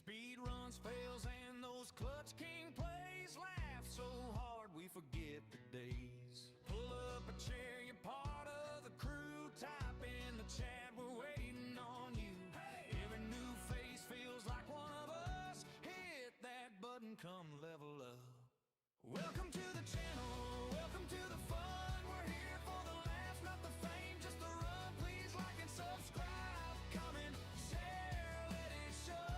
Speed runs, fails, and those clutch king plays. Laugh so hard we forget the days. Pull up a chair, you're part of the crew. Type in the chat, we're waiting on you. Every new face feels like one of us. Hit that button, come level up. Welcome to the channel, welcome to the fun. We're here for the laughs, not the fame, just the run. Please like and subscribe, comment, share, let it show.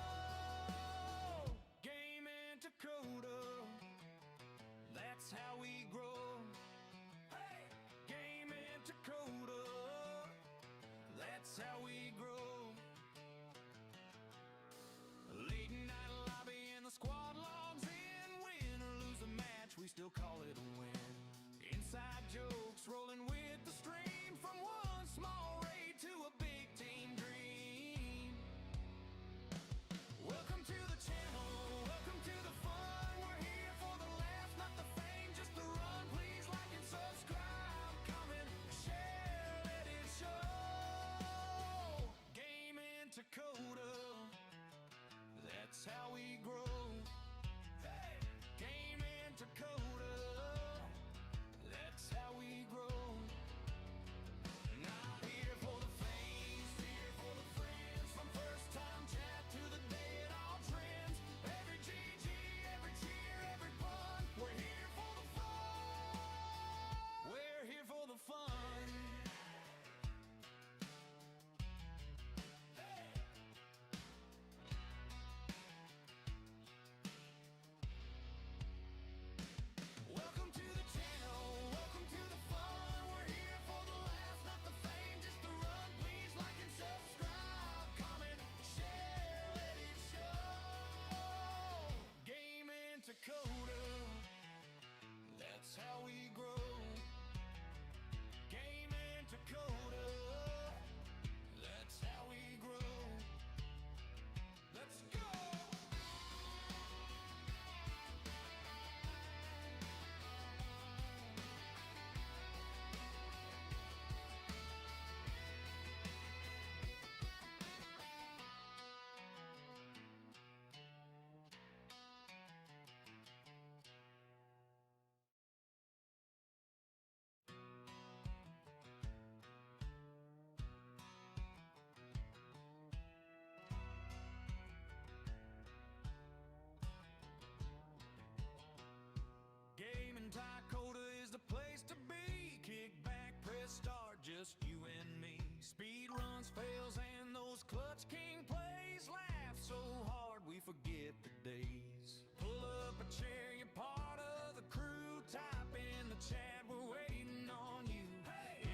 Game and Dakota, that's how we grow. Hey, Game and Dakota, that's how we grow. Late night lobby and the squad logs in. Win or lose a match, we still call it a win. Inside jokes rolling with the stream. From one small raid to a big team dream. Welcome to the channel, welcome to the fun. We're here for the laughs, not the fame, just the run. Please like and subscribe, comment, share, let it show. Game and Dakota, that's how we grow. Hey, Game and Dakota, that's how we grow. Not here for the flames, here for the friends. From first time chat to the day it all trends. Every GG, every cheer, every pun. We're here for the fun. We're here for the fun. Welcome to the channel, welcome to the fun. We're here for the laughs, not the fame, just the run. Please like and subscribe, comment, share, let it show. Game and Dakota, that's how we grow. Game and Dakota, that's how we grow. Let's go! Game and Dakota is the place to be. Kick back, press start, just you and me. Speed runs, fails, and those clutch king plays. Laugh so hard we forget the days. Pull up a chair, you're part of the crew. Type in the chat, we're waiting on you.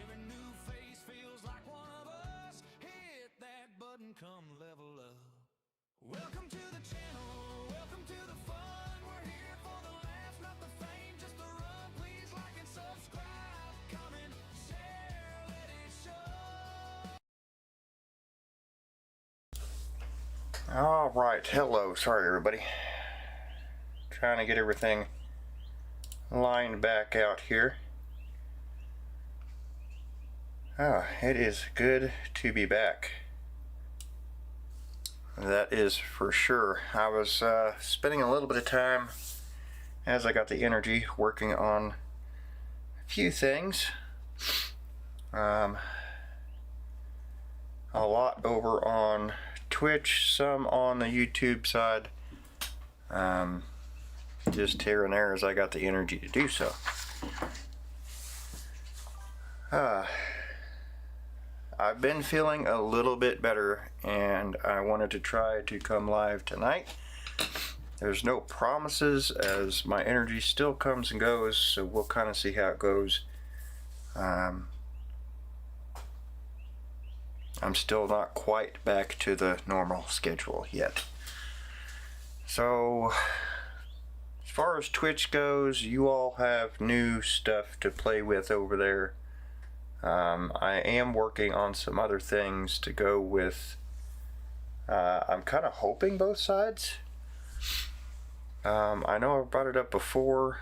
Every new face feels like one of us. Hit that button, come level up. Welcome to the channel, welcome to the fun. We're here for the laughs, not the fame, just the run. Please like and subscribe, comment, share, let it show. All right, hello. Sorry, everybody. Trying to get everything lined back out here. It is good to be back. That is for sure. I was spending a little bit of time as I got the energy working on a few things. A lot over on Twitch, some on the YouTube side. Just here and there as I got the energy to do so. I've been feeling a little bit better, and I wanted to try to come live tonight. There's no promises, as my energy still comes and goes, so we'll kind of see how it goes. I'm still not quite back to the normal schedule yet. So, as far as Twitch goes, you all have new stuff to play with over there. I am working on some other things to go with. I'm kind of hoping both sides. I know I've brought it up before,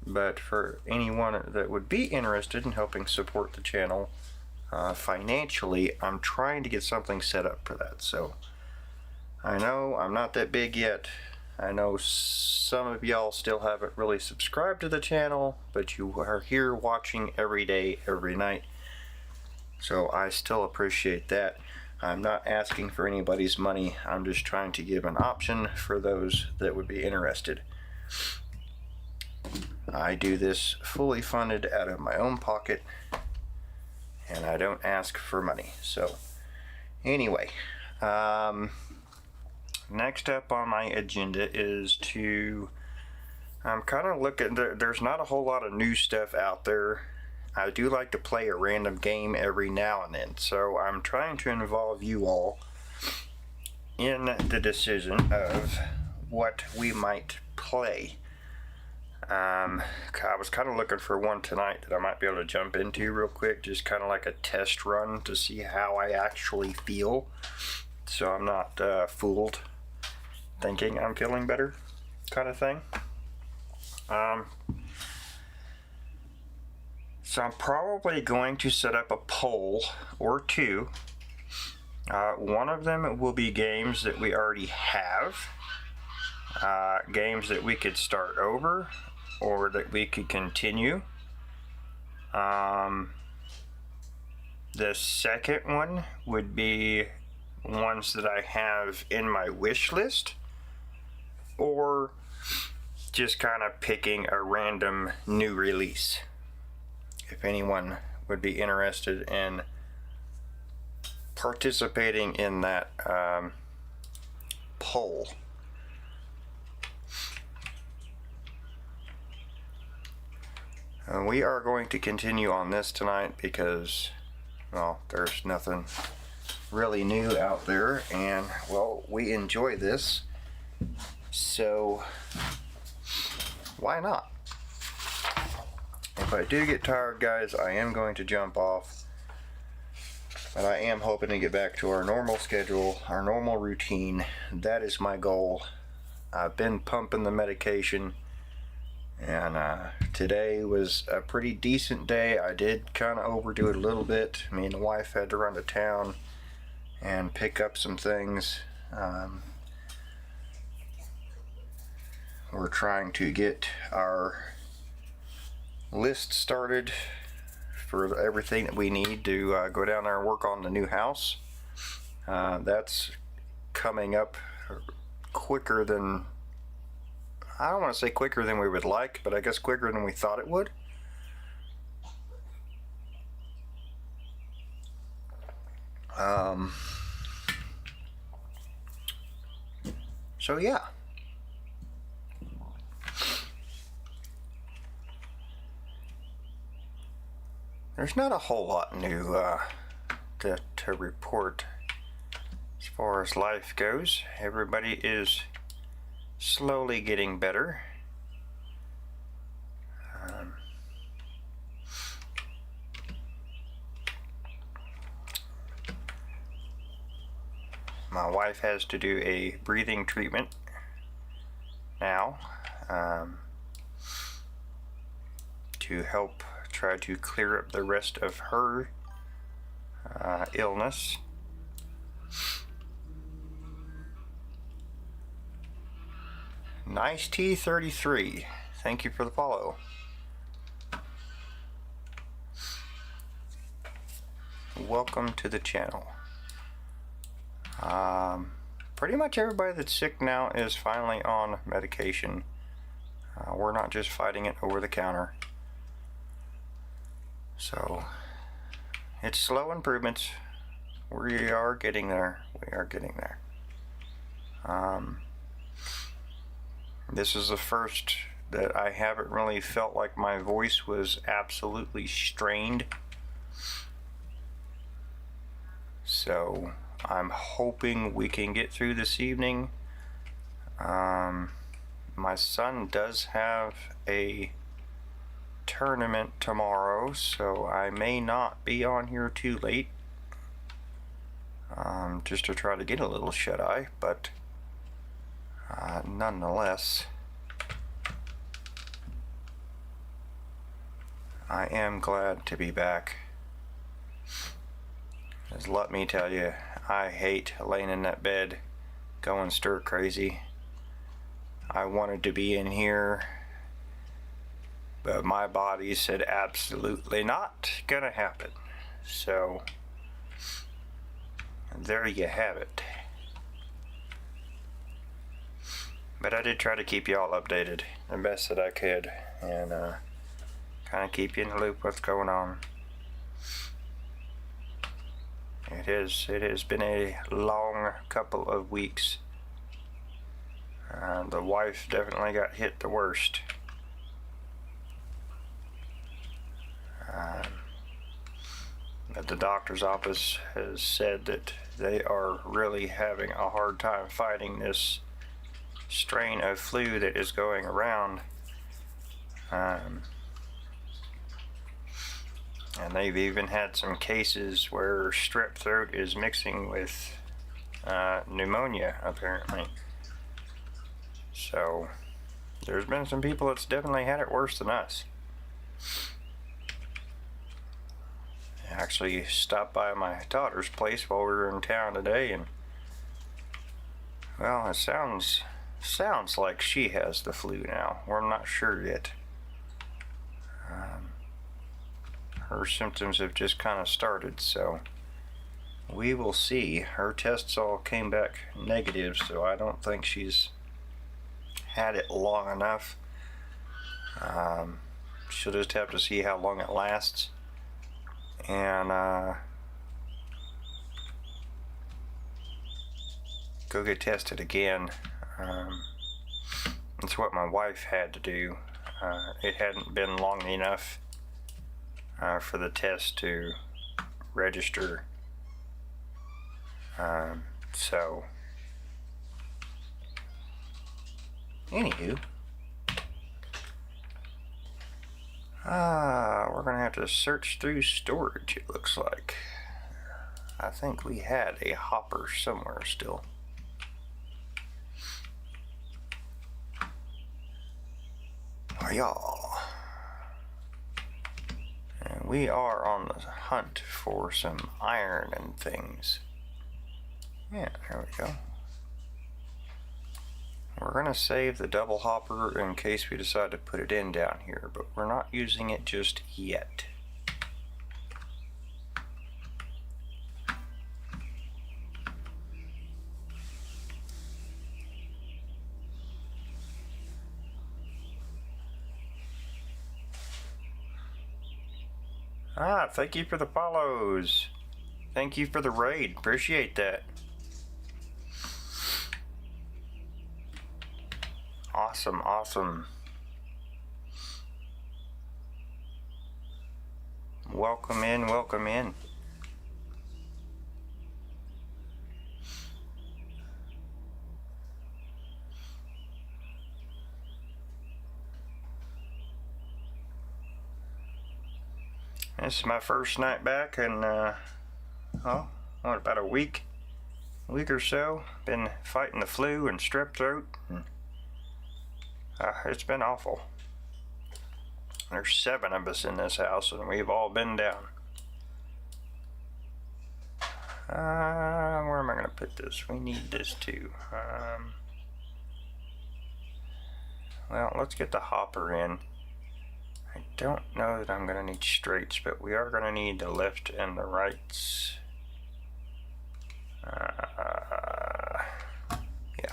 but for anyone that would be interested in helping support the channel financially, I'm trying to get something set up for that. So I know I'm not that big yet. I know some of y'all still haven't really subscribed to the channel, but you are here watching every day, every night. So I still appreciate that. I'm not asking for anybody's money. I'm just trying to give an option for those that would be interested. I do this fully funded out of my own pocket, and I don't ask for money. So anyway, next up on my agenda is I'm kind of looking, there's not a whole lot of new stuff out there. I do like to play a random game every now and then, so I'm trying to involve you all in the decision of what we might play. I was kind of looking for one tonight that I might be able to jump into real quick, just kind of like a test run to see how I actually feel, so I'm not fooled thinking I'm feeling better kind of thing. So I'm probably going to set up a poll or two. One of them will be games that we already have, games that we could start over or that we could continue. The second one would be ones that I have in my wish list, or just kind of picking a random new release. If anyone would be interested in participating in that poll. We are going to continue on this tonight because, well, there's nothing really new out there, and, well, we enjoy this, so why not? If I do get tired, guys, I am going to jump off, but I am hoping to get back to our normal schedule, our normal routine. That is my goal. I've been pumping the medication, and today was a pretty decent day. I did kind of overdo it a little bit. Me and the wife had to run to town and pick up some things. We're trying to get our list started for everything that we need to go down there and work on the new house. That's coming up quicker than, I don't want to say quicker than we would like, but I guess quicker than we thought it would. So yeah. There's not a whole lot new to report as far as life goes. Everybody is slowly getting better. My wife has to do a breathing treatment now to help try to clear up the rest of her illness. Nice T33, thank you for the follow. Welcome to the channel. Pretty much everybody that's sick now is finally on medication. We're not just fighting it over the counter. So it's slow improvements. We are getting there. We are getting there. This is the first that I haven't really felt like my voice was absolutely strained. So I'm hoping we can get through this evening. My son does have a tournament tomorrow, so I may not be on here too late, just to try to get a little shut-eye, but nonetheless, I am glad to be back. As let me tell you, I hate laying in that bed going stir crazy. I wanted to be in here, but my body said absolutely not gonna happen. So there you have it. But I did try to keep y'all updated the best that I could, and kind of keep you in the loop what's going on. It has been a long couple of weeks. The wife definitely got hit the worst. But the doctor's office has said that they are really having a hard time fighting this strain of flu that is going around. And they've even had some cases where strep throat is mixing with pneumonia, apparently. So there's been some people that's definitely had it worse than us. I actually stopped by my daughter's place while we were in town today, and well, it sounds like she has the flu now. We're not sure yet. Her symptoms have just kind of started, so we will see. Her tests all came back negative, so I don't think she's had it long enough. She'll just have to see how long it lasts, and go get tested again. That's what my wife had to do. It hadn't been long enough for the test to register. So, anywho, we're gonna have to search through storage, it looks like. I think we had a hopper somewhere still. Oh, y'all. And we are on the hunt for some iron and things. Yeah, there we go. We're gonna save the double hopper in case we decide to put it in down here, but we're not using it just yet. Thank you for the follows. Thank you for the raid. Appreciate that. Awesome, awesome. Welcome in, welcome in. This is my first night back in, about a week or so. Been fighting the flu and strep throat. It's been awful. There's 7 of us in this house, and we've all been down. Where am I going to put this? We need this too. Well, let's get the hopper in. I don't know that I'm going to need straights, but we are going to need the left and the rights. Yeah.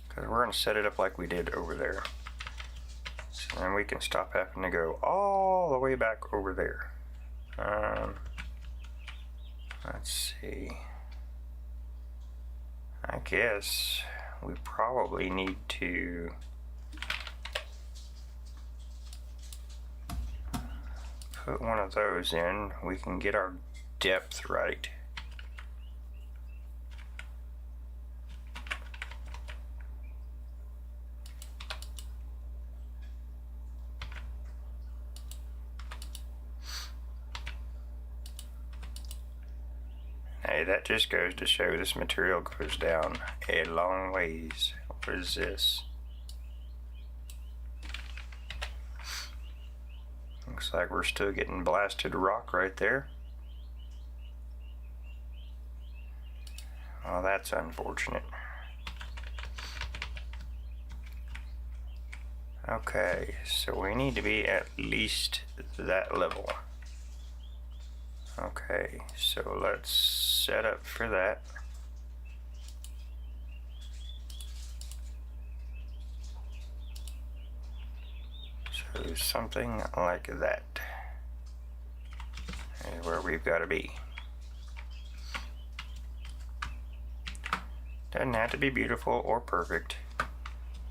Because we're going to set it up like we did over there. So then we can stop having to go all the way back over there. Let's see. I guess we probably need to put one of those in. We can get our depth right. Hey, that just goes to show this material goes down a long ways. What is this? Looks like we're still getting blasted rock right there. Well, that's unfortunate. Okay, so we need to be at least that level. Okay, so let's set up for that. So something like that is where we've got to be. Doesn't have to be beautiful or perfect.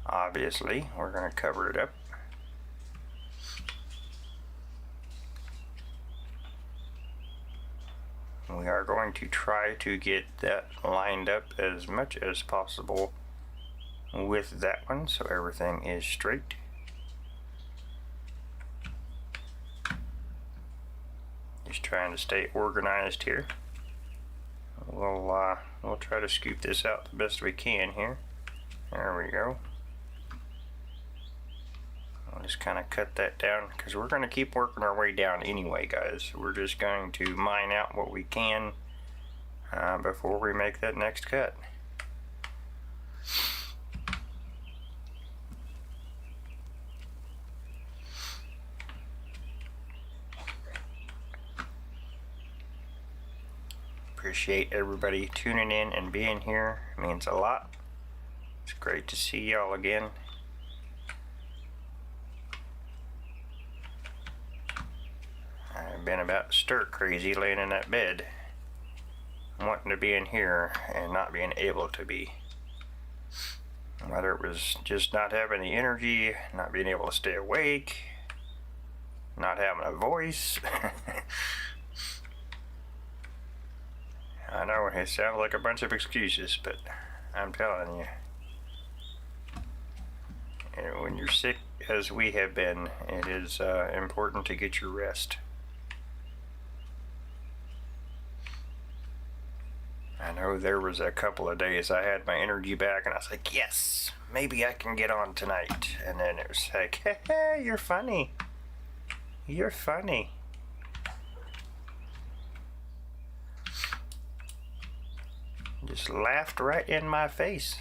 Obviously, we're going to cover it up. We are going to try to get that lined up as much as possible with that one so everything is straight. Just trying to stay organized here. We'll try to scoop this out the best we can here. There we go. I'll just kind of cut that down because we're going to keep working our way down anyway, guys. We're just going to mine out what we can before we make that next cut. Appreciate everybody tuning in and being here. It means a lot. It's great to see y'all again. I've been about stir crazy laying in that bed, wanting to be in here and not being able to be. Whether it was just not having the energy, not being able to stay awake, not having a voice. I know it sounds like a bunch of excuses, but I'm telling you, when you're sick as we have been, it is important to get your rest. I know there was a couple of days I had my energy back and I was like, yes, maybe I can get on tonight. And then it was like, hey, you're funny. You're funny. Just laughed right in my face.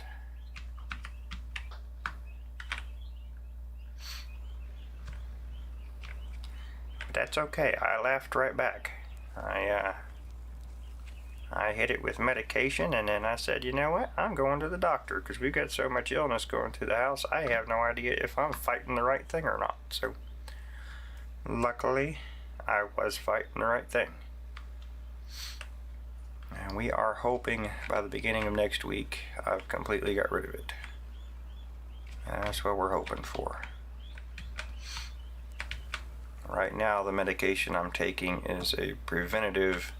But that's okay. I laughed right back. I hit it with medication, and then I said, you know what? I'm going to the doctor because we've got so much illness going through the house. I have no idea if I'm fighting the right thing or not. So, luckily, I was fighting the right thing. And we are hoping by the beginning of next week I've completely got rid of it. That's what we're hoping for. Right now the medication I'm taking is a preventative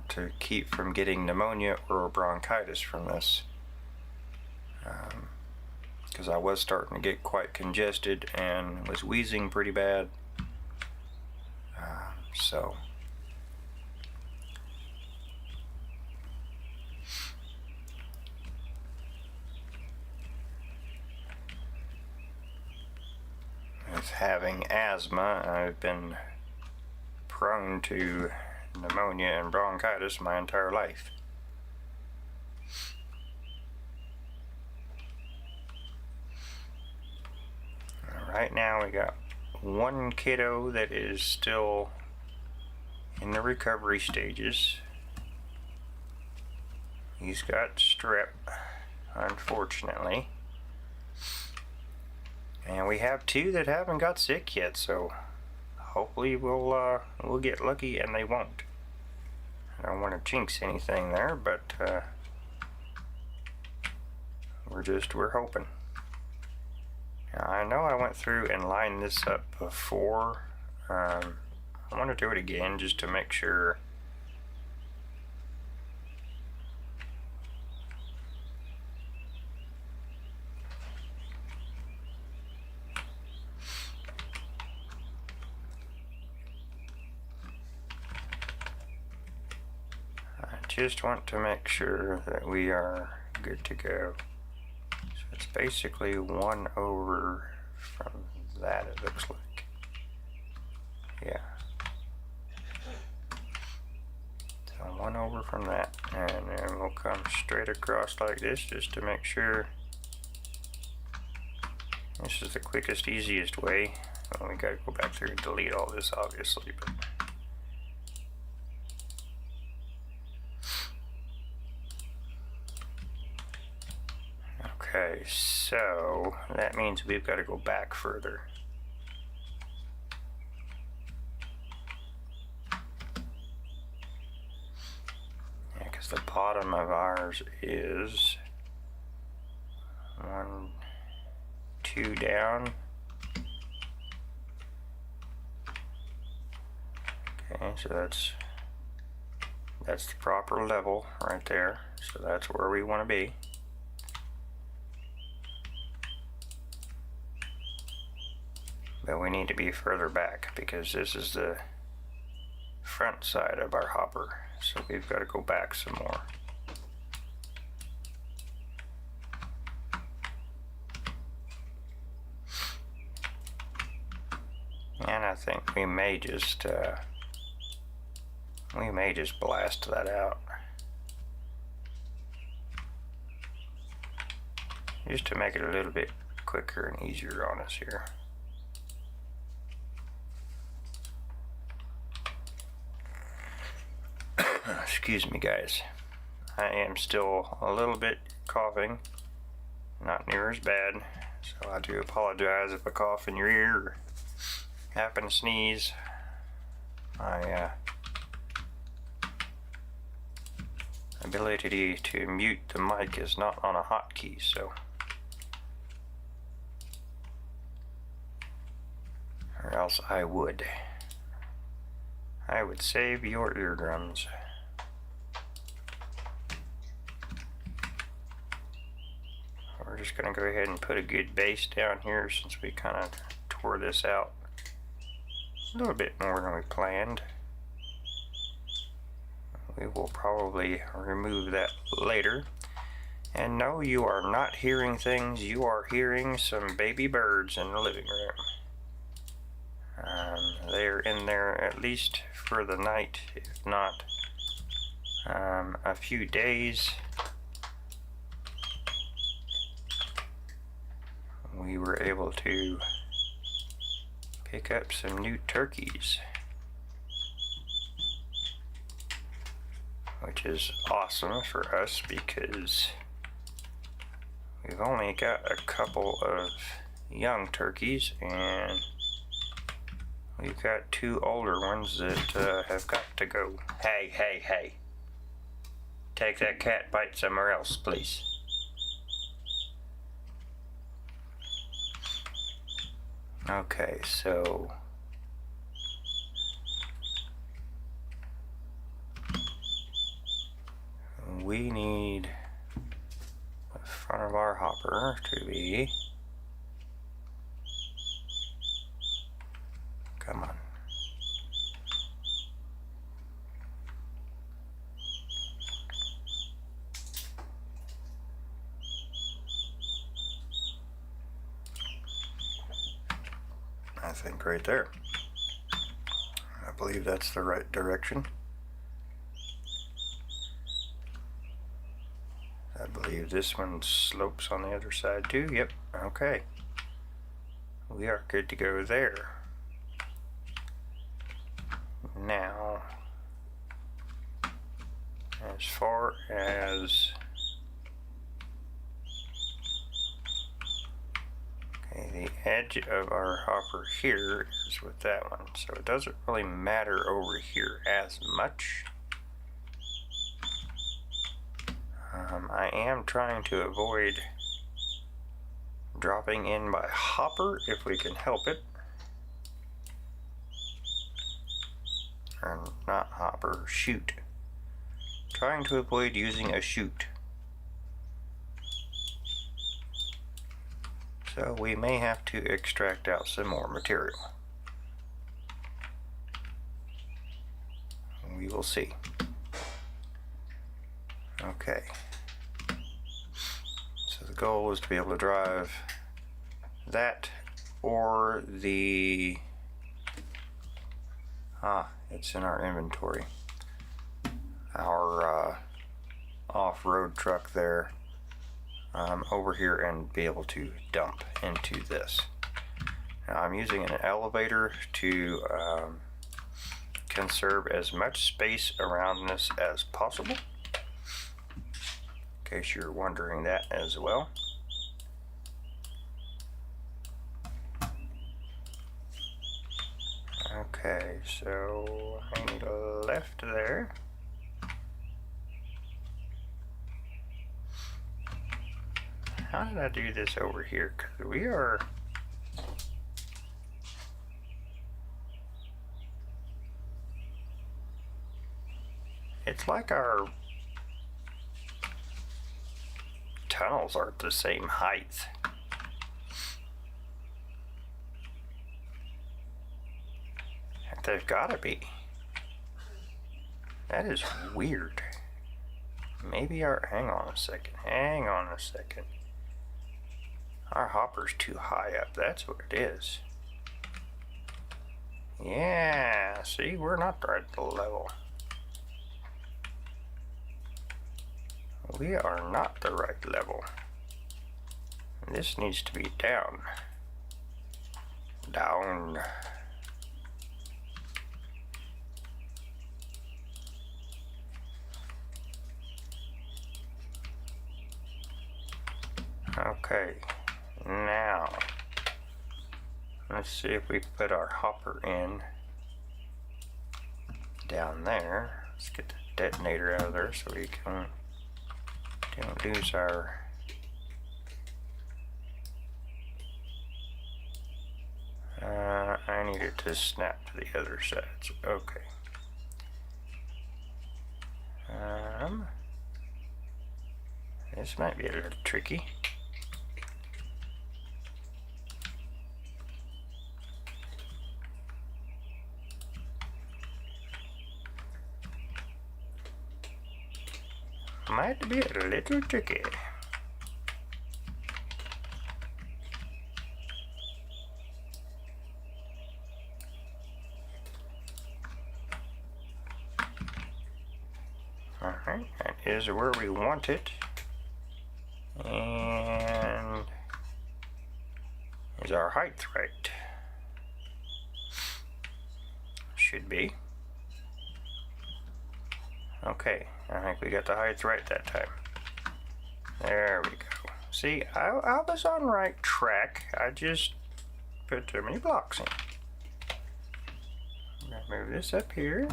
to keep from getting pneumonia or bronchitis from this. Because I was starting to get quite congested and was wheezing pretty bad. So with having asthma, I've been prone to pneumonia and bronchitis my entire life. Right now we got one kiddo that is still in the recovery stages. He's got strep, unfortunately. And we have two that haven't got sick yet, so hopefully we'll get lucky and they won't. I don't want to jinx anything there, but we're hoping. Now, I know I went through and lined this up before. I want to do it again just to make sure. Just want to make sure that we are good to go. So it's basically 1 over from that, it looks like. Yeah. So So one over from that, and then we'll come straight across like this just to make sure this is the quickest, easiest way. Well, we gotta go back through and delete all this, obviously, but okay, so that means we've got to go back further. Yeah, because the bottom of ours is 1, 2 down. Okay, so that's the proper level right there. So that's where we want to be. But we need to be further back because this is the front side of our hopper. So we've got to go back some more. And I think we may just blast that out. Just to make it a little bit quicker and easier on us here. Excuse me, guys. I am still a little bit coughing. Not near as bad. So I do apologize if I cough in your ear or happen to sneeze. My ability to mute the mic is not on a hotkey, so. Or else I would save your eardrums. We're just going to go ahead and put a good base down here since we kind of tore this out a little bit more than we planned. We will probably remove that later. And no, you are not hearing things. You are hearing some baby birds in the living room. They're in there at least for the night, if not a few days. We were able to pick up some new turkeys, which is awesome for us because we've only got a couple of young turkeys and we've got 2 older ones that have got to go. Hey, hey, hey. Take that cat bite somewhere else, please. Okay, so we need the front of our hopper to be, come on. I think right there. I believe that's the right direction. I believe this one slopes on the other side too. Yep. Okay. We are good to go there. Now, as far as the edge of our hopper here is with that one, so it doesn't really matter over here as much. I am trying to avoid dropping in by hopper if we can help it. Or not hopper, chute. Trying to avoid using a chute. So we may have to extract out some more material. We will see. Okay. So the goal is to be able to drive that or the... it's in our inventory. our off-road truck there over here and be able to dump into this. Now I'm using an elevator to conserve as much space around this as possible, in case you're wondering that as well. Okay, so I need a left there. How did I do this over here? Because we are... It's like our tunnels are the same height. They've got to be. That is weird. Maybe our... Hang on a second. Hang on a second. Our hopper's too high up. That's what it is. Yeah. See, we're not right at the level. We are not the right level. This needs to be down. Down. Okay, now let's see if we put our hopper in down there. Let's get the detonator out of there so we can don't lose our I need it to snap to the other sides. Okay. This might be a little tricky. Might be a little tricky. Alright, that is where we want it. And is our height right? Should be. Okay, I think we got the height right that time. There we go. See, I was on right track. I just put too many blocks in. I'm gonna move this up here.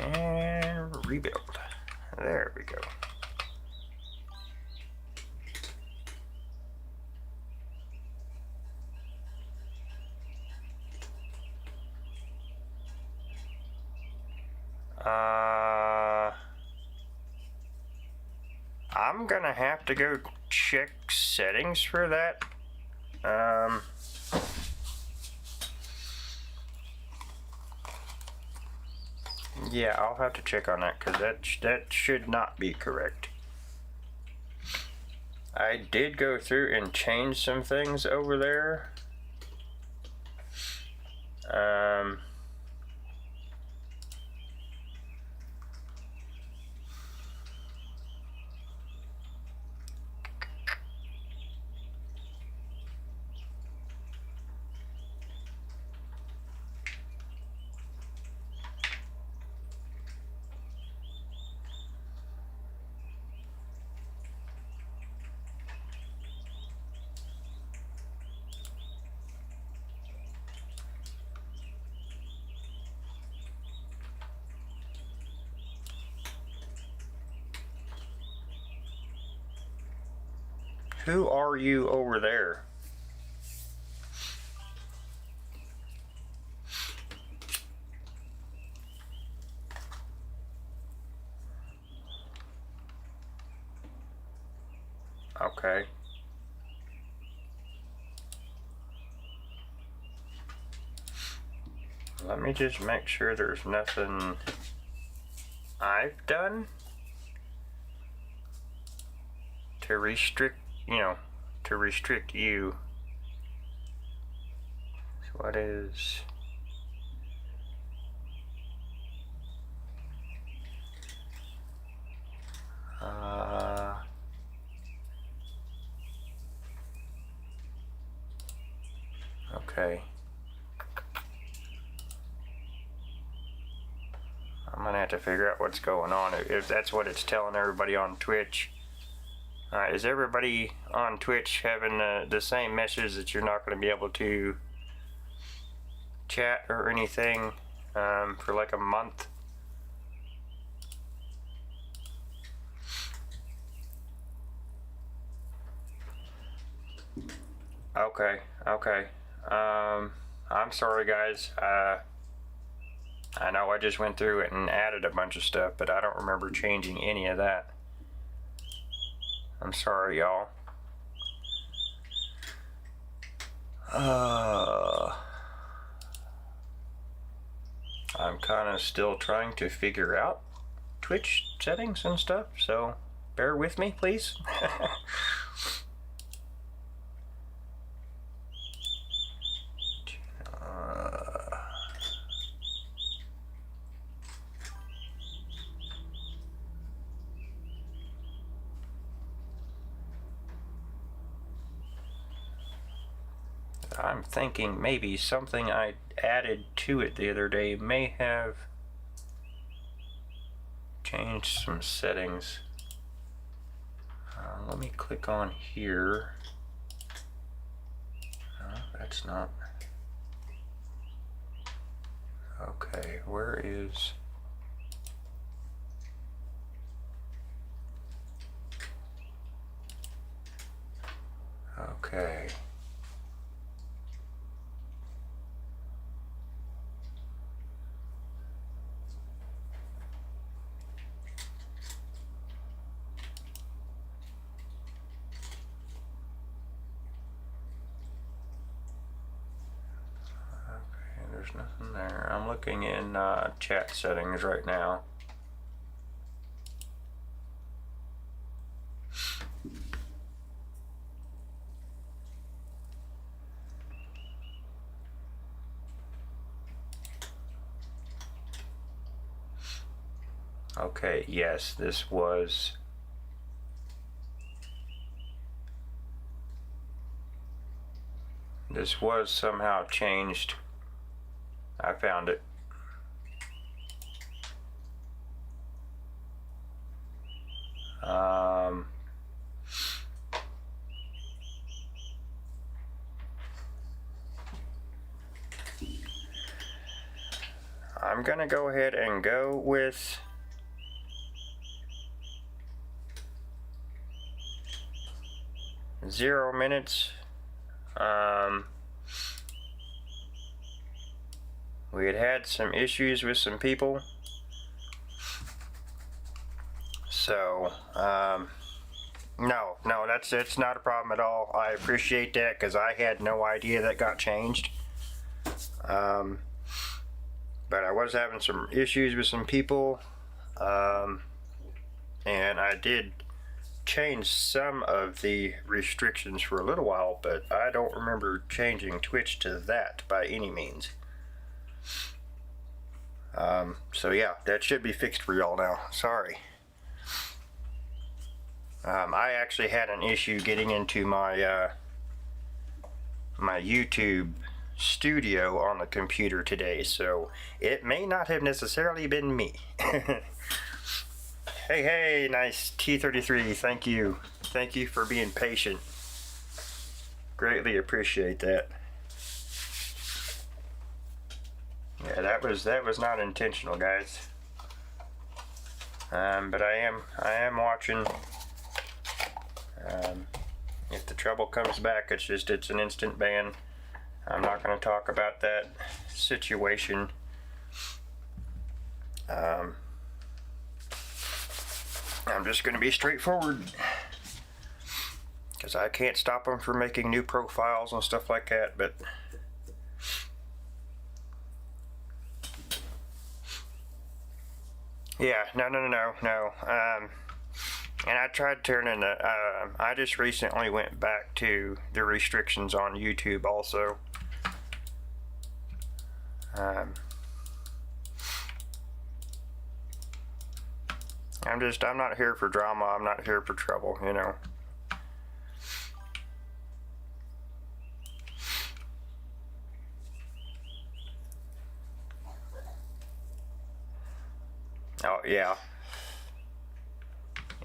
And rebuild. There we go. I'm gonna have to go check settings for that. Yeah, I'll have to check on that because that should not be correct. I did go through and change some things over there. Who are you over there? Okay. Let me just make sure there's nothing I've done to restrict, to restrict you. So what is... Okay. I'm gonna have to figure out what's going on if that's what it's telling everybody on Twitch. Alright, is everybody on Twitch having the same message that you're not going to be able to chat or anything for like a month? Okay, okay. I'm sorry guys. I know I just went through it and added a bunch of stuff, but I don't remember changing any of that. I'm sorry, y'all. I'm kind of still trying to figure out Twitch settings and stuff, so bear with me, please. I'm thinking maybe something I added to it the other day may have changed some settings. Let me click on here. No, that's not. Okay, where is... Okay. There's nothing there. I'm looking in chat settings right now. Okay, yes, this was somehow changed. I found it. I'm gonna go ahead and go with zero minutes. We had some issues with some people, so no, it's not a problem at all. I appreciate that because I had no idea that got changed. But I was having some issues with some people, and I did change some of the restrictions for a little while, but I don't remember changing Twitch to that by any means. So yeah, that should be fixed for y'all now. Sorry. I actually had an issue getting into my my YouTube studio on the computer today, so it may not have necessarily been me. Hey, nice T33. Thank you for being patient. Greatly appreciate that. Yeah, that was not intentional, guys. But I am watching. If the trouble comes back, it's an instant ban. I'm not going to talk about that situation. I'm just going to be straightforward, because I can't stop them from making new profiles and stuff like that, but yeah, no. And I tried turning the, I just recently went back to the restrictions on YouTube also. I'm not here for drama. I'm not here for trouble, you know. Oh, yeah.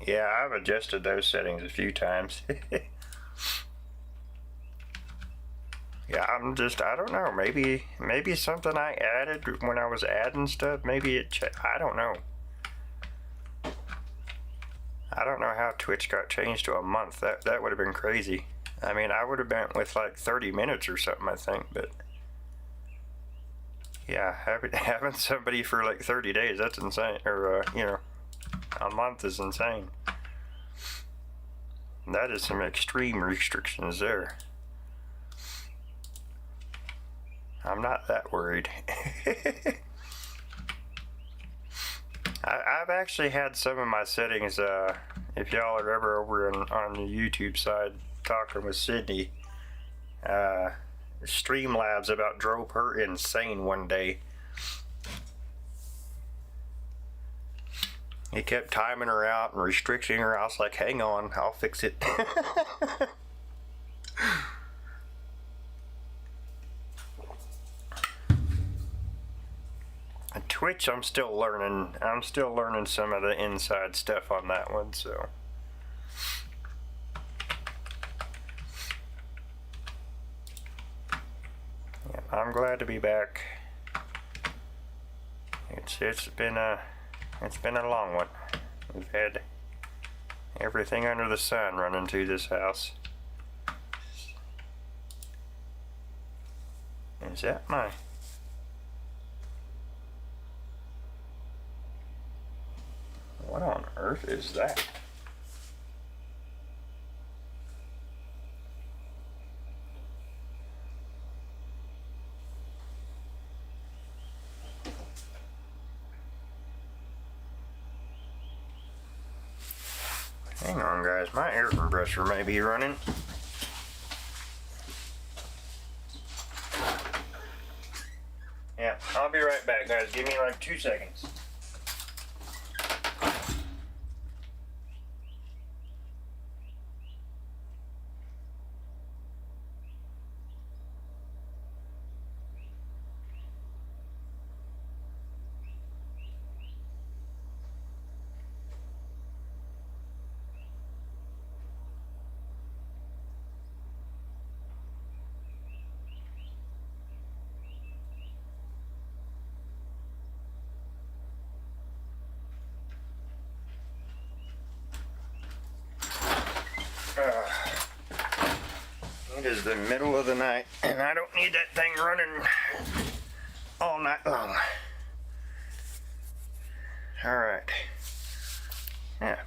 Yeah, I've adjusted those settings a few times. Yeah, I don't know, maybe something I added when I was adding stuff, maybe I don't know. I don't know how Twitch got changed to a month. That would have been crazy. I mean, I would have been with like 30 minutes or something, I think, but yeah, having somebody for like 30 days, that's insane. Or, you know, a month is insane. That is some extreme restrictions there. I'm not that worried. I've actually had some of my settings, if y'all are ever over on the YouTube side talking with Sydney, Streamlabs about drove her insane one day. He kept timing her out and restricting her. I was like, hang on, I'll fix it. Twitch, I'm still learning. I'm still learning some of the inside stuff on that one, so. Yeah, I'm glad to be back. It's been a long one. We've had everything under the sun running through this house. Is that my... What on earth is that? Hang on, guys. My air compressor may be running. Yeah, I'll be right back, guys. Give me like 2 seconds. It is the middle of the night, and I don't need that thing running all night long. Alright. Yeah.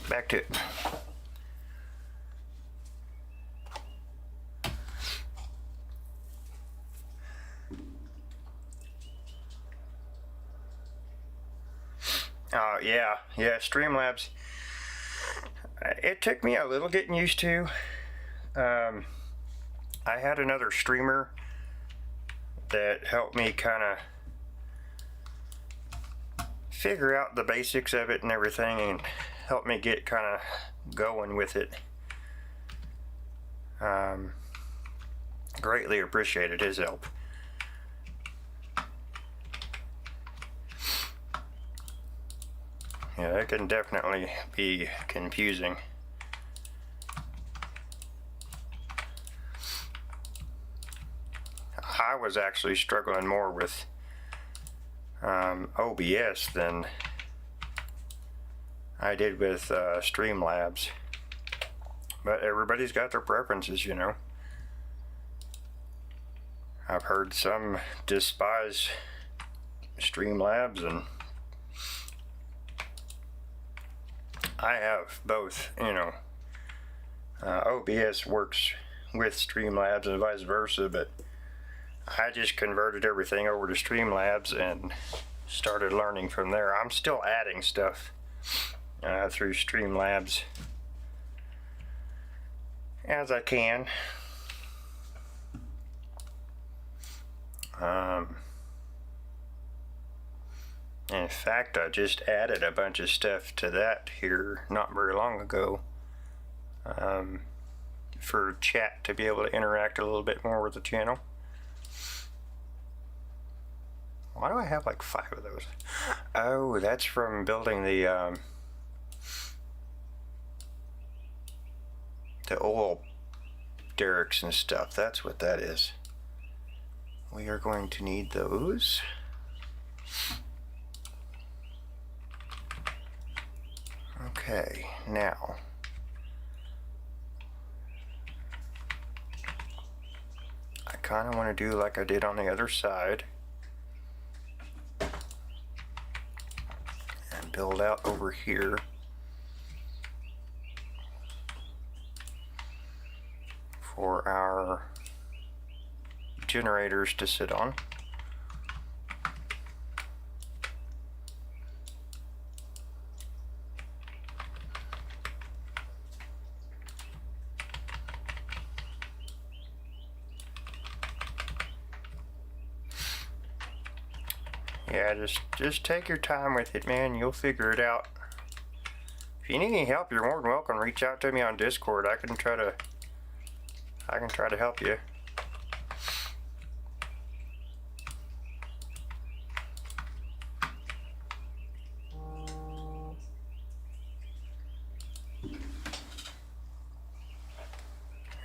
Back to it. Oh, yeah. Yeah, Streamlabs. It took me a little getting used to. I had another streamer that helped me kind of figure out the basics of it and everything, and helped me get kind of going with it. Greatly appreciated his help. Yeah, that can definitely be confusing. I was actually struggling more with OBS than I did with Streamlabs. But everybody's got their preferences, you know. I've heard some despise Streamlabs, and I have both, you know. OBS works with Streamlabs and vice versa, but I just converted everything over to Streamlabs and started learning from there. I'm still adding stuff through Streamlabs as I can. In fact, I just added a bunch of stuff to that here not very long ago, for chat to be able to interact a little bit more with the channel. Why do I have like 5 of those? Oh, that's from building the oil derricks and stuff. That's what that is. We are going to need those. Okay, now I kind of want to do like I did on the other side and build out over here for our generators to sit on. Yeah, just take your time with it, man. You'll figure it out. If you need any help, you're more than welcome. Reach out to me on Discord. I can try to help you.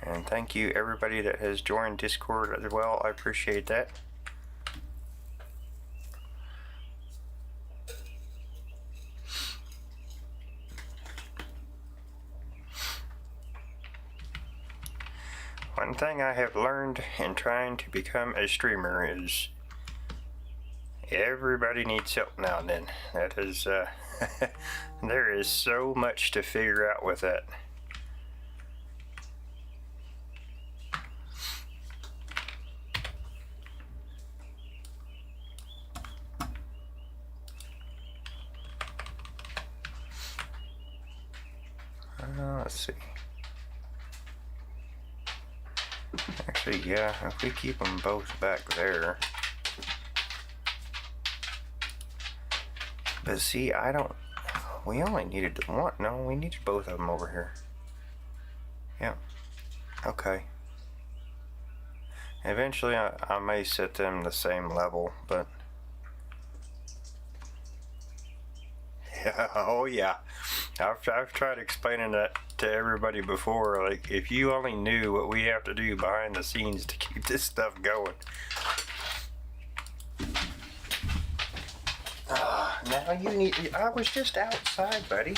And thank you everybody that has joined Discord as well. I appreciate that. One thing I have learned in trying to become a streamer is everybody needs help now and then. That is, there is so much to figure out with that. Let's see. Actually, yeah, if we keep them both back there. But see, I don't... We only needed one. No, we needed both of them over here. Yep. Okay. Eventually, I may set them the same level, but... Yeah, oh yeah. I've tried explaining that to everybody before. Like, if you only knew what we have to do behind the scenes to keep this stuff going. Now you need... I was just outside, buddy.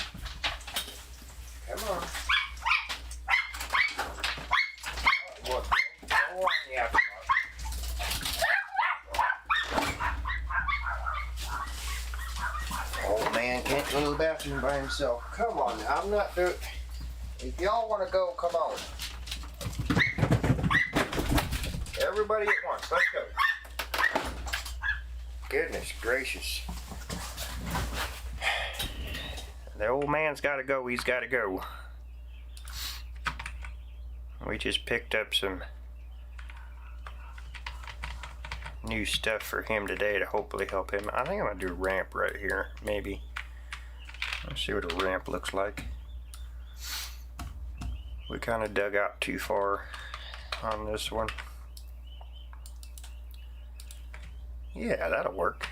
Come on. What? Go on the outside. Old man can't go to the bathroom by himself. Come on, I'm not doing... If y'all want to go, come on. Everybody at once, let's go. Goodness gracious. The old man's got to go, he's got to go. We just picked up some new stuff for him today to hopefully help him. I think I'm going to do a ramp right here, maybe. Let's see what a ramp looks like. We kind of dug out too far on this one. Yeah, that'll work.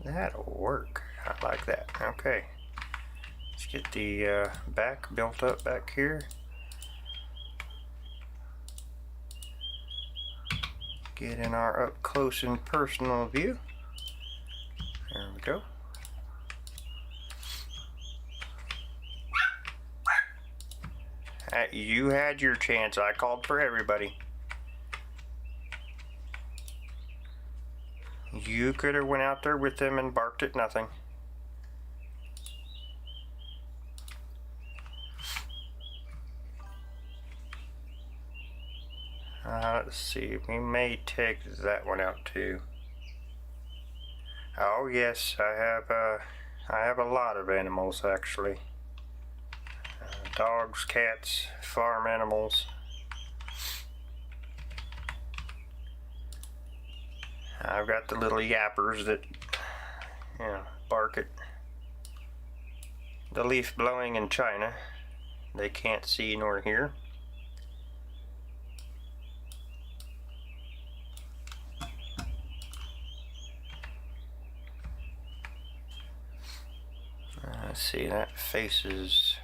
That'll work. I like that. Okay. Let's get the back built up back here. Get in our up close and personal view. There we go. You had your chance. I called for everybody. You could have went out there with them and barked at nothing. Let's see. We may take that one out too. Oh yes, I have a lot of animals actually. Dogs, cats, farm animals. I've got the little yappers that, you know, bark at the leaf blowing in China. They can't see nor hear. Let's see, that faces...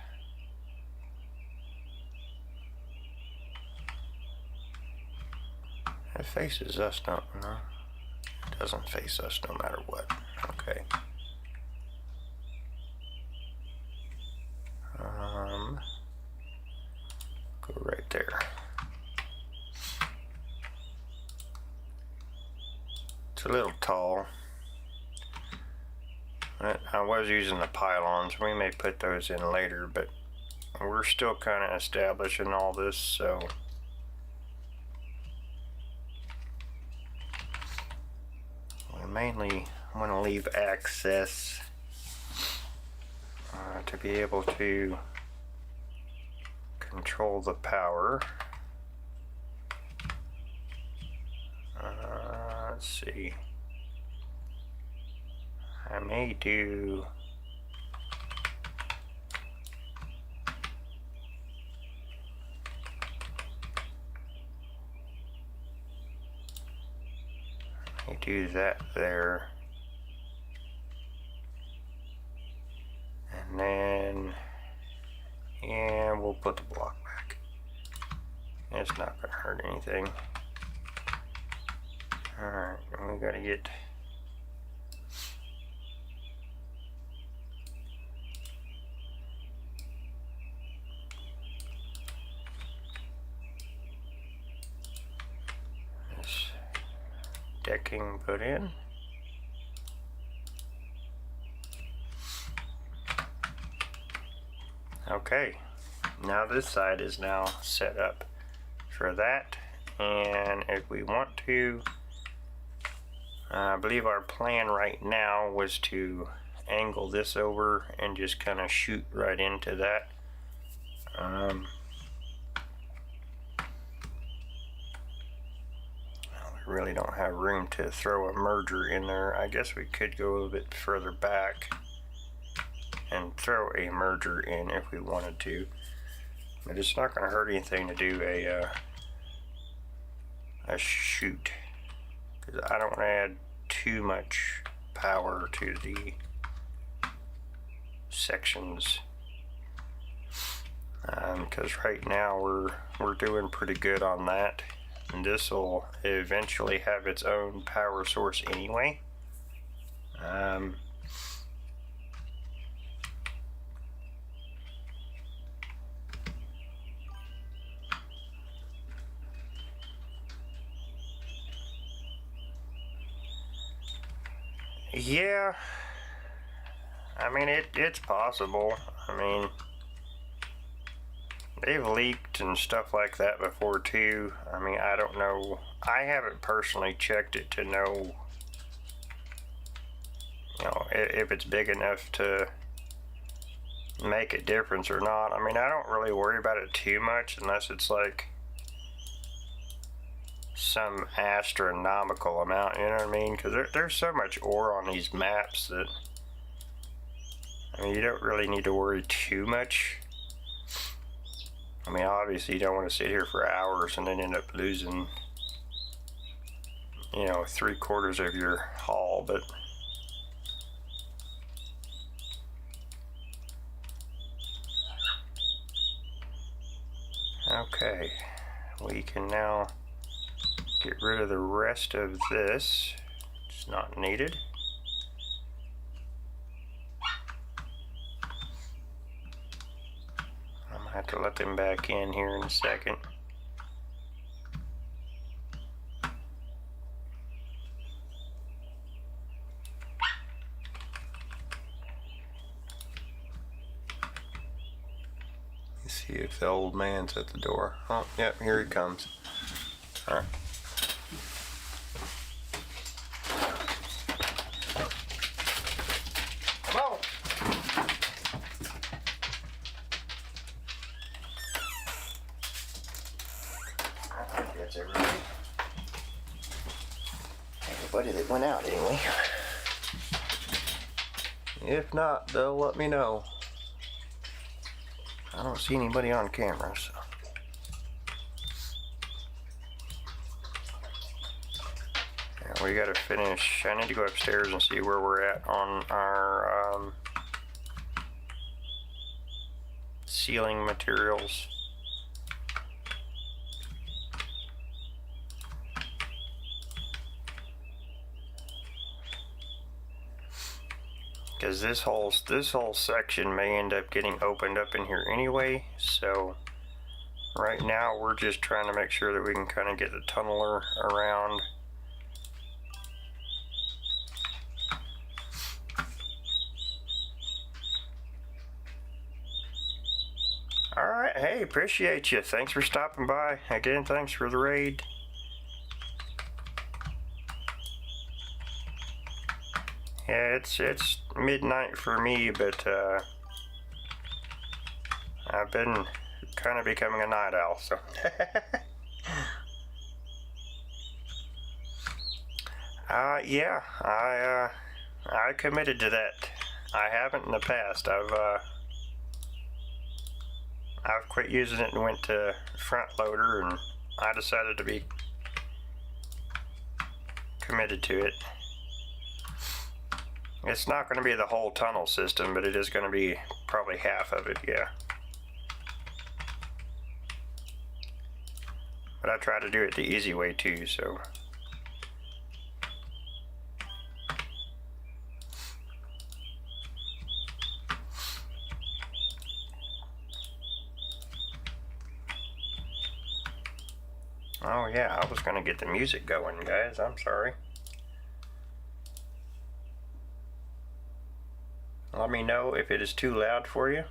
It faces us, don't it? No, it doesn't face us no matter what. Okay. Go right there. It's a little tall. I was using the pylons. We may put those in later, but we're still kind of establishing all this, so we mainly want to leave access to be able to control the power. Let's see. I may do that there, and then we'll put the block back. It's not gonna hurt anything. Alright, we gotta get this decking put in. Okay, now this side is now set up for that, and if we want to, I believe our plan right now was to angle this over and just kind of shoot right into that. We really don't have room to throw a merger in there. I guess we could go a little bit further back and throw a merger in if we wanted to, but it's not going to hurt anything to do a chute, because I don't want to add too much power to the sections, because right now we're doing pretty good on that, and this will eventually have its own power source anyway. Yeah, I mean it's possible. I mean, they've leaked and stuff like that before too. I mean, I don't know. I haven't personally checked it to know, you know, if it's big enough to make a difference or not. I mean, I don't really worry about it too much unless it's like some astronomical amount, you know what I mean? Because there's so much ore on these maps that, I mean, you don't really need to worry too much. I mean, obviously you don't want to sit here for hours and then end up losing, you know, 3/4 of your haul, but okay, we can now get rid of the rest of this. It's not needed. I'm gonna have to let them back in here in a second. Let's see if the old man's at the door. Oh, yep, here he comes. All right. that's everybody. Everybody that went out anyway. If not, they'll let me know. I don't see anybody on camera, so. Yeah, we gotta finish. I need to go upstairs and see where we're at on our ceiling materials. Because this whole section may end up getting opened up in here anyway, so right now we're just trying to make sure that we can kind of get the tunneler around. Alright, hey, appreciate you. Thanks for stopping by. Again, thanks for the raid. Yeah, it's midnight for me, but I've been kind of becoming a night owl, so. Yeah, I committed to that. I haven't in the past. I've quit using it and went to front loader, and I decided to be committed to it. It's not going to be the whole tunnel system, but it is going to be probably half of it, yeah. But I try to do it the easy way too, so. Oh yeah, I was going to get the music going, guys. I'm sorry. Let me know if it is too loud for you.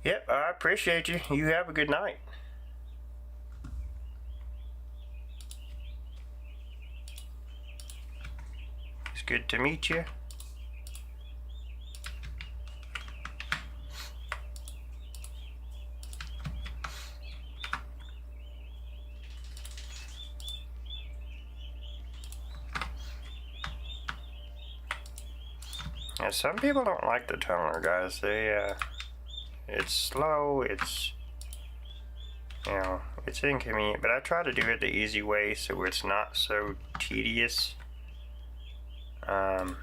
Yep, I appreciate you. You have a good night. It's good to meet you. Yeah, some people don't like the tunneler, guys. It's slow, it's, you know, it's inconvenient, but I try to do it the easy way so it's not so tedious. And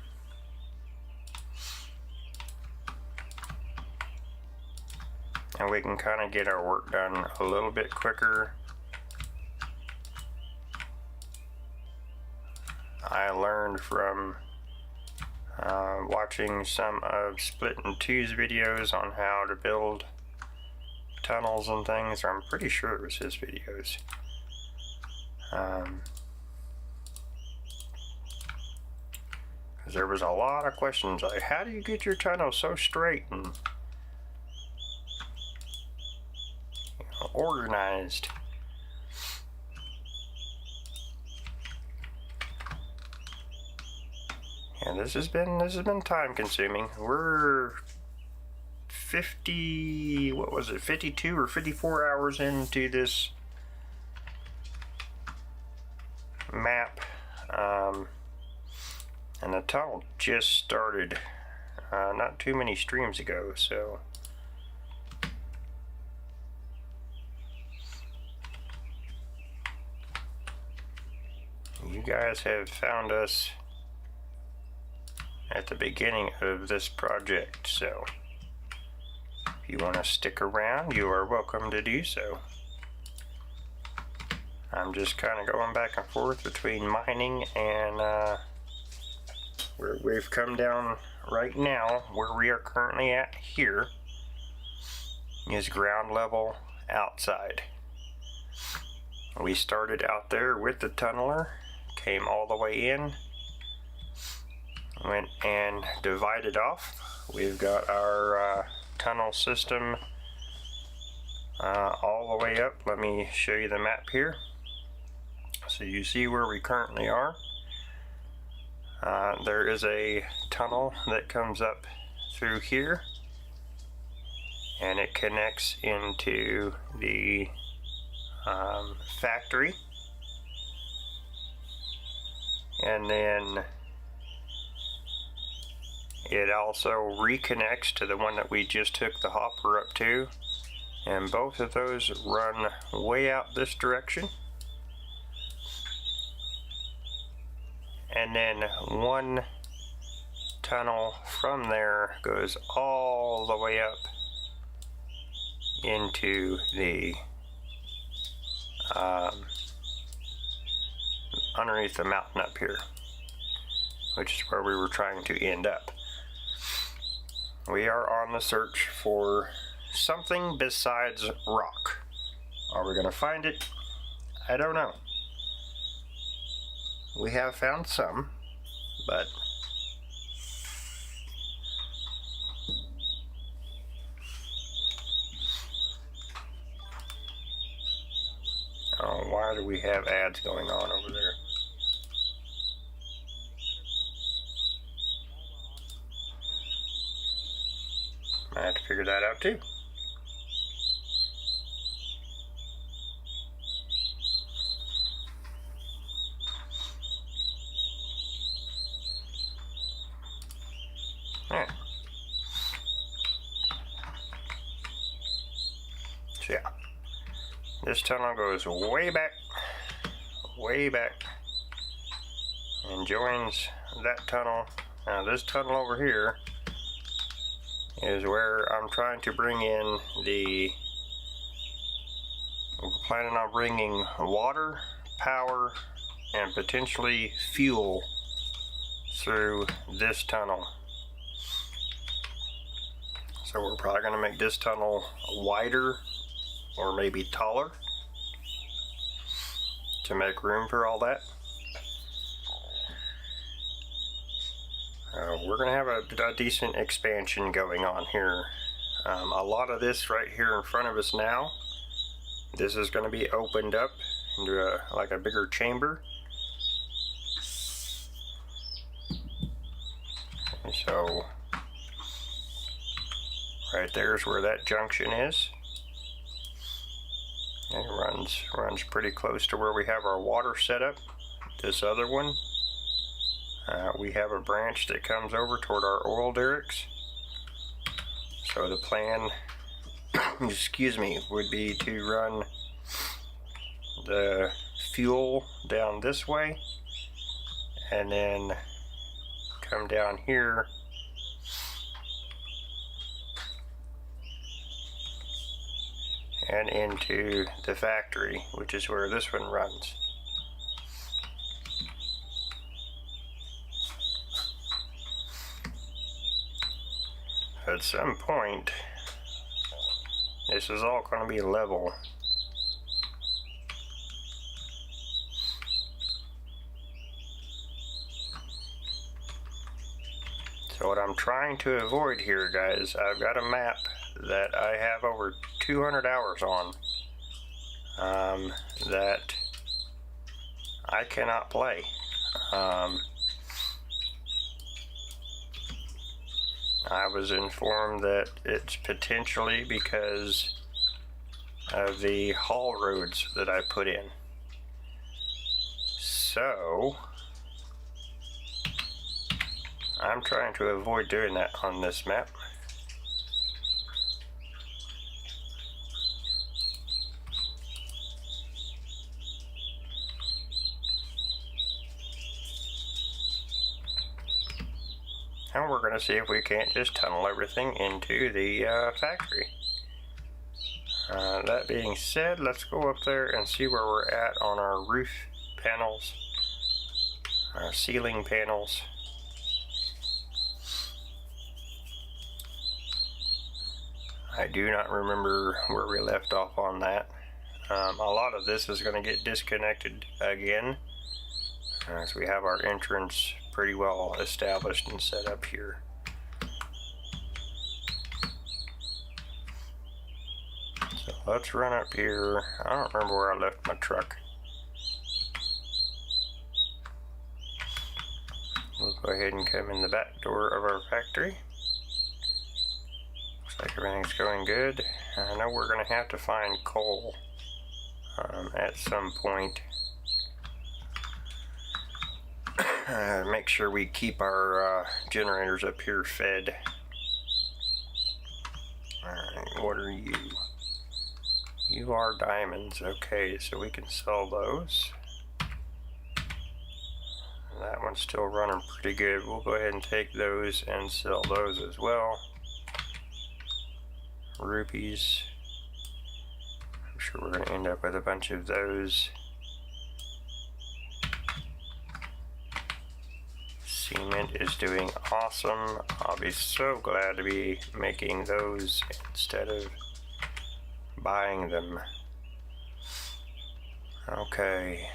we can kind of get our work done a little bit quicker. I learned from watching some of Split in Two's videos on how to build tunnels and things, or I'm pretty sure it was his videos. Because there was a lot of questions like, how do you get your tunnel so straight and, you know, organized? Yeah, this has been time consuming. We're 50, what was it, 52 or 54 hours into this map, and the tunnel just started not too many streams ago, so you guys have found us at the beginning of this project, so if you want to stick around, you are welcome to do so. I'm just kind of going back and forth between mining and we've come down right now. Where we are currently at here is ground level outside. We started out there with the tunneler, came all the way in, went and divided off. We've got our tunnel system all the way up. Let me show you the map here so you see where we currently are. There is a tunnel that comes up through here, and it connects into the factory, and then it also reconnects to the one that we just took the hopper up to, and both of those run way out this direction. And then one tunnel from there goes all the way up into the underneath the mountain up here, which is where we were trying to end up. We are on the search for something besides rock. Are we going to find it? I don't know. We have found some, but oh, why do we have ads going on over there? I have to figure that out too. Alright. So yeah, this tunnel goes way back, and joins that tunnel. Now this tunnel over here is where I'm trying to bring in we're planning on bringing water, power, and potentially fuel through this tunnel. So we're probably going to make this tunnel wider or maybe taller to make room for all that. We're going to have a decent expansion going on here. A lot of this right here in front of us now, this is going to be opened up into like a bigger chamber. And so right there's where that junction is. And it runs pretty close to where we have our water set up. This other one, we have a branch that comes over toward our oil derricks. So the plan, excuse me, would be to run the fuel down this way and then come down here and into the factory, which is where this one runs. At some point, this is all going to be level. So what I'm trying to avoid here, guys, I've got a map that I have over 200 hours on that I cannot play. I was informed that it's potentially because of the haul roads that I put in. So I'm trying to avoid doing that on this map. And we're going to see if we can't just tunnel everything into the factory. That being said, let's go up there and see where we're at on our roof panels, our ceiling panels. I do not remember where we left off on that. A lot of this is going to get disconnected again, as we have our entrance pretty well established and set up here. So let's run up here. I don't remember where I left my truck. We'll go ahead and come in the back door of our factory. Looks like everything's going good. I know we're going to have to find coal at some point. Make sure we keep our generators up here fed. Alright, what are you? You are diamonds. Okay, so we can sell those. That one's still running pretty good. We'll go ahead and take those and sell those as well. Rupees. I'm sure we're going to end up with a bunch of those. Cement is doing awesome. I'll be so glad to be making those instead of buying them. Okay.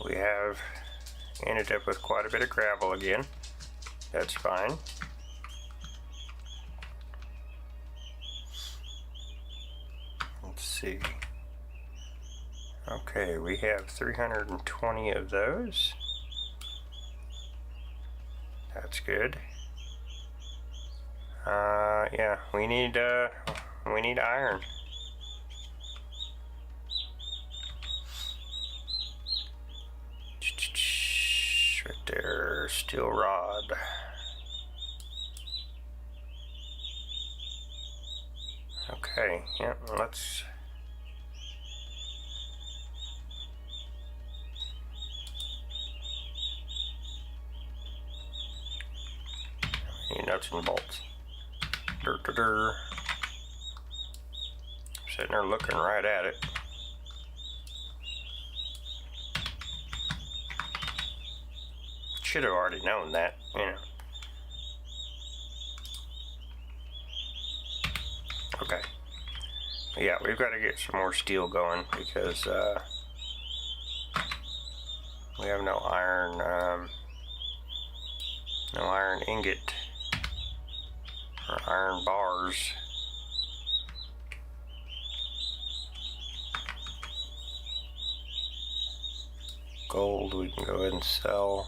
We have ended up with quite a bit of gravel again. That's fine. Let's see. Okay, we have 320 of those. That's good. Yeah, we need iron. Right there, steel rod. Okay, yeah, let's. Need nuts and bolts. Sitting there looking right at it. Should have already known that, you know. Okay. Yeah, we've got to get some more steel going because we have no iron ingot or iron bars. Gold we can go ahead and sell.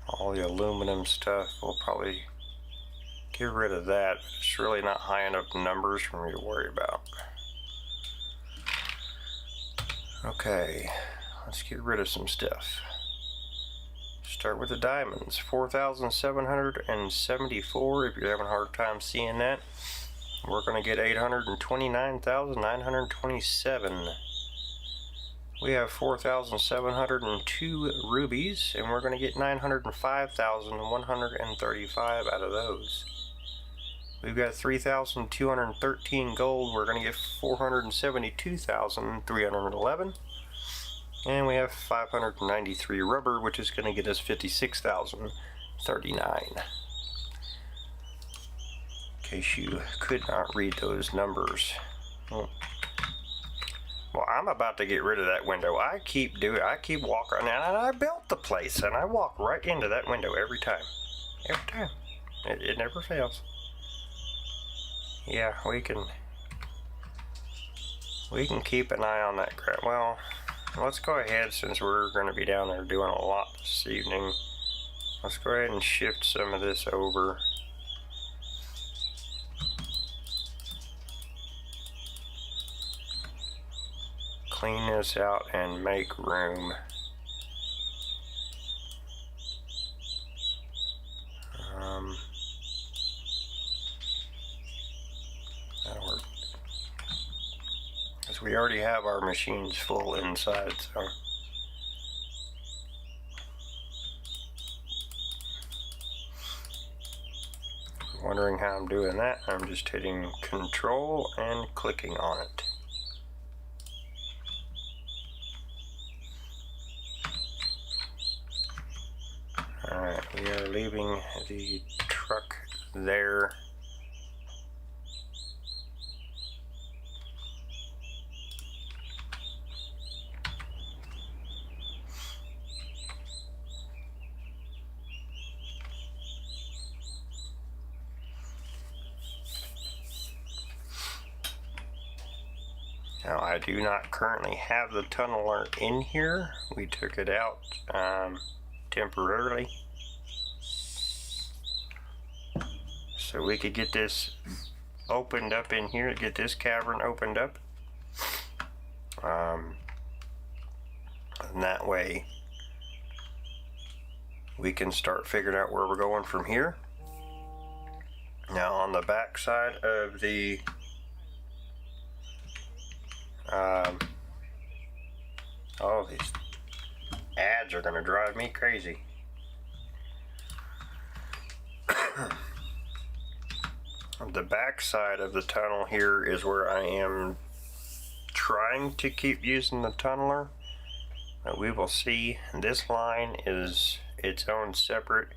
All the aluminum stuff, we'll probably get rid of that. It's really not high enough numbers for me to worry about. Okay, let's get rid of some stuff. Start with the diamonds. 4,774. If you're having a hard time seeing that, we're going to get 829,927. We have 4,702 rubies, and we're going to get 905,135 out of those. We've got 3,213 gold. We're going to get 472,311. And we have 593 rubber, which is going to get us 56,039. In case you could not read those numbers. Well, I'm about to get rid of that window. I keep walking around, and I built the place, and I walk right into that window every time. Every time. It never fails. Yeah, we can keep an eye on that crap. Well, let's go ahead, since we're going to be down there doing a lot this evening. Let's go ahead and shift some of this over. Clean this out and make room. That'll work. Because we already have our machines full inside, so. Wondering how I'm doing that? I'm just hitting Control and clicking on it. Alright, we are leaving the truck there. Now, I do not currently have the tunneler in here. We took it out temporarily, so we could get this opened up in here, get this cavern opened up. And that way we can start figuring out where we're going from here. Now on the back side of the oh, these ads are going to drive me crazy. The back side of the tunnel here is where I am trying to keep using the tunneler. We will see. This line is its own separate,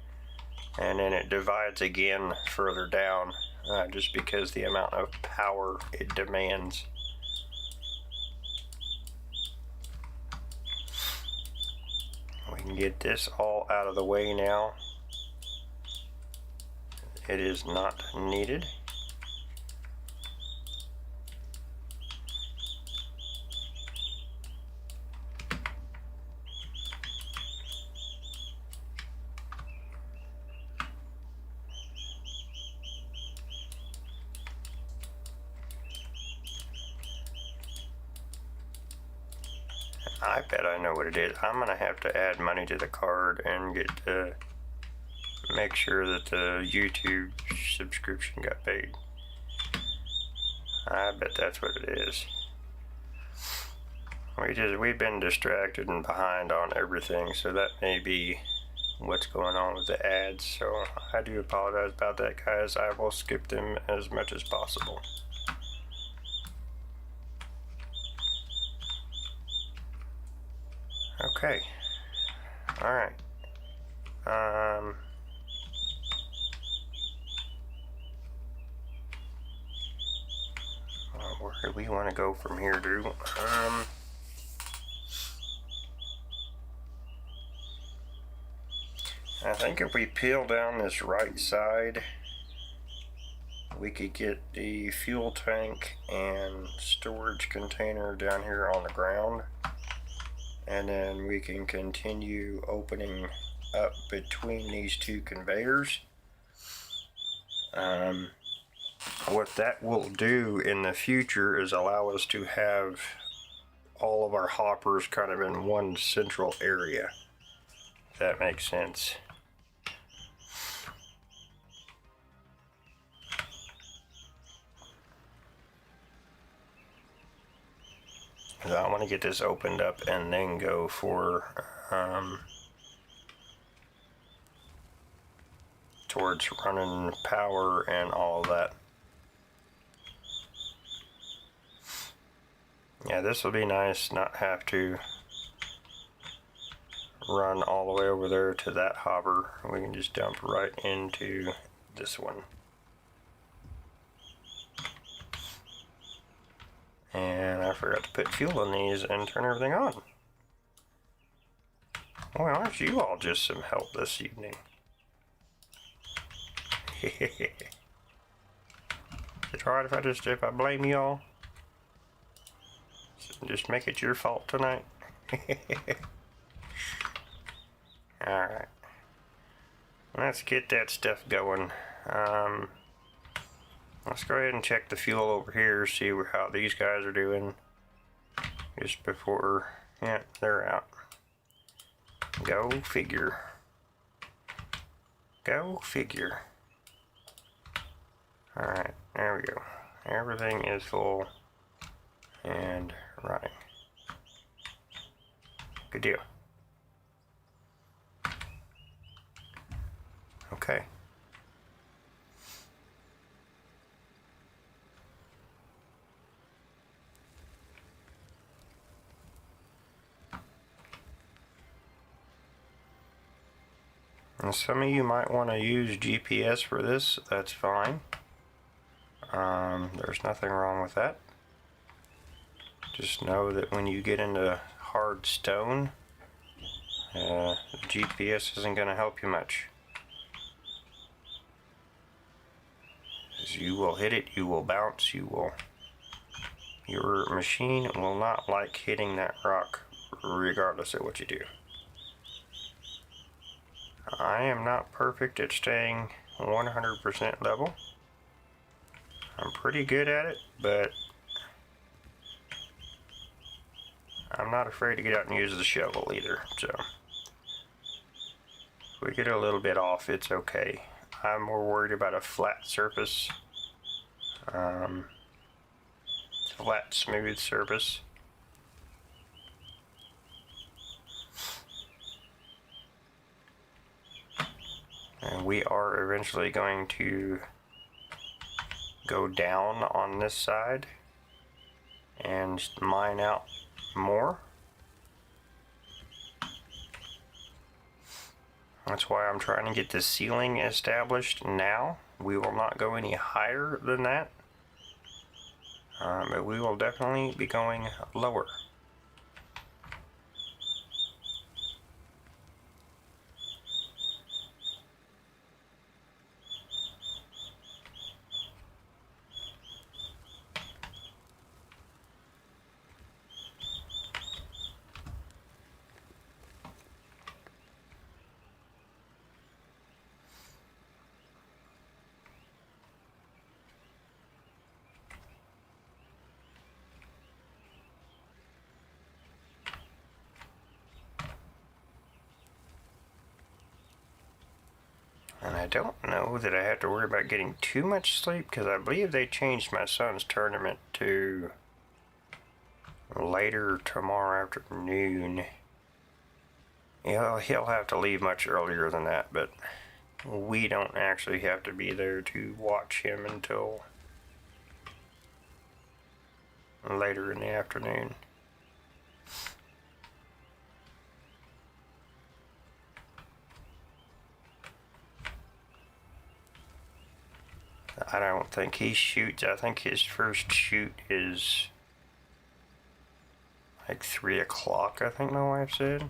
and then it divides again further down, just because the amount of power it demands. We can get this all out of the way now. It is not needed. I bet I know what it is. I'm gonna have to add money to the card and get to make sure that the YouTube subscription got paid. I bet that's what it is. We've been distracted and behind on everything, so that may be what's going on with the ads. So I do apologize about that, guys. I will skip them as much as possible. Okay. Alright. Where do we want to go from here, Drew? I think if we peel down this right side, we could get the fuel tank and storage container down here on the ground, and then we can continue opening up between these two conveyors. What that will do in the future is allow us to have all of our hoppers kind of in one central area, if that makes sense. So I want to get this opened up and then go for towards running power and all that. Yeah, this will be nice, not have to run all the way over there to that hopper. We can just dump right into this one. And I forgot to put fuel in these and turn everything on. Well, aren't you all just some help this evening? Is it alright if I blame you all? Just make it your fault tonight? Alright. Let's get that stuff going. Let's go ahead and check the fuel over here, see how these guys are doing. Just before, yeah, they're out. Go figure. Go figure. Alright, there we go. Everything is full and running. Good deal. Okay. And some of you might want to use GPS for this. That's fine. There's nothing wrong with that. Just know that when you get into hard stone, GPS isn't going to help you much. As you will hit it, you will bounce, your machine will not like hitting that rock regardless of what you do. I am not perfect at staying 100% level. I'm pretty good at it, but I'm not afraid to get out and use the shovel either, so if we get a little bit off, it's okay. I'm more worried about a flat surface, flat, smooth surface. And we are eventually going to go down on this side and mine out more. That's why I'm trying to get the ceiling established now. We will not go any higher than that, but we will definitely be going lower. And I don't know that I have to worry about getting too much sleep, because I believe they changed my son's tournament to later tomorrow afternoon. He'll have to leave much earlier than that, but we don't actually have to be there to watch him until later in the afternoon. I don't think he shoots. I think his first shoot is like 3 o'clock, I think my wife said.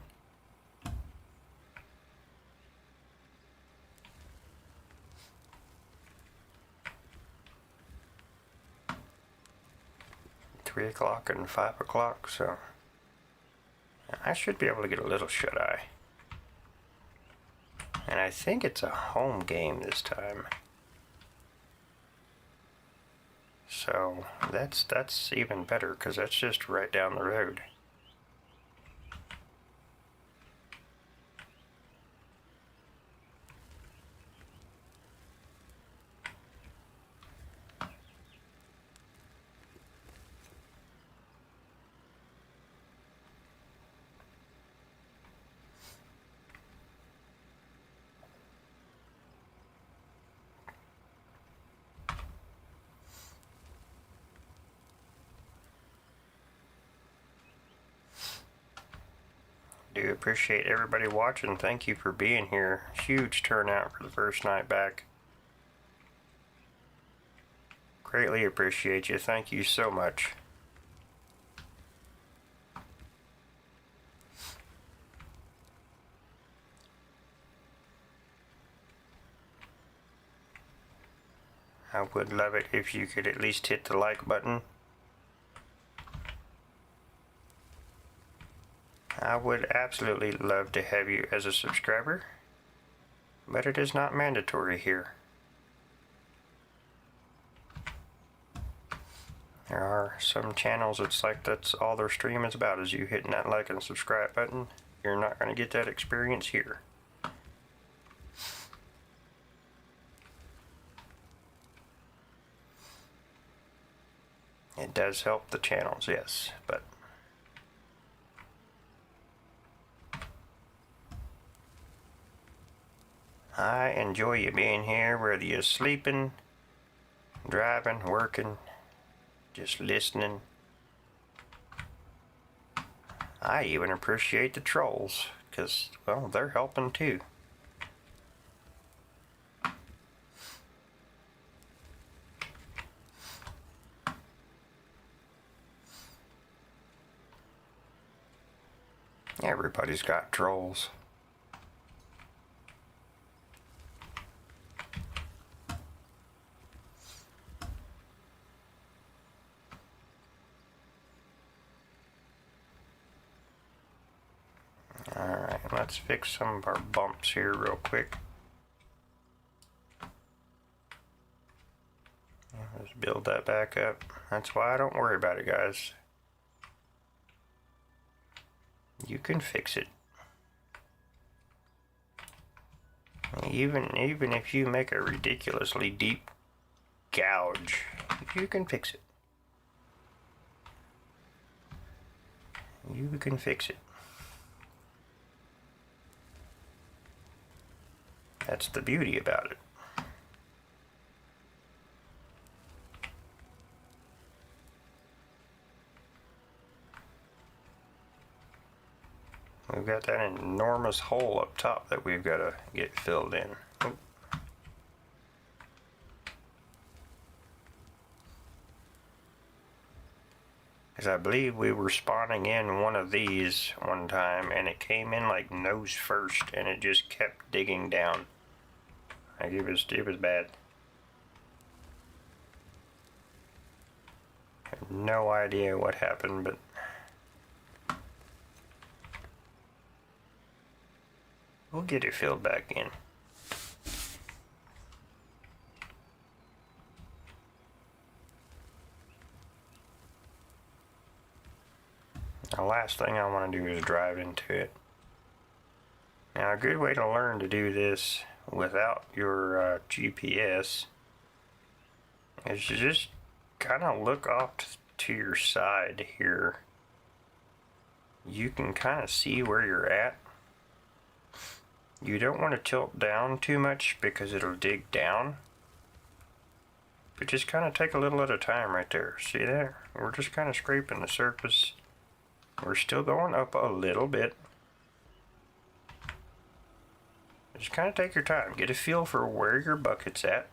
$3 o'clock and 5 o'clock, so I should be able to get a little shut-eye. And I think it's a home game this time. So that's even better, because that's just right down the road. Do appreciate everybody watching. Thank you for being here. Huge turnout for the first night back. Greatly appreciate you. Thank you so much. I would love it if you could at least hit the like button. I would absolutely love to have you as a subscriber, but it is not mandatory here. There are some channels it's like that's all their stream is about, is you hitting that like and subscribe button. You're not going to get that experience here. It does help the channels, yes, but I enjoy you being here, whether you're sleeping, driving, working, just listening. I even appreciate the trolls, because, well, they're helping too. Everybody's got trolls. Alright, let's fix some of our bumps here real quick. Let's build that back up. That's why I don't worry about it, guys. You can fix it. Even if you make a ridiculously deep gouge, you can fix it. You can fix it. That's the beauty about it. We've got that enormous hole up top that we've got to get filled in. Because I believe we were spawning in one of these one time and it came in like nose first and it just kept digging down. Like it was bad. I have no idea what happened, but we'll get it filled back in. The last thing I want to do is drive into it. Now, a good way to learn to do this without your GPS is to just kind of look off to your side here. You can kind of see where you're at. You don't want to tilt down too much because it'll dig down. But just kind of take a little at a time right there. See there? We're just kind of scraping the surface. We're still going up a little bit. Just kind of take your time. Get a feel for where your bucket's at.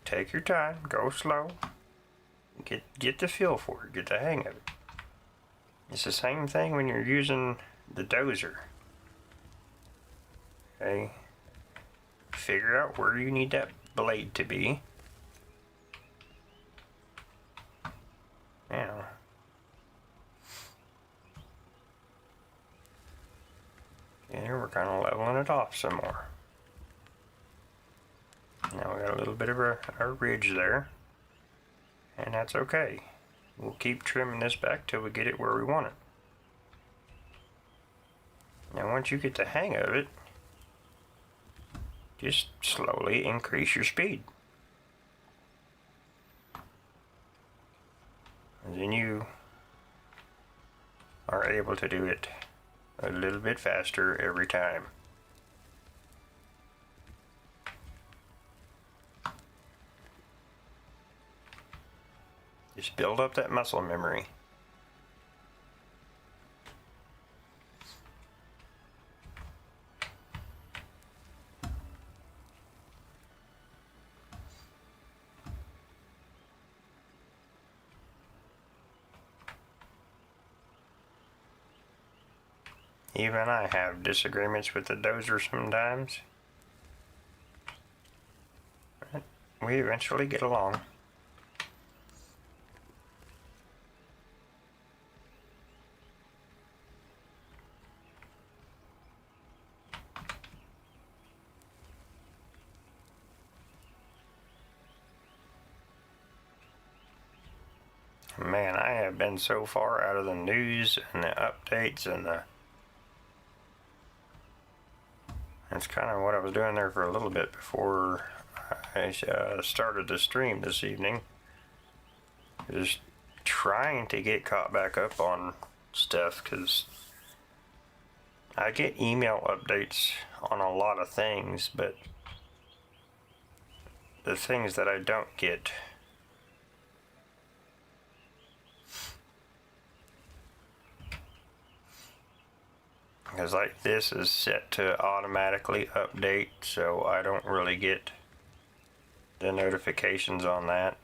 Take your time. Go slow. Get the feel for it. Get the hang of it. It's the same thing when you're using the dozer. Okay? Figure out where you need that blade to be. Now, and we're kind of leveling it off some more. Now we got a little bit of a ridge there, and that's okay. We'll keep trimming this back till we get it where we want it. Now once you get the hang of it, just slowly increase your speed. And then you are able to do it a little bit faster every time. Just build up that muscle memory. Even I have disagreements with the dozer sometimes. But we eventually get along. Man, I have been so far out of the news and the updates and the... That's kind of what I was doing there for a little bit before I started the stream this evening. Just trying to get caught back up on stuff, because I get email updates on a lot of things, but the things that I don't get, because like this is set to automatically update, so I don't really get the notifications on that.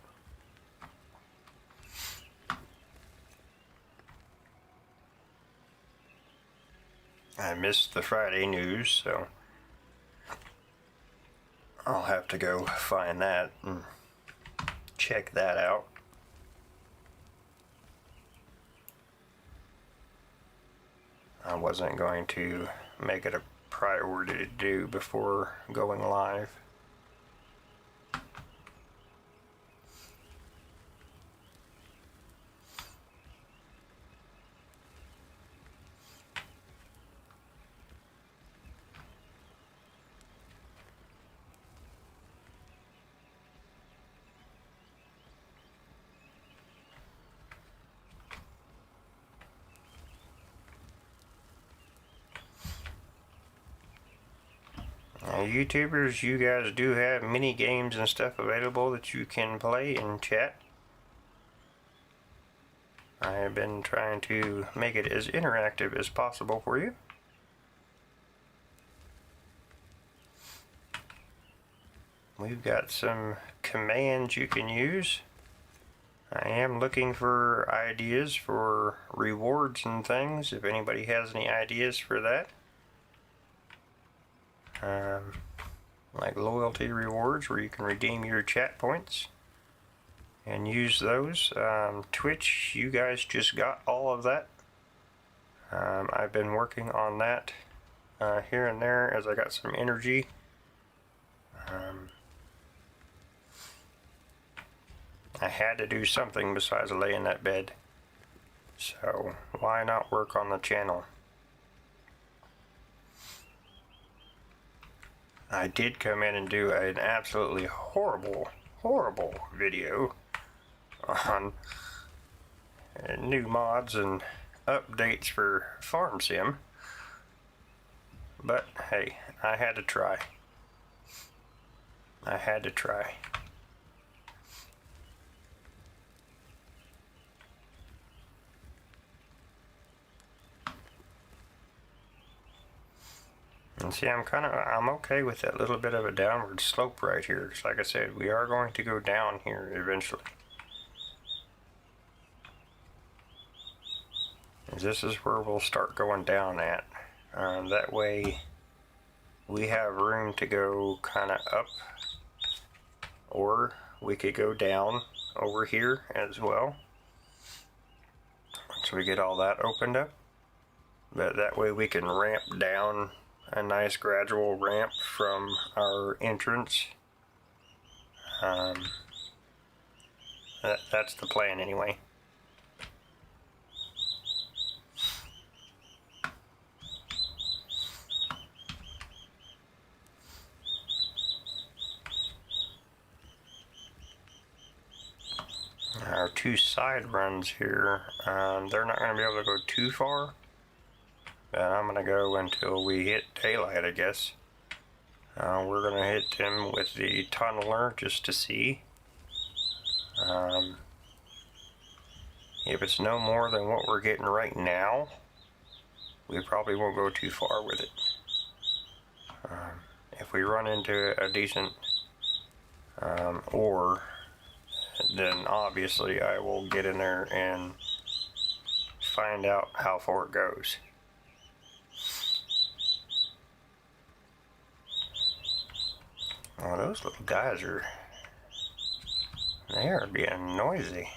I missed the Friday news, so I'll have to go find that and check that out. I wasn't going to make it a priority to do before going live. YouTubers, you guys do have mini games and stuff available that you can play and chat. I have been trying to make it as interactive as possible for you. We've got some commands you can use. I am looking for ideas for rewards and things, if anybody has any ideas for that. Like loyalty rewards where you can redeem your chat points and use those. Twitch, you guys just got all of that. I've been working on that here and there as I got some energy. I had to do something besides lay in that bed, so why not work on the channel? I did come in and do an absolutely horrible video on new mods and updates for Farm Sim, but hey, I had to try. I had to try. And see, I'm okay with that little bit of a downward slope right here. Because like I said, we are going to go down here eventually. And this is where we'll start going down at. That way we have room to go kind of up. Or we could go down over here as well. So we get all that opened up. But that way we can ramp down a nice gradual ramp from our entrance. That's the plan anyway. Our two side runs here, they're not going to be able to go too far. And I'm going to go until we hit daylight, I guess. We're going to hit them with the tunneler just to see. If it's no more than what we're getting right now, we probably won't go too far with it. If we run into a decent ore, then obviously I will get in there and find out how far it goes. Oh, those little guys they are being noisy.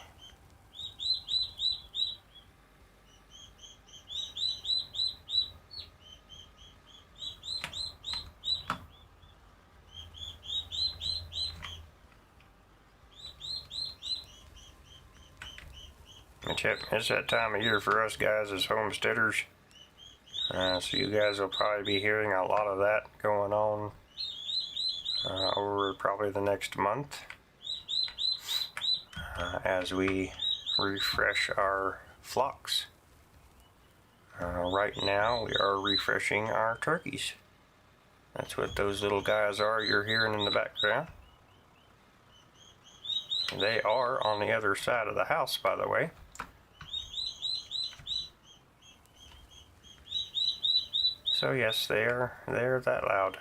It's that time of year for us guys as homesteaders. So you guys will probably be hearing a lot of that going on over probably the next month as we refresh our flocks. Right now we are refreshing our turkeys. That's what those little guys are you're hearing in the background. They are on the other side of the house, by the way. So yes, they're that loud.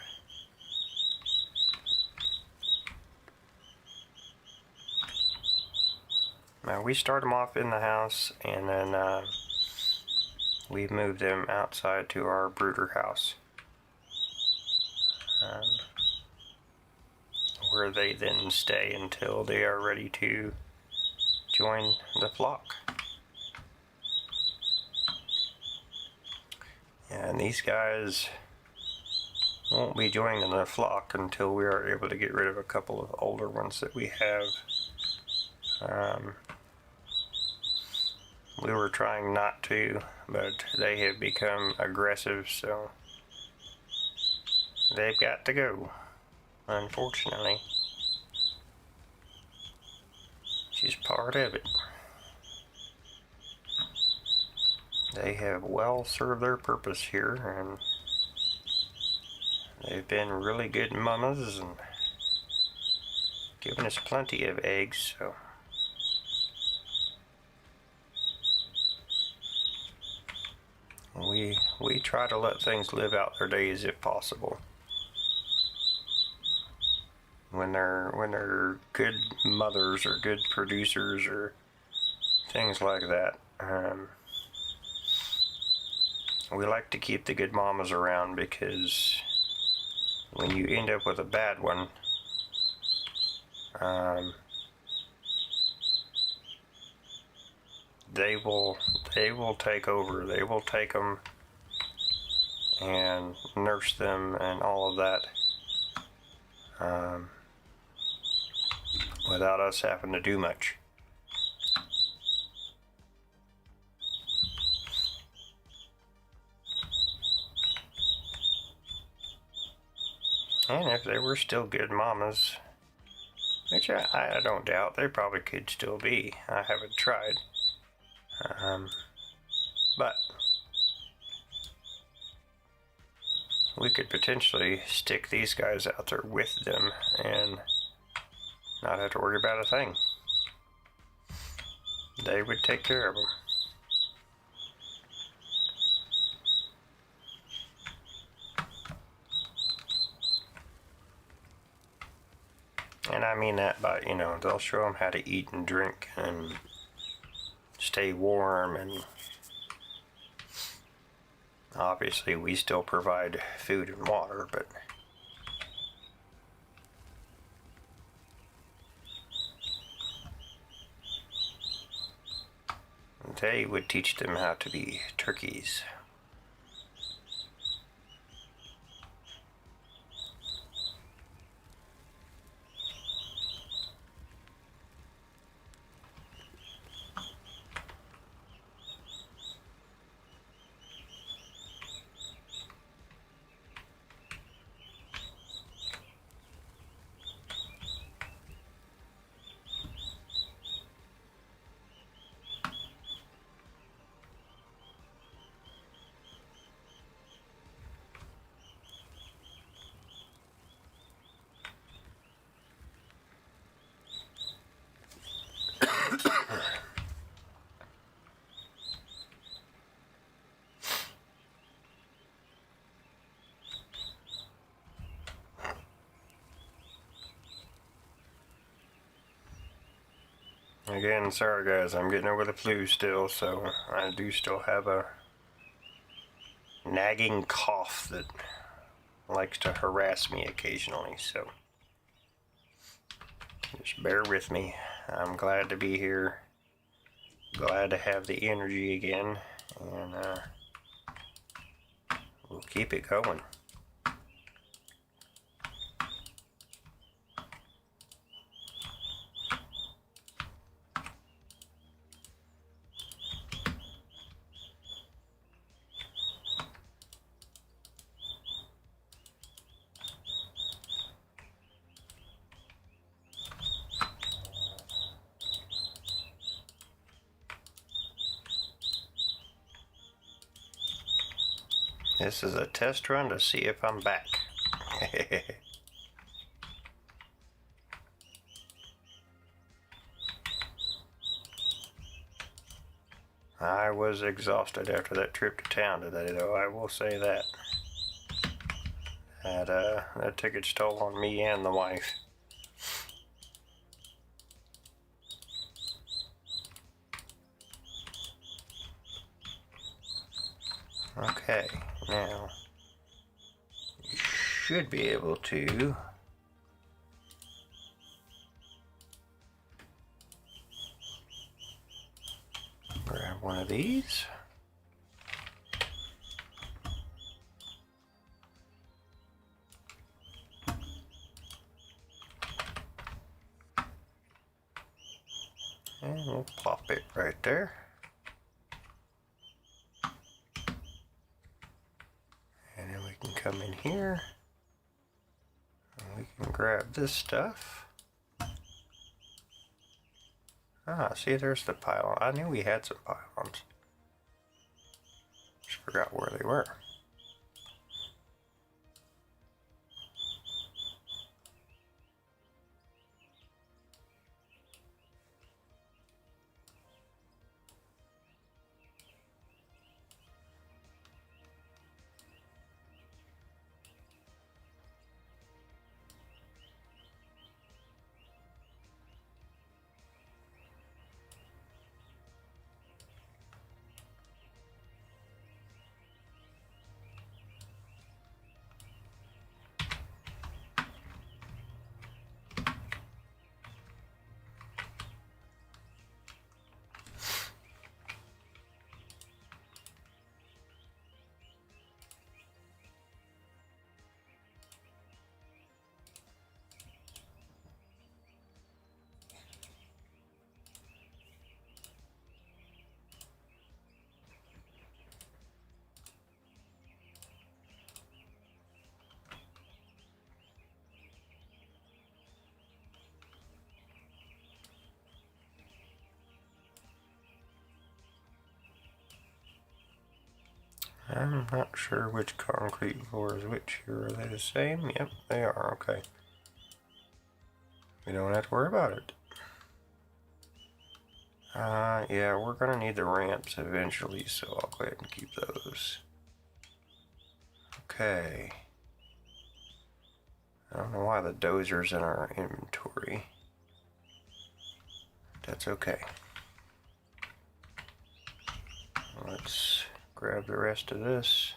Now we start them off in the house, and then we move them outside to our brooder house, where they then stay until they are ready to join the flock. And these guys won't be joining the flock until we are able to get rid of a couple of older ones that we have. We were trying not to, but they have become aggressive, so they've got to go, unfortunately. She's part of it. They have well served their purpose here, and They've been really good mamas and giving us plenty of eggs, so we try to let things live out their days if possible. When they're good mothers or good producers or things like that, we like to keep the good mamas around, because when you end up with a bad one, they will take over. They will take them and nurse them and all of that, without us having to do much. And if they were still good mamas, which I don't doubt, they probably could still be. I haven't tried. But we could potentially stick these guys out there with them and not have to worry about a thing. They would take care of them. And I mean that by, you know, they'll show them how to eat and drink and stay warm, and obviously we still provide food and water, but they would teach them how to be turkeys. Again, sorry guys, I'm getting over the flu still, so I do still have a nagging cough that likes to harass me occasionally, so just bear with me. I'm glad to be here, glad to have the energy again, and we'll keep it going. This is a test run to see if I'm back. I was exhausted after that trip to town today, though, I will say that. That took its toll on me and the wife. Okay, now you should be able to grab one of these. And we'll plop it right there. And then we can come in here and we can grab this stuff. Ah, see, there's the pylon. I knew we had some pylons. Just forgot where they were. I'm not sure which concrete floor is which here. Are they the same? Yep, they are. Okay. We don't have to worry about it. Yeah, we're gonna need the ramps eventually, so I'll go ahead and keep those. Okay. I don't know why the dozer's in our inventory. That's okay. Let's grab the rest of this.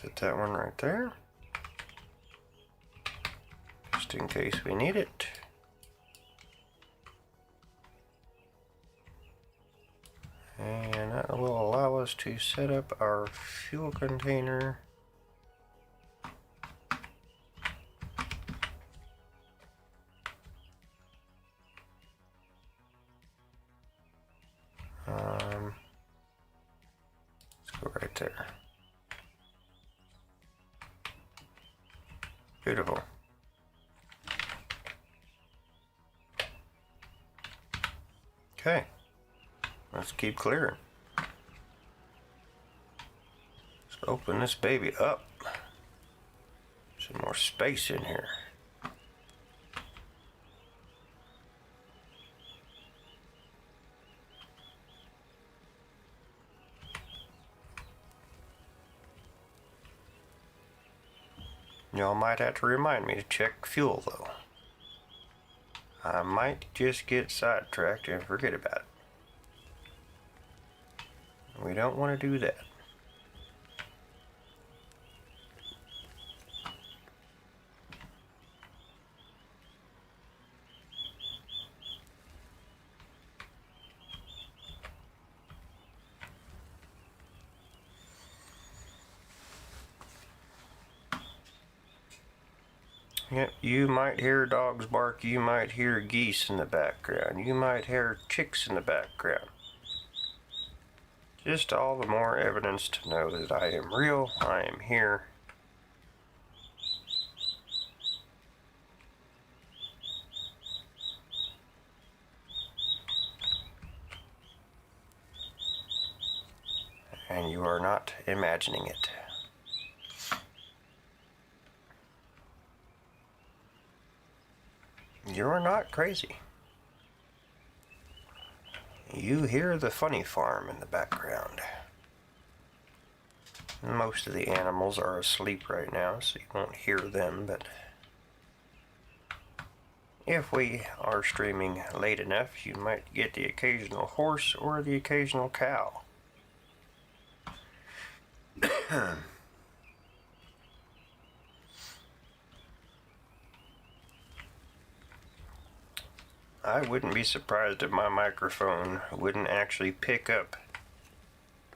Set that one right there, just in case we need it. And that will allow us to set up our fuel container. Let's go right there. Beautiful. Okay, let's keep clearing. Let's open this baby up. Some more space in here. Y'all might have to remind me to check fuel though. I might just get sidetracked and forget about it. We don't want to do that. Yep, you might hear dogs bark, you might hear geese in the background, you might hear chicks in the background. Just all the more evidence to know that I am real, I am here. And you are not imagining it. You're not crazy. You hear the funny farm in the background. Most of the animals are asleep right now, so you won't hear them, but if we are streaming late enough, you might get the occasional horse or the occasional cow. I wouldn't be surprised if my microphone wouldn't actually pick up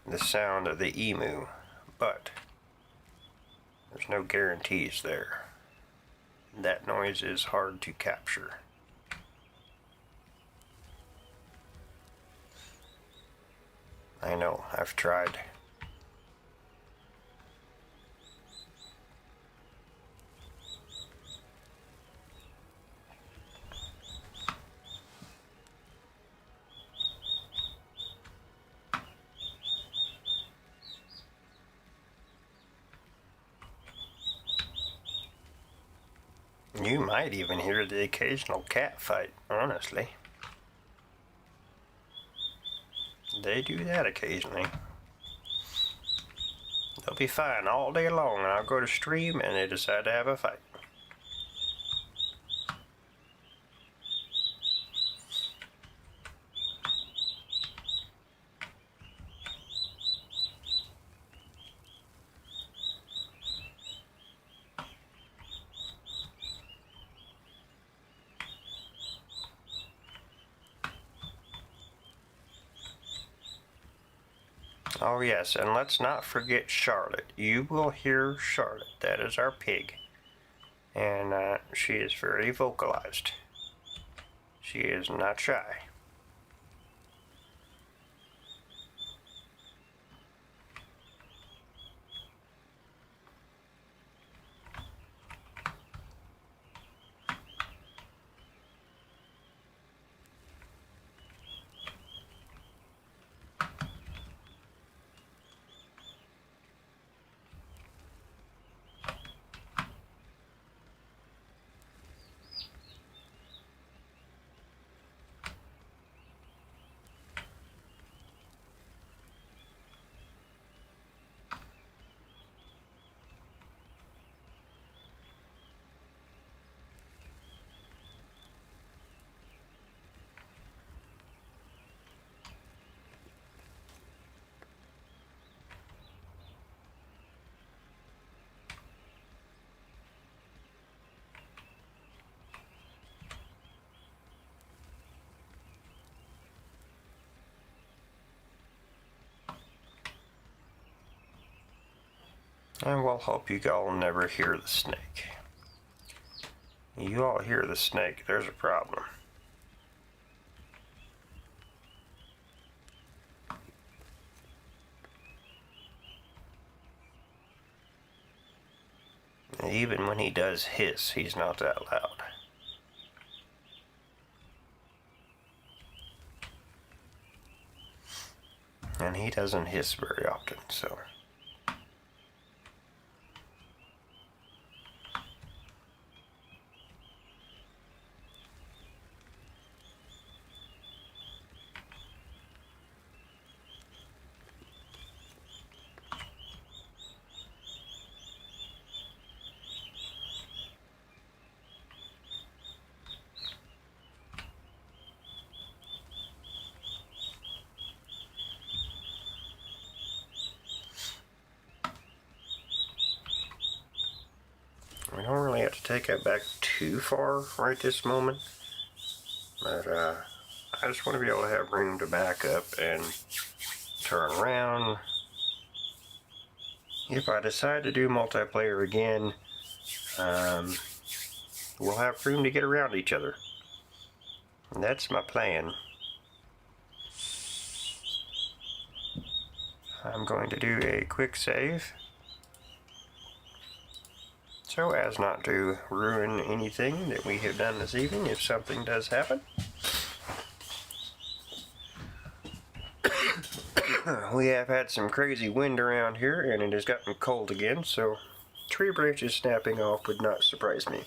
the sound of the emu, but there's no guarantees there. That noise is hard to capture. I know, I've tried. You might even hear the occasional cat fight, honestly. They do that occasionally. They'll be fine all day long and I'll go to stream and they decide to have a fight. Oh yes, and let's not forget Charlotte. You will hear Charlotte. That is our pig. And she is very vocalized. She is not shy. And we'll hope you all never hear the snake. You all hear the snake, there's a problem. Even when he does hiss, he's not that loud. And he doesn't hiss very often, so... We don't really have to take it back too far right this moment, but I just want to be able to have room to back up and turn around. If I decide to do multiplayer again, we'll have room to get around each other. And that's my plan. I'm going to do a quick save, so as not to ruin anything that we have done this evening if something does happen. We have had some crazy wind around here and it has gotten cold again, so tree branches snapping off would not surprise me.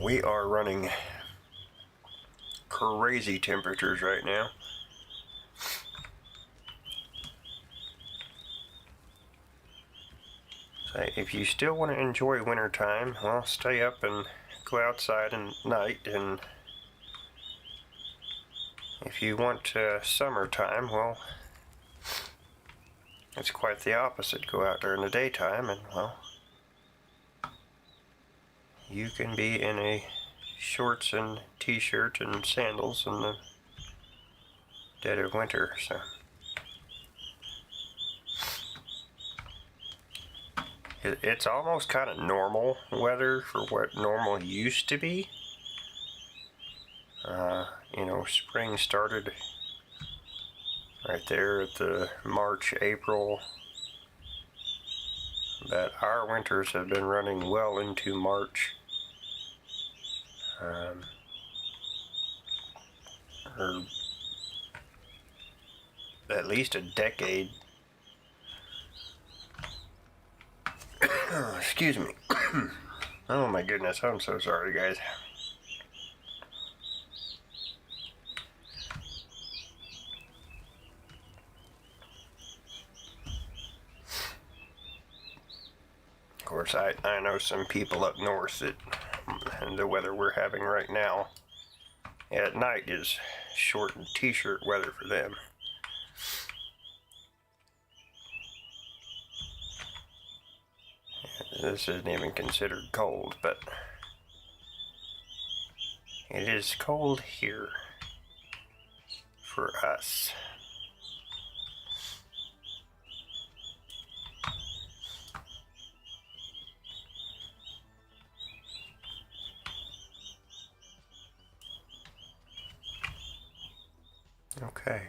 We are running crazy temperatures right now. So if you still want to enjoy winter time, well, stay up and go outside at night. And if you want summertime, well, it's quite the opposite. Go out during the daytime and, well, you can be in a shorts and t-shirt and sandals in the dead of winter, so. It's almost kind of normal weather for what normal used to be. You know, spring started right there at the March, April. But our winters have been running well into March. Or at least a decade. Excuse me. Oh my goodness, I'm so sorry, guys. Of course, I know some people up north that and the weather we're having right now at night is short and t-shirt weather for them. This isn't even considered cold, but it is cold here for us. Okay.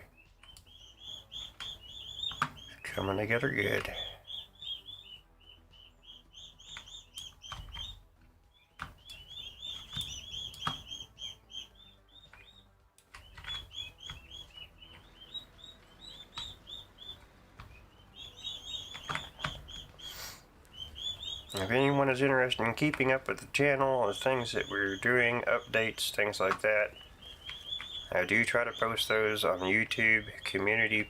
Coming together good. If anyone is interested in keeping up with the channel, the things that we're doing, updates, things like that, I do try to post those on YouTube community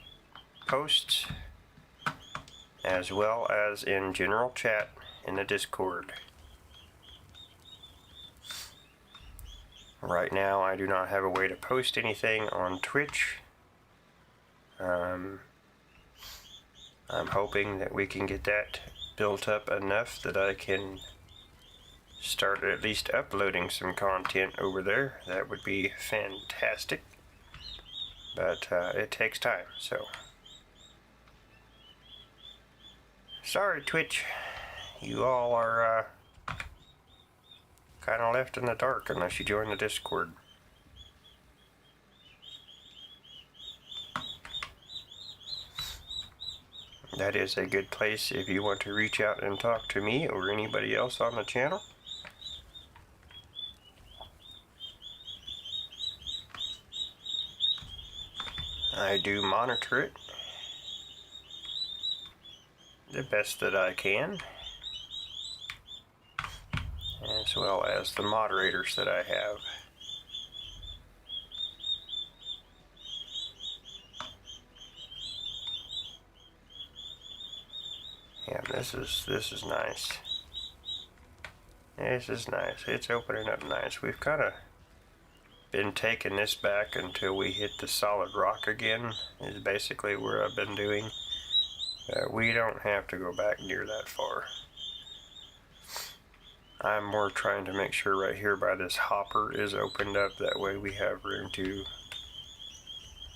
posts, as well as in general chat in the Discord. Right now I do not have a way to post anything on Twitch. I'm hoping that we can get that built up enough that I can start at least uploading some content over there. That would be fantastic, but it takes time, so sorry Twitch, you all are kind of left in the dark unless you join the Discord. That is a good place if you want to reach out and talk to me or anybody else on the channel. I do monitor it the best that I can, as well as the moderators that I have. Yeah, this is nice. This is nice. It's opening up nice. We've kind of been taking this back until we hit the solid rock again, is basically where I've been doing. We don't have to go back near that far. I'm more trying to make sure right here by this hopper is opened up, that way we have room to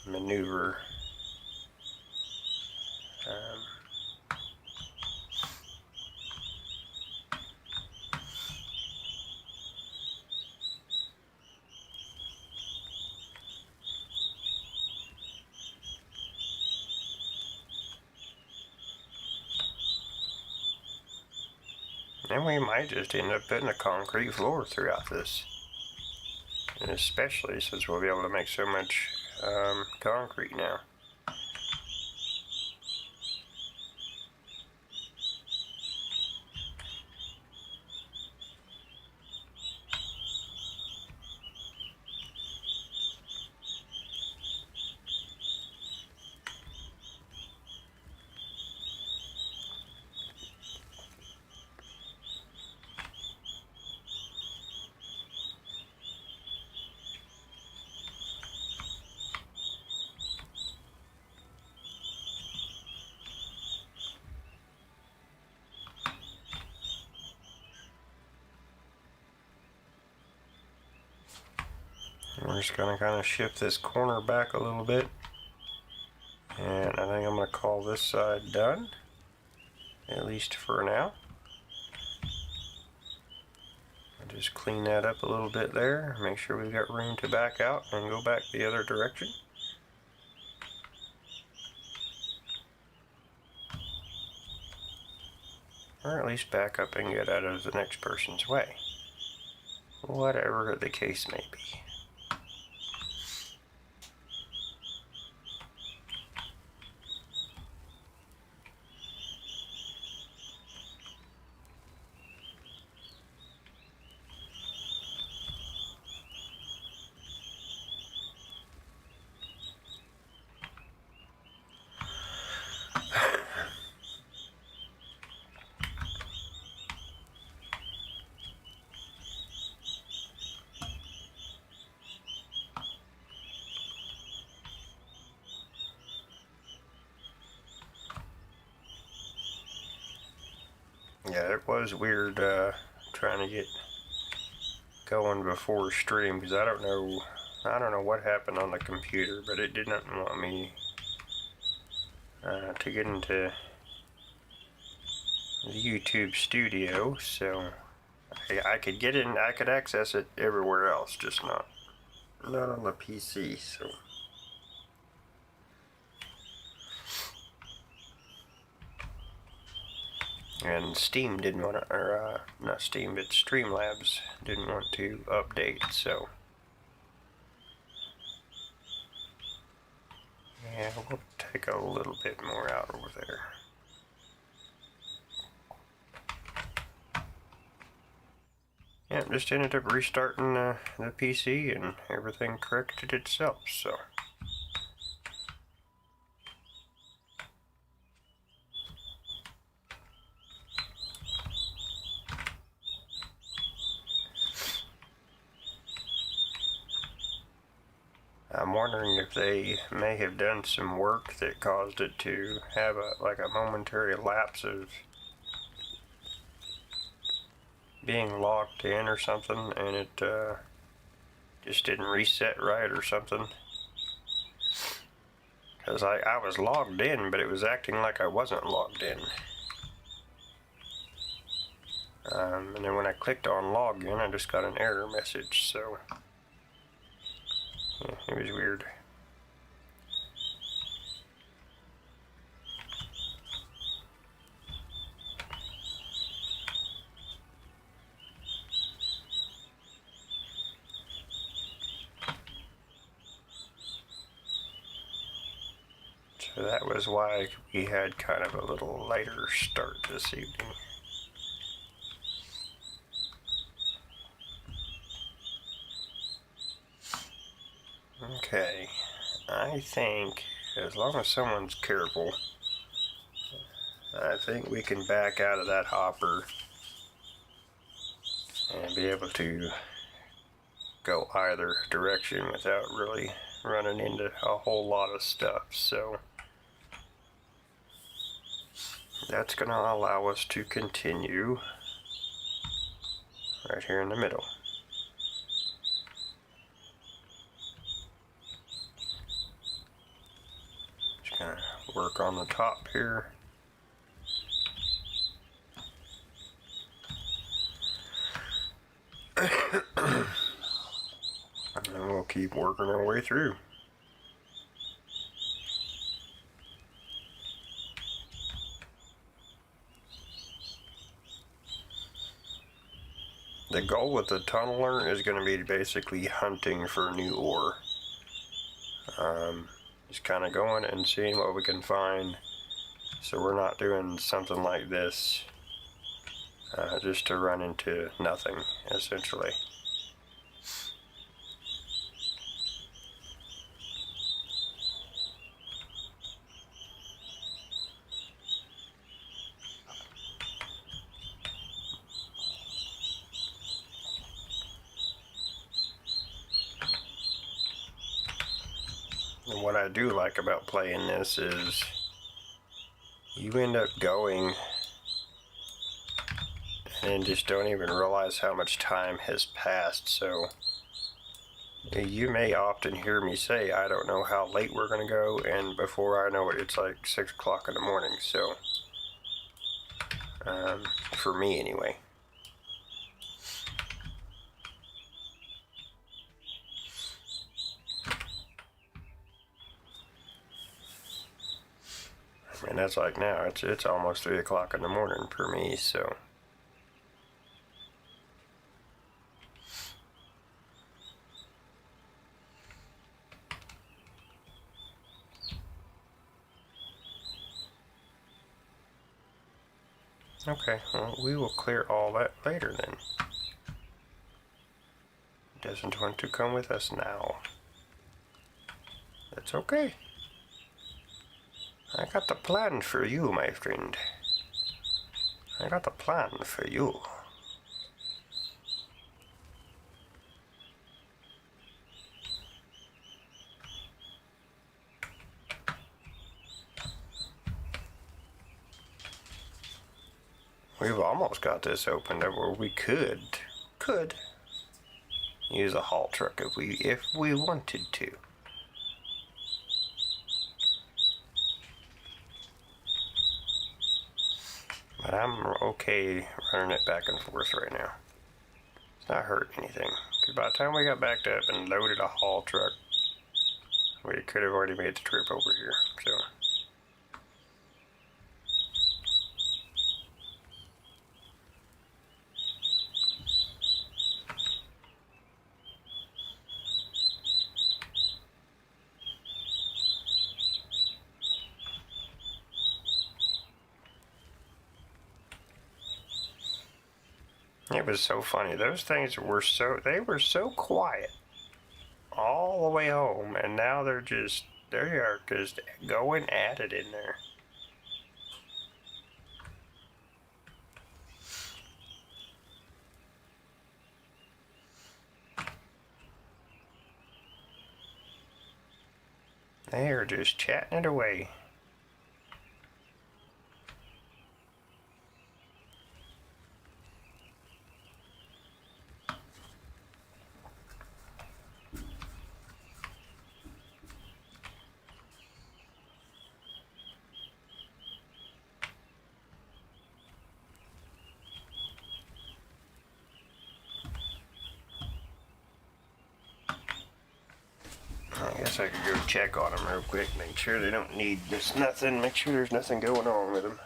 maneuver. And we might just end up putting a concrete floor throughout this. And especially since we'll be able to make so much concrete now. We're just going to kind of shift this corner back a little bit, and I think I'm going to call this side done, at least for now. I'll just clean that up a little bit there, make sure we've got room to back out and go back the other direction. Or at least back up and get out of the next person's way. Whatever the case may be. Yeah, it was weird trying to get going before stream, because I don't know what happened on the computer, but it didn't want me to get into the YouTube studio, so I could get in, I could access it everywhere else, just not on the PC. So and Steam didn't want to, or not Steam, but Streamlabs didn't want to update, so yeah, we'll take a little bit more out over there. Yeah, just ended up restarting the PC and everything corrected itself, so. I'm wondering if they may have done some work that caused it to have a momentary lapse of being logged in or something, and it just didn't reset right or something. Because I was logged in, but it was acting like I wasn't logged in. And then when I clicked on login, I just got an error message, so yeah, it was weird. So that was why we had kind of a little later start this evening. Okay, I think as long as someone's careful, I think we can back out of that hopper and be able to go either direction without really running into a whole lot of stuff. So that's going to allow us to continue right here in the middle. Just going to work on the top here. And we'll keep working our way through. The goal with the tunneler is going to be basically hunting for new ore. Just kind of going and seeing what we can find, so we're not doing something like this just to run into nothing, essentially. And what I do like about playing this is you end up going and just don't even realize how much time has passed. So you may often hear me say, I don't know how late we're going to go, and before I know it, it's like 6 o'clock in the morning. So for me anyway. And that's like now, it's almost 3 o'clock in the morning for me, so. Okay, well, we will clear all that later then. Doesn't want to come with us now. That's okay. I got the plan for you, my friend. I got the plan for you. We've almost got this opened up where we could use a haul truck if we wanted to. But I'm okay running it back and forth right now. It's not hurting anything. Because by the time we got backed up and loaded a haul truck, we could have already made the trip over here. So. It was so funny. Those things were so quiet all the way home, and now they are just going at it in there. They are just chatting it away. I guess I could go check on them real quick, make sure they don't need this nothing, make sure there's nothing going on with them.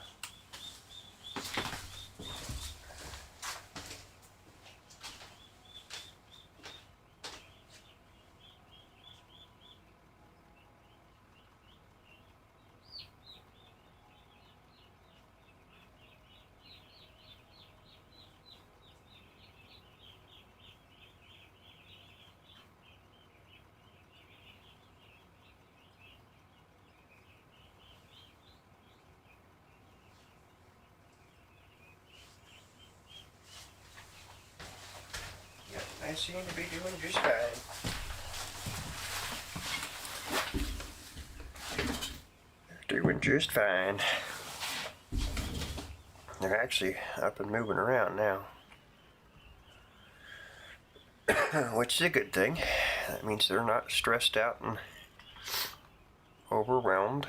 They seem to be doing just fine. They're doing just fine. They're actually up and moving around now. Which is a good thing. That means they're not stressed out and overwhelmed.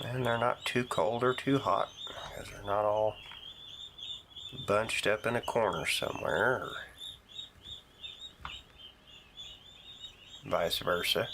And they're not too cold or too hot, because they're not all bunched up in a corner somewhere, or vice versa.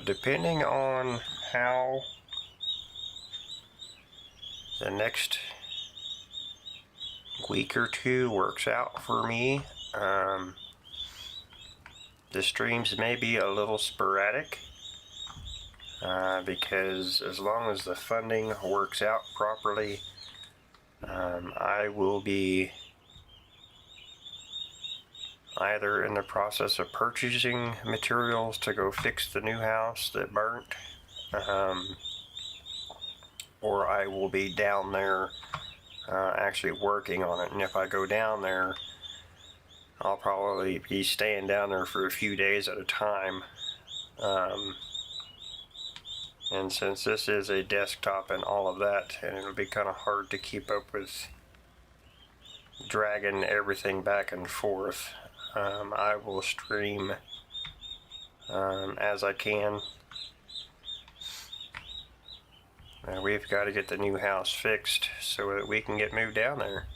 Depending on how the next week or two works out for me, the streams may be a little sporadic, because as long as the funding works out properly, I will be either in the process of purchasing materials to go fix the new house that burnt, or I will be down there actually working on it. And if I go down there, I'll probably be staying down there for a few days at a time. And since this is a desktop and all of that, and it'll be kind of hard to keep up with dragging everything back and forth, I will stream as I can. We've got to get the new house fixed so that we can get moved down there.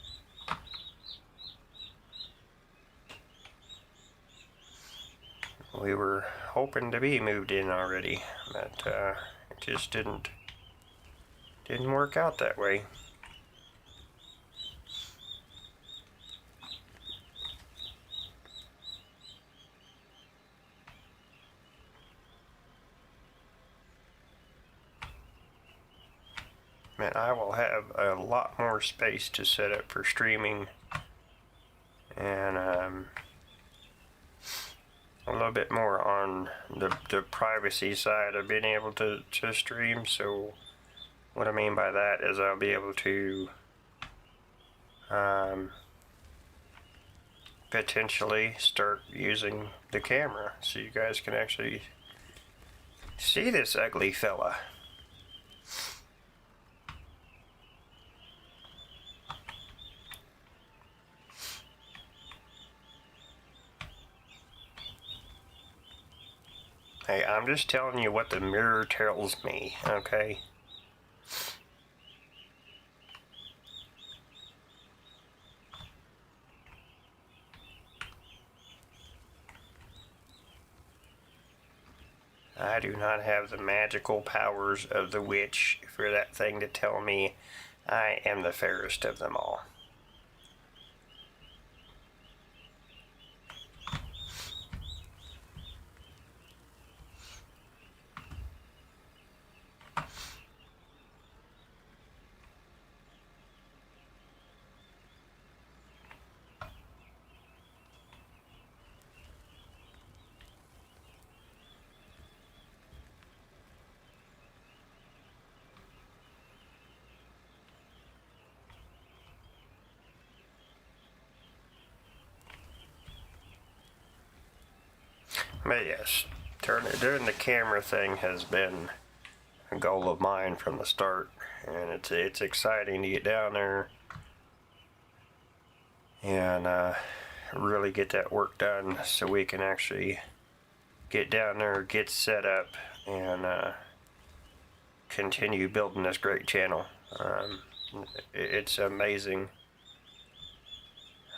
We were hoping to be moved in already, but it just didn't work out that way. Man, I will have a lot more space to set up for streaming, and a little bit more on the privacy side of being able to stream. So what I mean by that is I'll be able to potentially start using the camera so you guys can actually see this ugly fella. Hey, I'm just telling you what the mirror tells me, okay? I do not have the magical powers of the witch for that thing to tell me I am the fairest of them all. But yes, doing the camera thing has been a goal of mine from the start, and it's exciting to get down there and really get that work done so we can actually get down there, get set up, and continue building this great channel. It's amazing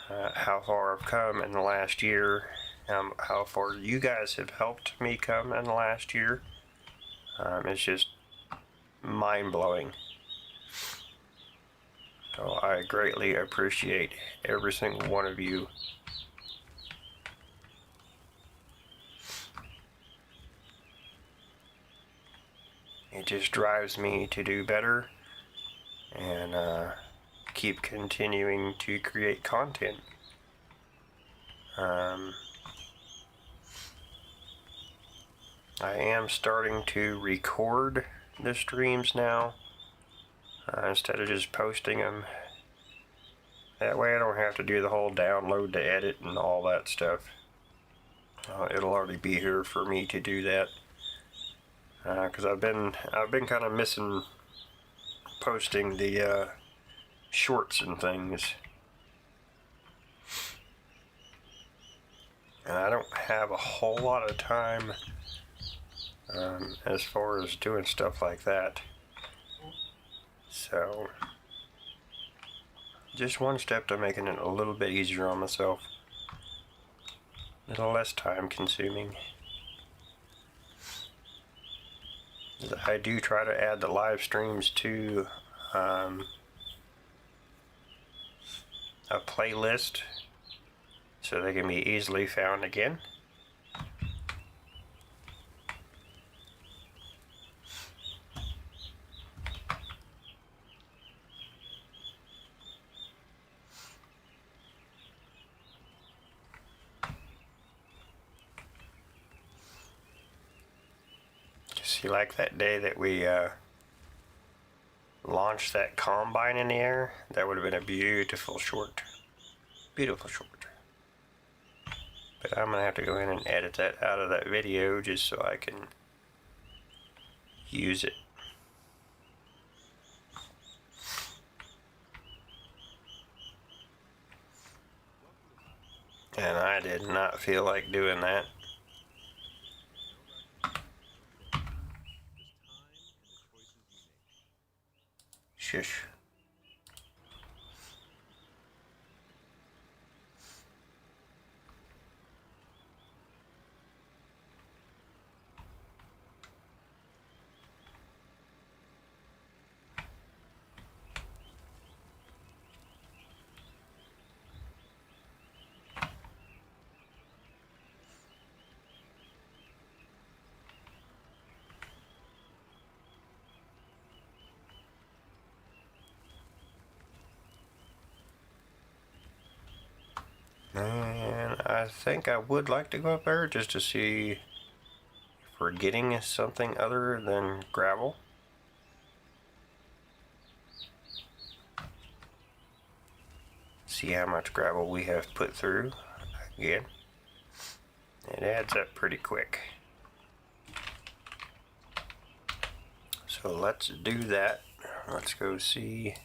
how far I've come in the last year. How far you guys have helped me come in the last year. It's just mind-blowing. So I greatly appreciate every single one of you. It just drives me to do better and keep continuing to create content. I am starting to record the streams now instead of just posting them. That way I don't have to do the whole download to edit and all that stuff. It'll already be here for me to do that. Because I've been kind of missing posting the shorts and things. And I don't have a whole lot of time as far as doing stuff like that. So just one step to making it a little bit easier on myself, a little less time consuming. I do try to add the live streams to a playlist so they can be easily found again. See, like that day that we launched that combine in the air, that would have been a beautiful short. Beautiful short. But I'm going to have to go in and edit that out of that video just so I can use it. And I did not feel like doing that. Shush. And I think I would like to go up there just to see if we're getting something other than gravel. See how much gravel we have put through. Again, it adds up pretty quick. So let's do that. Let's go see.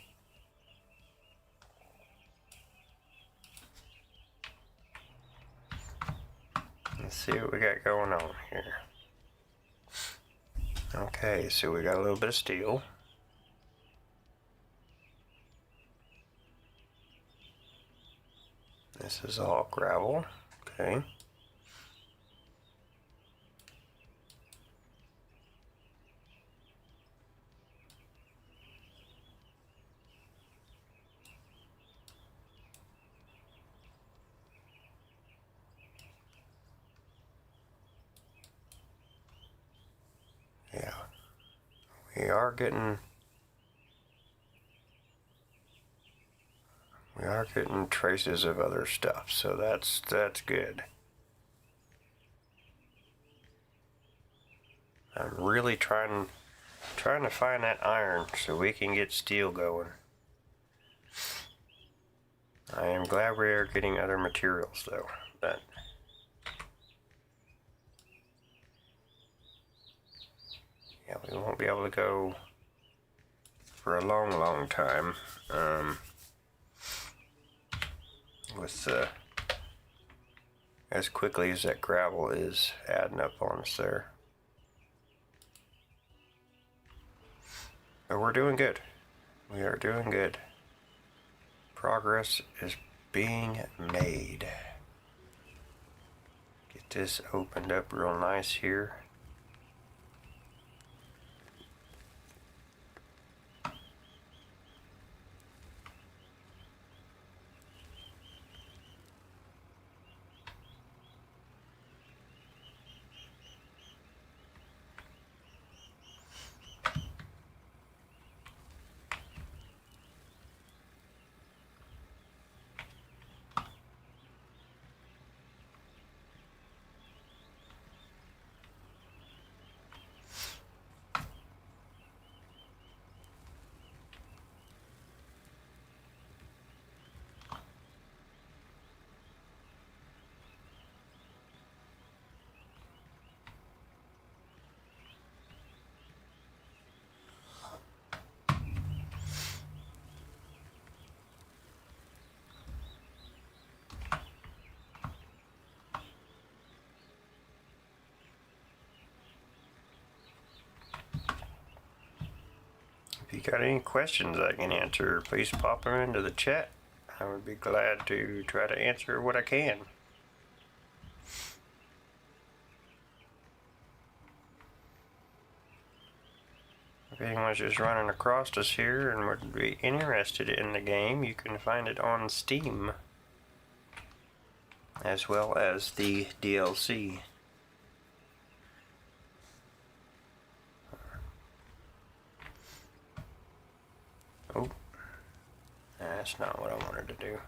Let's see what we got going on here. Okay, so we got a little bit of steel. This is all gravel. Okay. Yeah. We are getting traces of other stuff, so that's good. I'm really trying to find that iron so we can get steel going. I am glad we are getting other materials though. But yeah, we won't be able to go for a long time. With as quickly as that gravel is adding up on us there. But we're doing good. We are doing good. Progress is being made. Get this opened up real nice here. If you got any questions I can answer, please pop them into the chat. I would be glad to try to answer what I can. If anyone's just running across us here and would be interested in the game, you can find it on Steam, as well as the DLC. Oh, that's not what I wanted to do.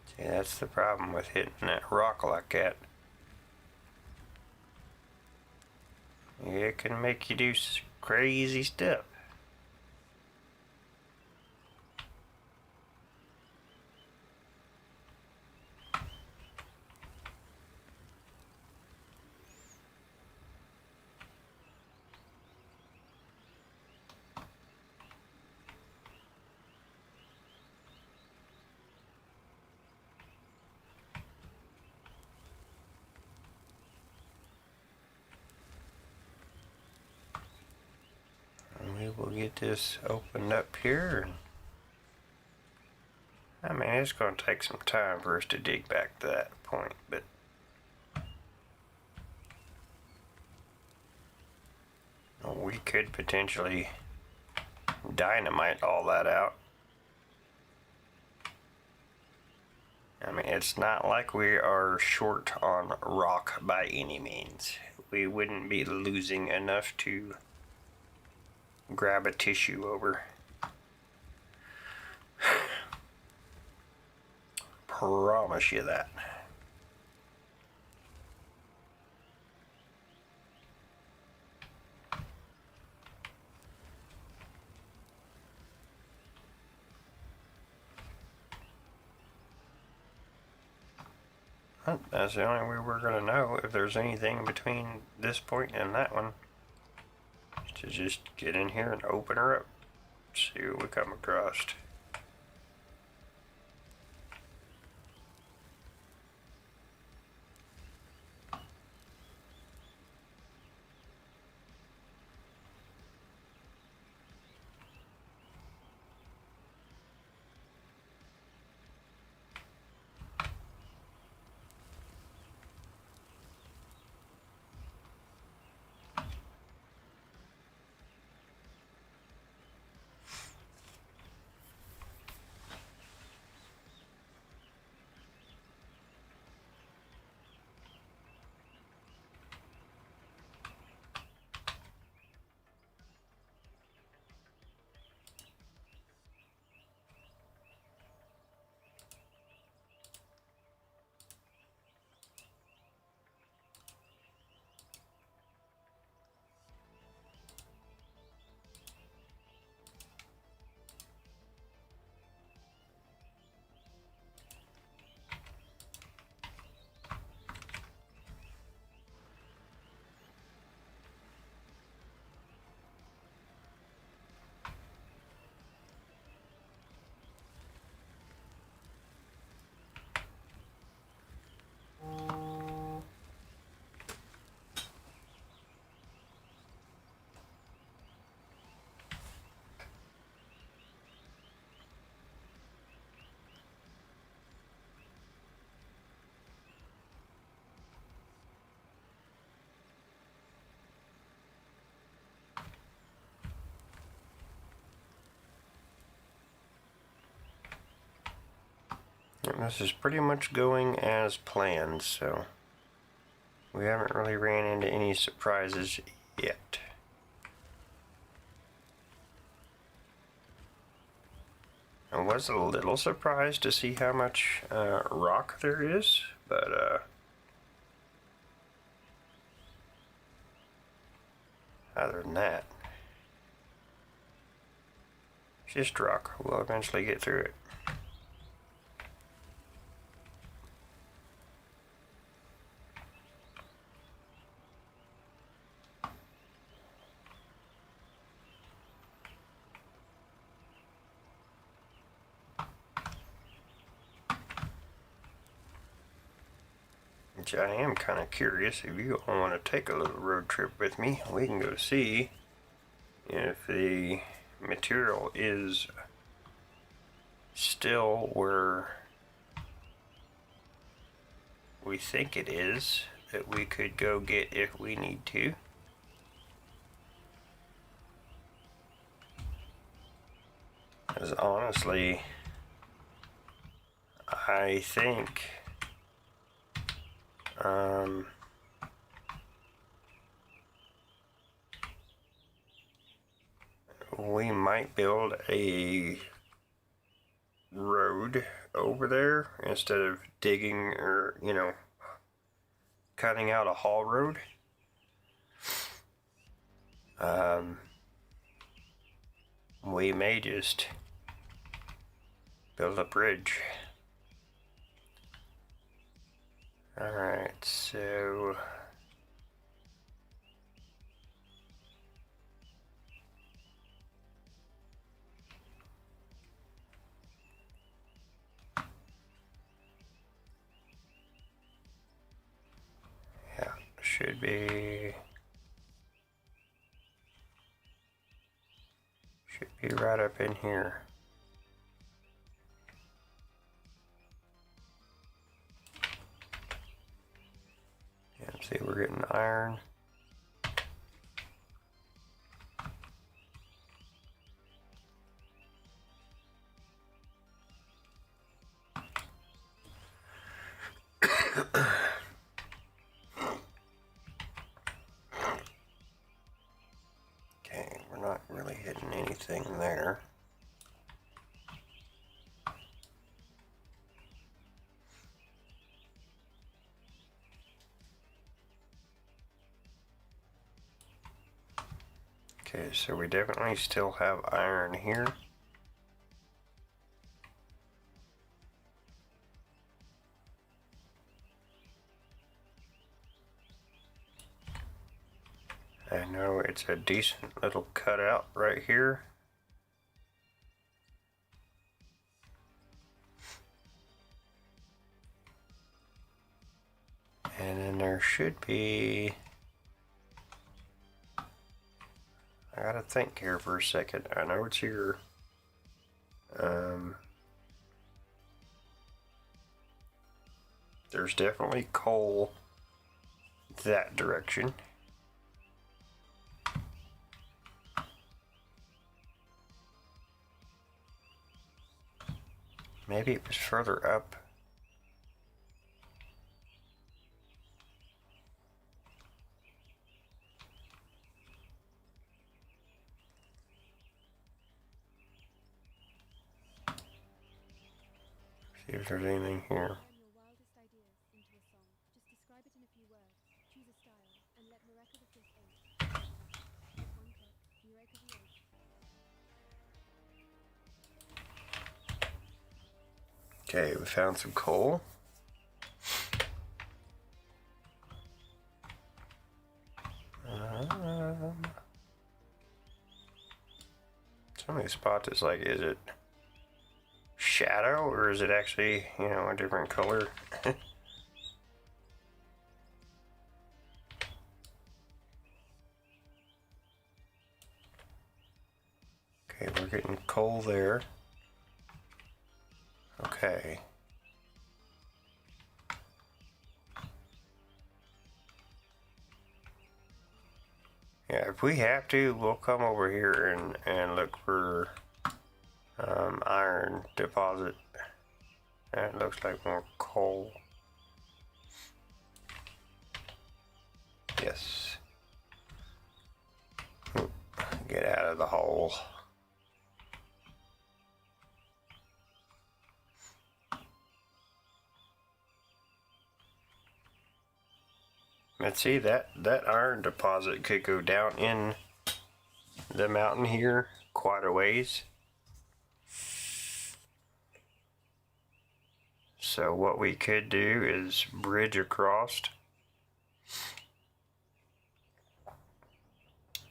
See, that's the problem with hitting that rock like that. It can make you do crazy stuff. we'll get this opened up here. I mean, it's going to take some time for us to dig back to that point, but we could potentially dynamite all that out. I mean, it's not like we are short on rock by any means. We wouldn't be losing enough to grab a tissue over. Promise you that. That's the only way we're going to know if there's anything between this point and that one. To just get in here and open her up. See what we come across. And this is pretty much going as planned, so we haven't really ran into any surprises yet. I was a little surprised to see how much rock there is, but other than that, it's just rock. We'll eventually get through it. Which I am kind of curious, if you all want to take a little road trip with me, we can go see if the material is still where we think it is, that we could go get if we need to. Because honestly, I think we might build a road over there instead of digging or, you know, cutting out a haul road. We may just build a bridge. Alright, so yeah, should be be right up in here. And see, we're getting iron. Okay, we're not really hitting anything there. Okay, so we definitely still have iron here. I know it's a decent little cutout right here. And then there should be... I gotta think here for a second. I know it's here. There's definitely coal that direction. Maybe it was further up. See if there's anything here. Okay, we found some coal. So many spots, it's like, is it shadow or is it actually, you know, a different color? Okay, we're getting coal there. Okay. Yeah, if we have to, we'll come over here and look for iron deposit. That looks like more coal. Yes. Get out of the hole. Let's see, that iron deposit could go down in the mountain here quite a ways. So what we could do is bridge across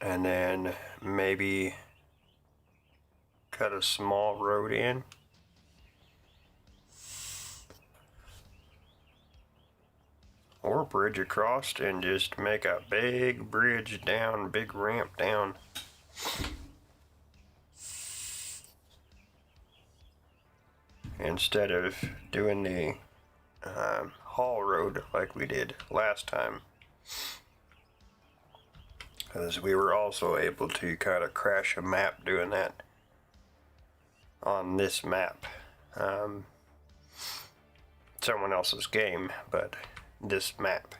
and then maybe cut a small road in. Or bridge across and just make a big bridge down, big ramp down. Instead of doing the haul road like we did last time. Because we were also able to kind of crash a map doing that on this map. Someone else's game, but this map.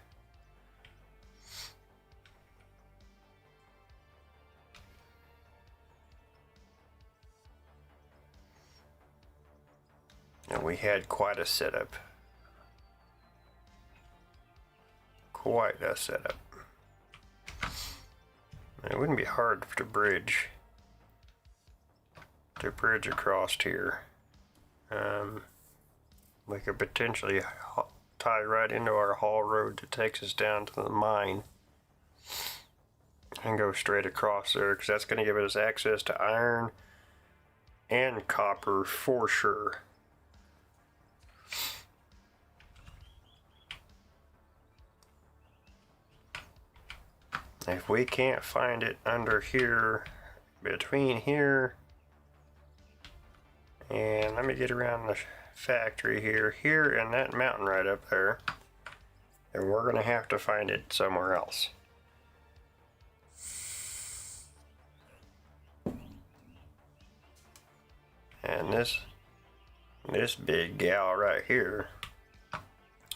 And we had quite a setup. Quite a setup. It wouldn't be hard to bridge across here. We could potentially tie right into our haul road that takes us down to the mine and go straight across there, because that's going to give us access to iron and copper for sure. If we can't find it under here, between here And let me get around the factory here and that mountain right up there. And we're going to have to find it somewhere else. And this big gal right here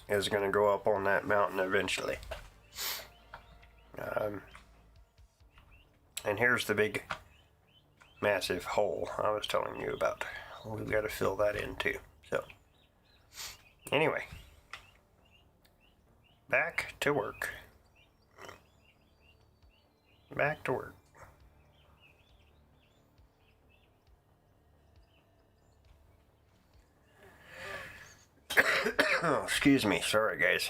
is going to go up on that mountain eventually. And here's the big massive hole I was telling you about. We've got to fill that in too. So anyway, back to work. Back to work. Oh, excuse me. Sorry, guys.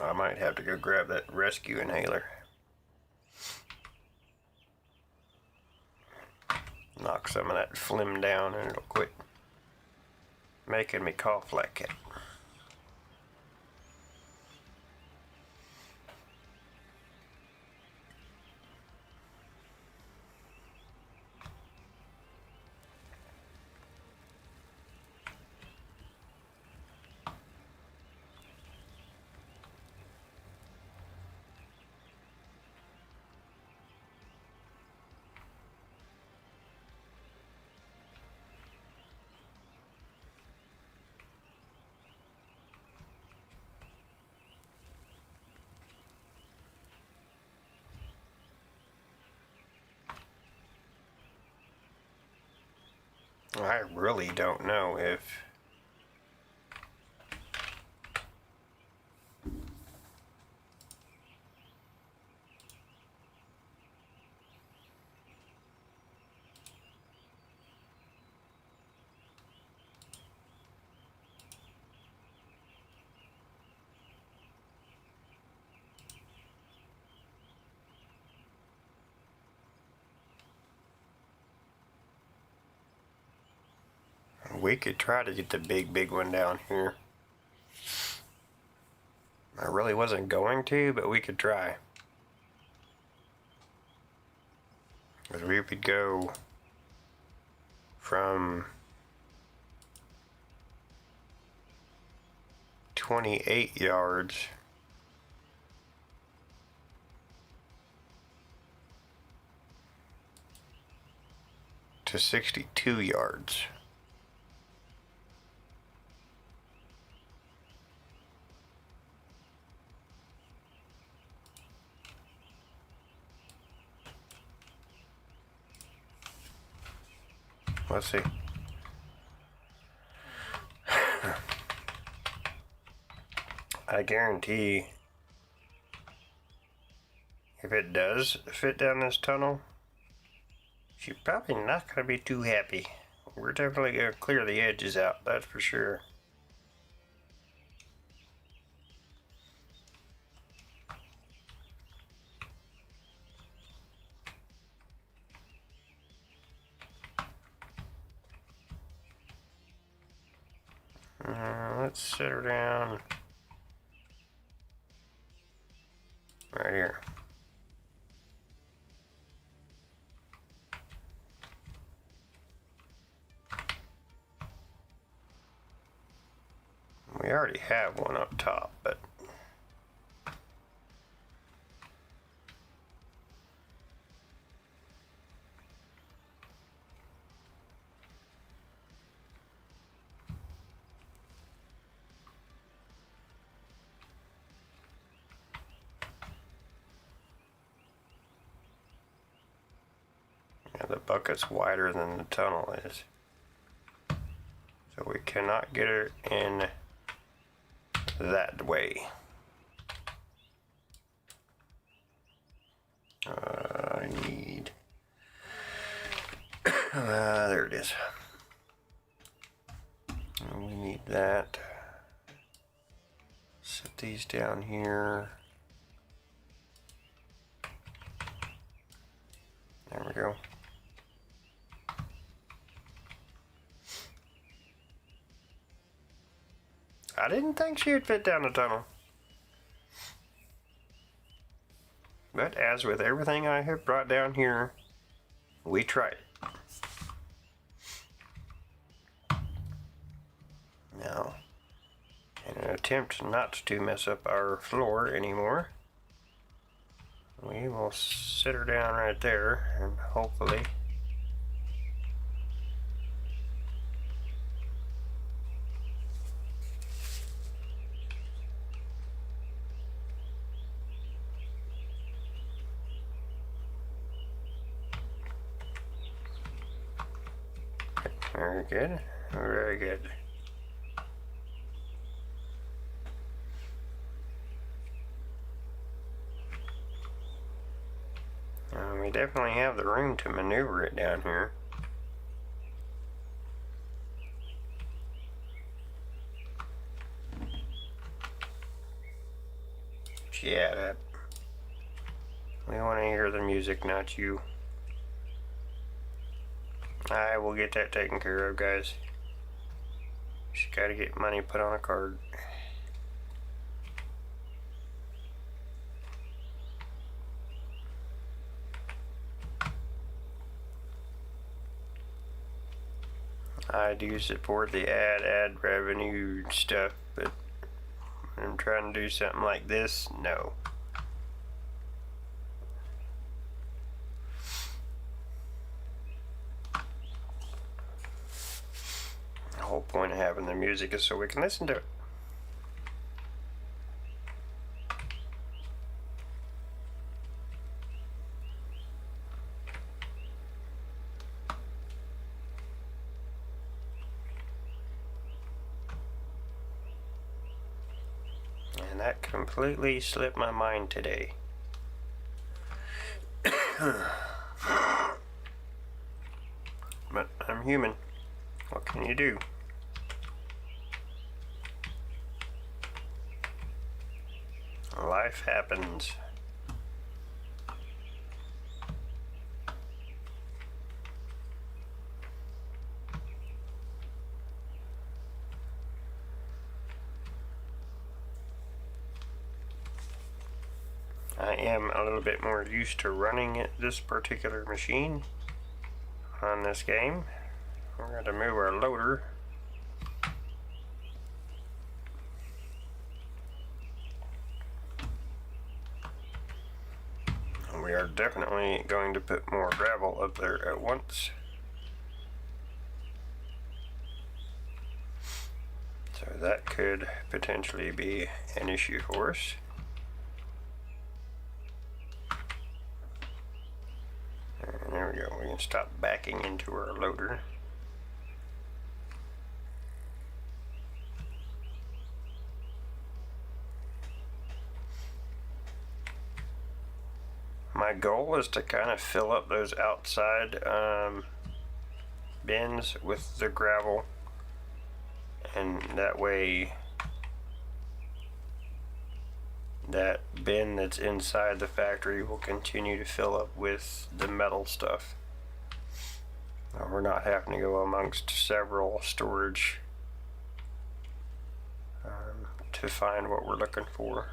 I might have to go grab that rescue inhaler. Knock some of that phlegm down and it'll quit making me cough like it. I really don't know if we could try to get the big one down here. I really wasn't going to, but we could try. Because we could go from 28 yards to 62 yards. Let's see. I guarantee if it does fit down this tunnel, she's probably not going to be too happy. We're definitely going to clear the edges out, that's for sure. Let's sit her down right here. We already have one up top, but the bucket's wider than the tunnel is. So we cannot get her in that way. I need... there it is. We need that. Set these down here. There we go. I didn't think she would fit down the tunnel. But as with everything I have brought down here, we tried it. Now, in an attempt not to mess up our floor anymore, we will sit her down right there and hopefully very good, very good. We definitely have the room to maneuver it down here. Shut up. We want to hear the music, not you. I will get that taken care of, guys. Just gotta get money put on a card. I do support the ad revenue stuff, but when I'm trying to do something like this, no. The whole point of having the music is so we can listen to it. And that completely slipped my mind today. But I'm human. What can you do? Life happens. I am a little bit more used to running this particular machine on this game. We're going to move our loader. We are definitely going to put more gravel up there at once. So that could potentially be an issue for us. And there we go. We can stop backing into our loader. My goal is to kind of fill up those outside bins with the gravel, and that way that bin that's inside the factory will continue to fill up with the metal stuff. We're not having to go amongst several storage to find what we're looking for.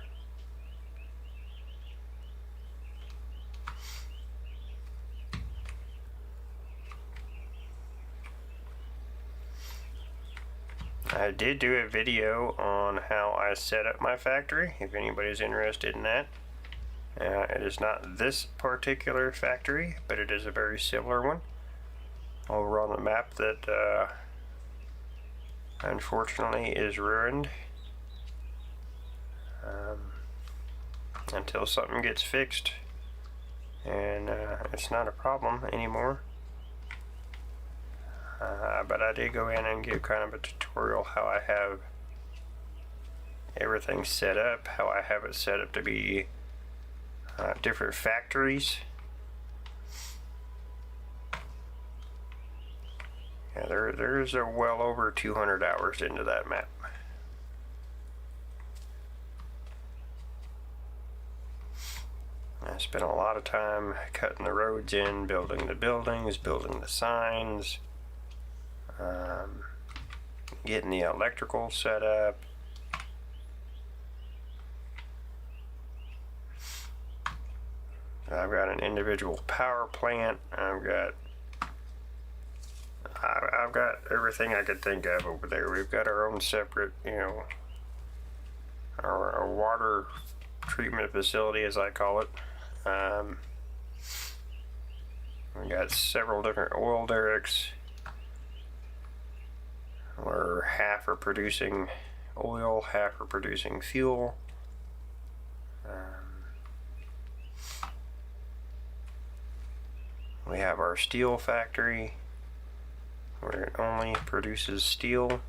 I did do a video on how I set up my factory, if anybody's interested in that. It is not this particular factory, but it is a very similar one over on the map that unfortunately is ruined until something gets fixed, and it's not a problem anymore. But I did go in and give kind of a tutorial how I have everything set up, how I have it set up to be different factories. Yeah, there's a well over 200 hours into that map. I spent a lot of time cutting the roads in, building the buildings, building the signs, getting the electrical set up. I've got an individual power plant. I've got everything I could think of over there. We've got our own separate, you know, our water treatment facility, as I call it. We got several different oil derricks where half are producing oil, half are producing fuel. We have our steel factory where it only produces steel.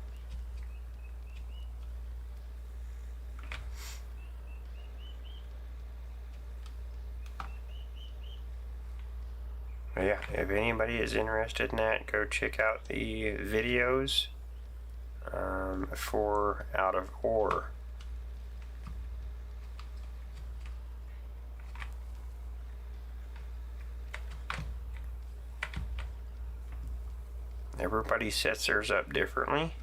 But yeah, if anybody is interested in that, go check out the videos for Out of Ore. Everybody sets theirs up differently.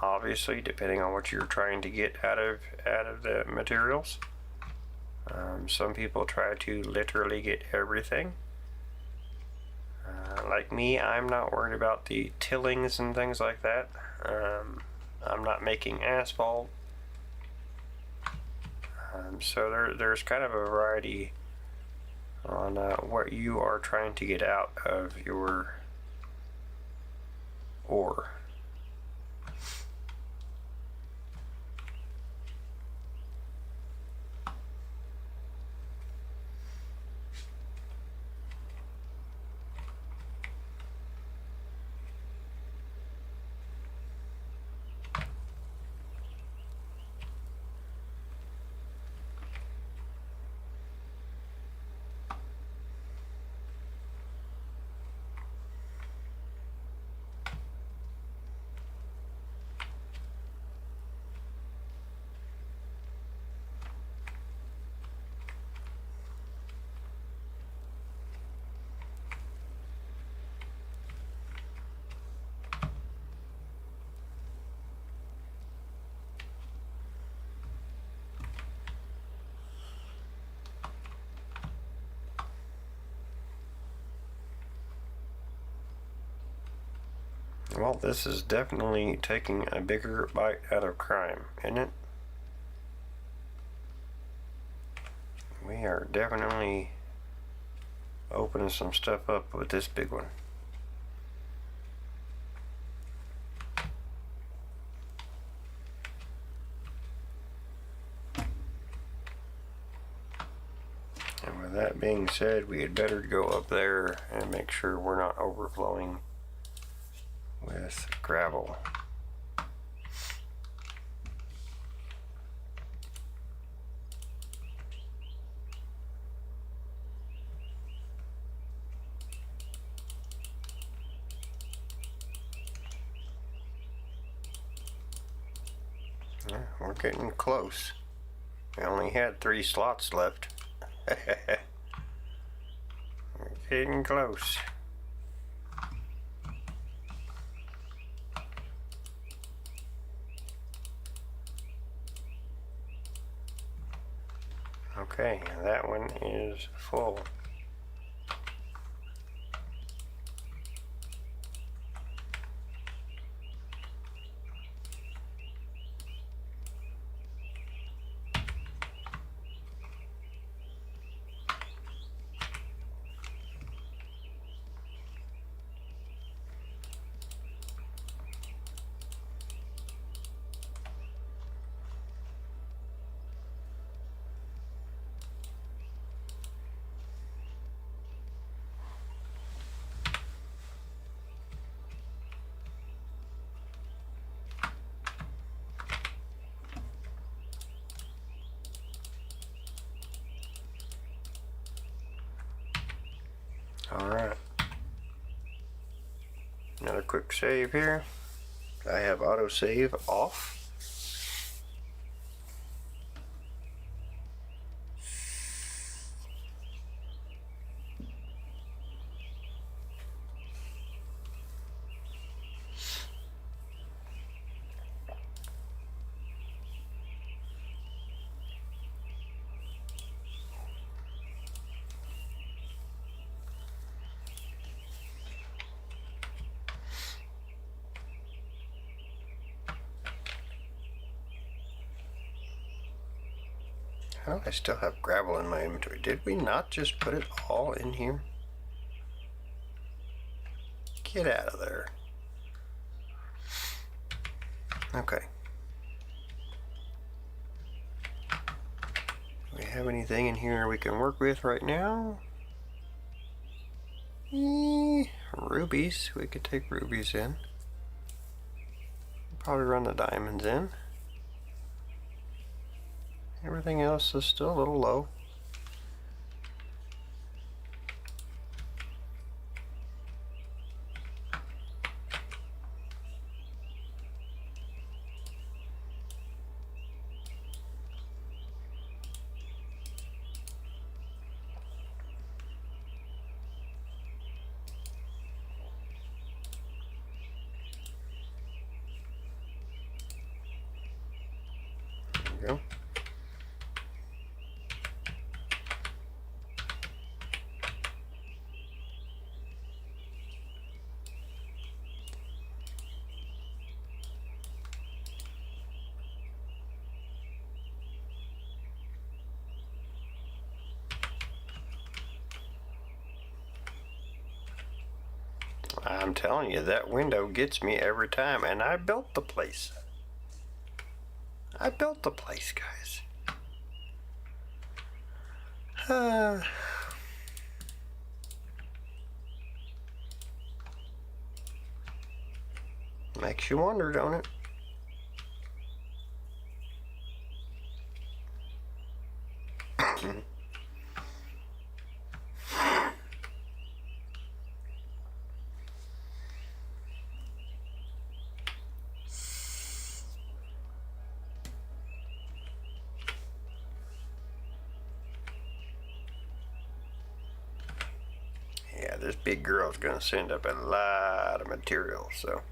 Obviously, depending on what you're trying to get out of the materials. Some people try to literally get everything. Like me, I'm not worried about the tillings and things like that. I'm not making asphalt. So there's kind of a variety on what you are trying to get out of your ore. Well, this is definitely taking a bigger bite out of crime, isn't it? We are definitely opening some stuff up with this big one. And with that being said, we had better go up there and make sure we're not overflowing with gravel. Yeah, we're getting close. We only had 3 slots left. We're getting close. Okay, that one is full. Alright. Another quick save here. I have autosave off. Oh, I still have gravel in my inventory. Did we not just put it all in here? Get out of there. Okay. Do we have anything in here we can work with right now? Rubies. We could take rubies in. Probably run the diamonds in. Everything else is still a little low. There we go. I'm telling you, that window gets me every time, and I built the place. I built the place, guys. Makes you wonder, don't it? Yeah, this big girl's gonna send up a lot of material, so.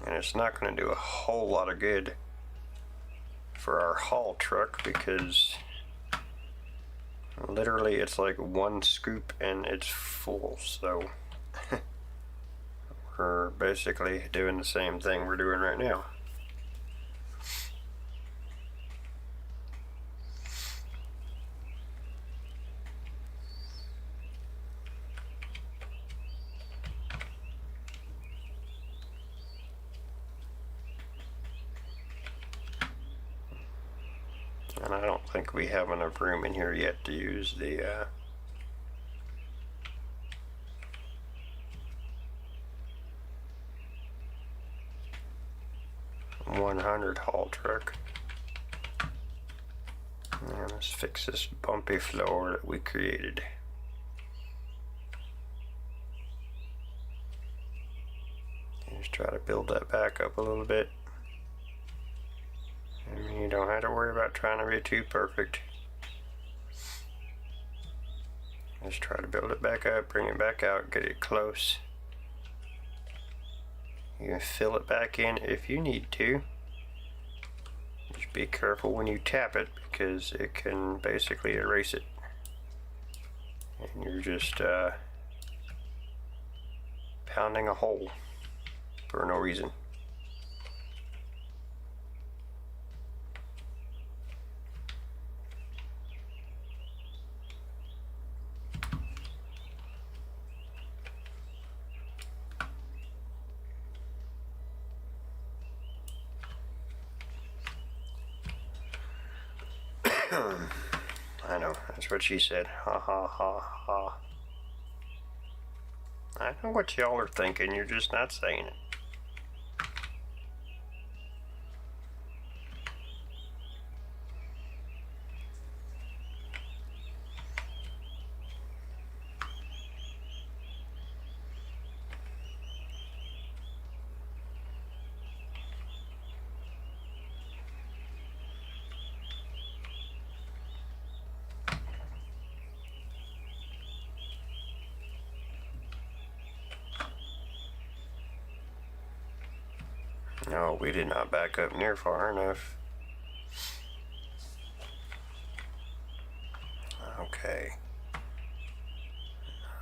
And it's not gonna do a whole lot of good for our haul truck because literally it's like one scoop and it's full, so we're basically doing the same thing we're doing right now. And I don't think we have enough room in here yet to use the 100 haul truck. And let's fix this bumpy floor that we created. Just try to build that back up a little bit. And you don't have to worry about trying to be too perfect. Just try to build it back up, bring it back out, get it close. You can fill it back in if you need to. Just be careful when you tap it because it can basically erase it. And you're just pounding a hole for no reason. I know, that's what she said. Ha ha ha ha. I know what y'all are thinking, you're just not saying it. No, we did not back up near far enough. Okay.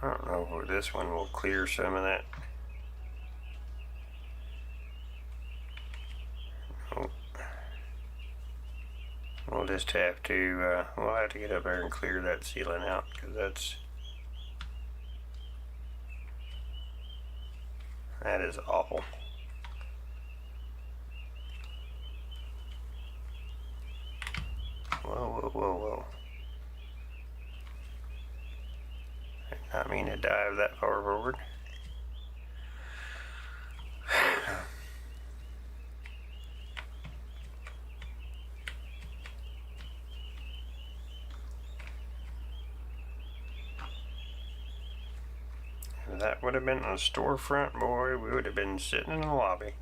I don't know if this one will clear some of that. Nope. just have to, we'll have to get up there and clear that ceiling out, because that is awful. Whoa, whoa, whoa, whoa. I did not mean to dive that far forward. If that would have been a storefront, boy, we would have been sitting in the lobby.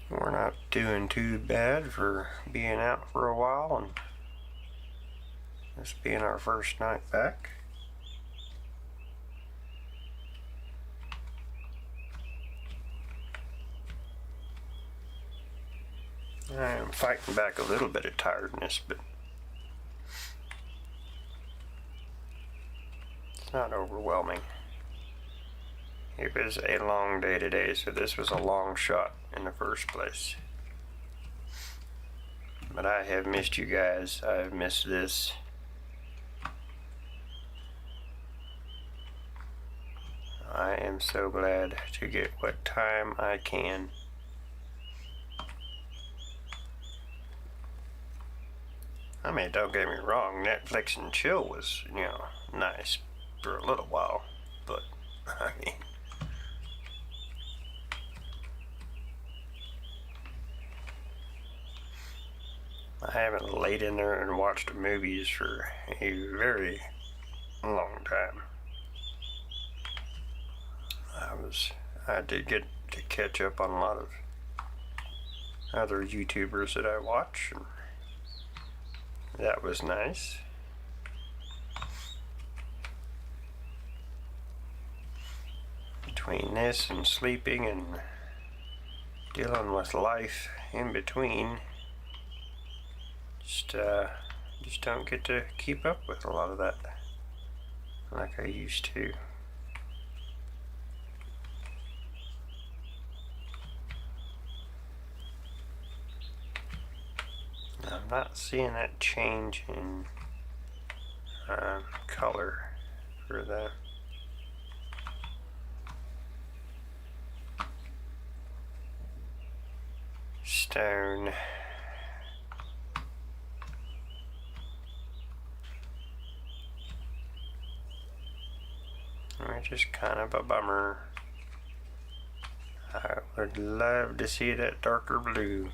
We're not doing too bad for being out for a while and this being our first night back. I am fighting back a little bit of tiredness, but it's not overwhelming. It was a long day today, so this was a long shot in the first place. But I have missed you guys. I have missed this. I am so glad to get what time I can. I mean, don't get me wrong, Netflix and chill was, you know, nice for a little while, but I mean, I haven't laid in there and watched movies for a very long time. I did get to catch up on a lot of other YouTubers that I watch, and that was nice. Between this and sleeping and dealing with life in between, just don't get to keep up with a lot of that like I used to. I'm not seeing that change in color for the stone. Which is kind of a bummer. I would love to see that darker blue.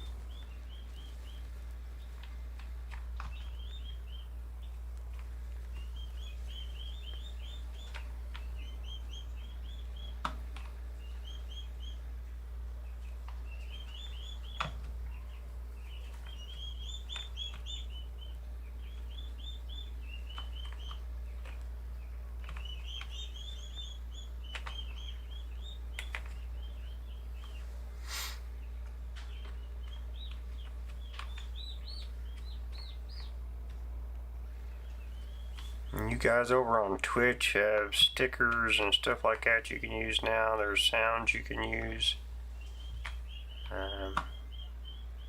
You guys over on Twitch have stickers and stuff like that you can use now. There's sounds you can use.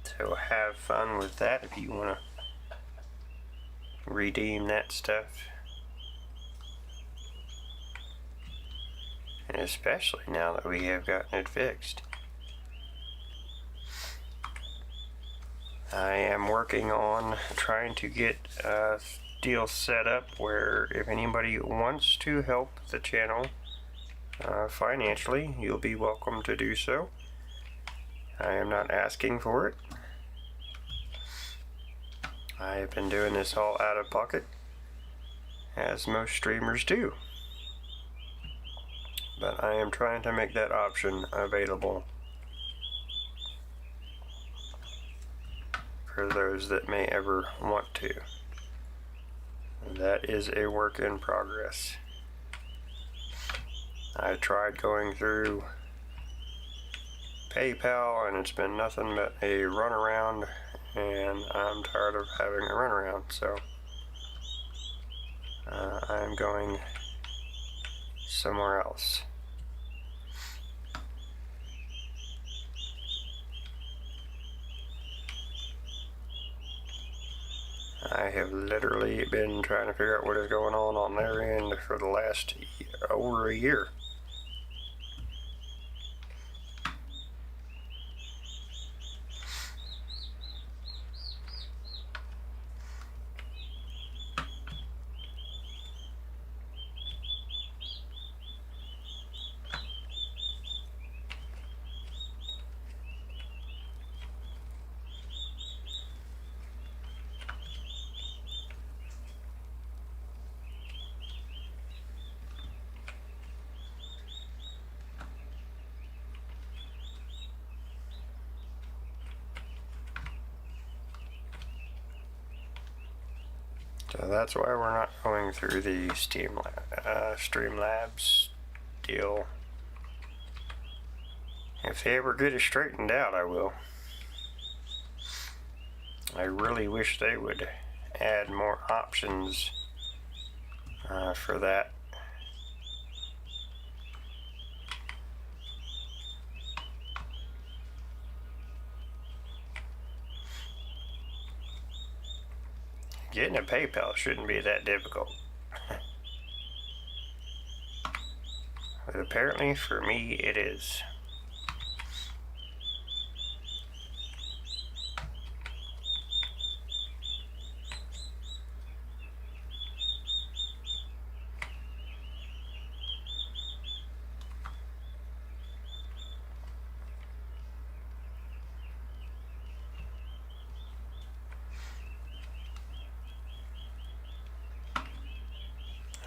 So have fun with that if you want to redeem that stuff. And especially now that we have gotten it fixed. I am working on trying to get a deal set up where if anybody wants to help the channel financially, you'll be welcome to do so. I am not asking for it. I have been doing this all out of pocket, as most streamers do. But I am trying to make that option available for those that may ever want to. That is a work in progress. I tried going through PayPal and it's been nothing but a runaround, and I'm tired of having a runaround, so I'm going somewhere else. I have literally been trying to figure out what is going on their end for the last over a year. So that's why we're not going through the Streamlabs deal. If they ever get it straightened out, I will. I really wish they would add more options for that. Getting a PayPal shouldn't be that difficult. But apparently for me it is.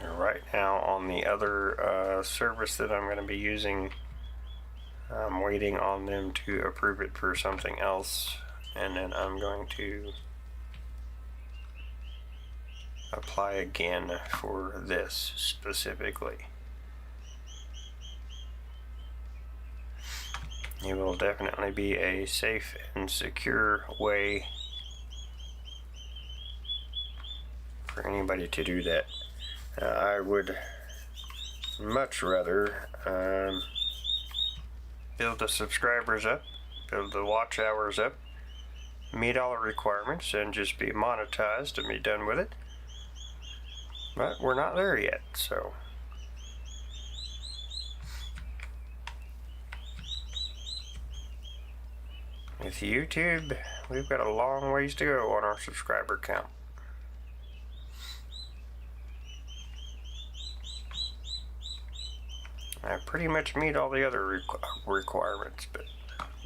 Right now on the other service that I'm going to be using, I'm waiting on them to approve it for something else, and then I'm going to apply again for this specifically. It will definitely be a safe and secure way for anybody to do that. I would much rather build the subscribers up, build the watch hours up, meet all the requirements, and just be monetized and be done with it. But we're not there yet, so. With YouTube, we've got a long ways to go on our subscriber count. I pretty much meet all the other requirements, but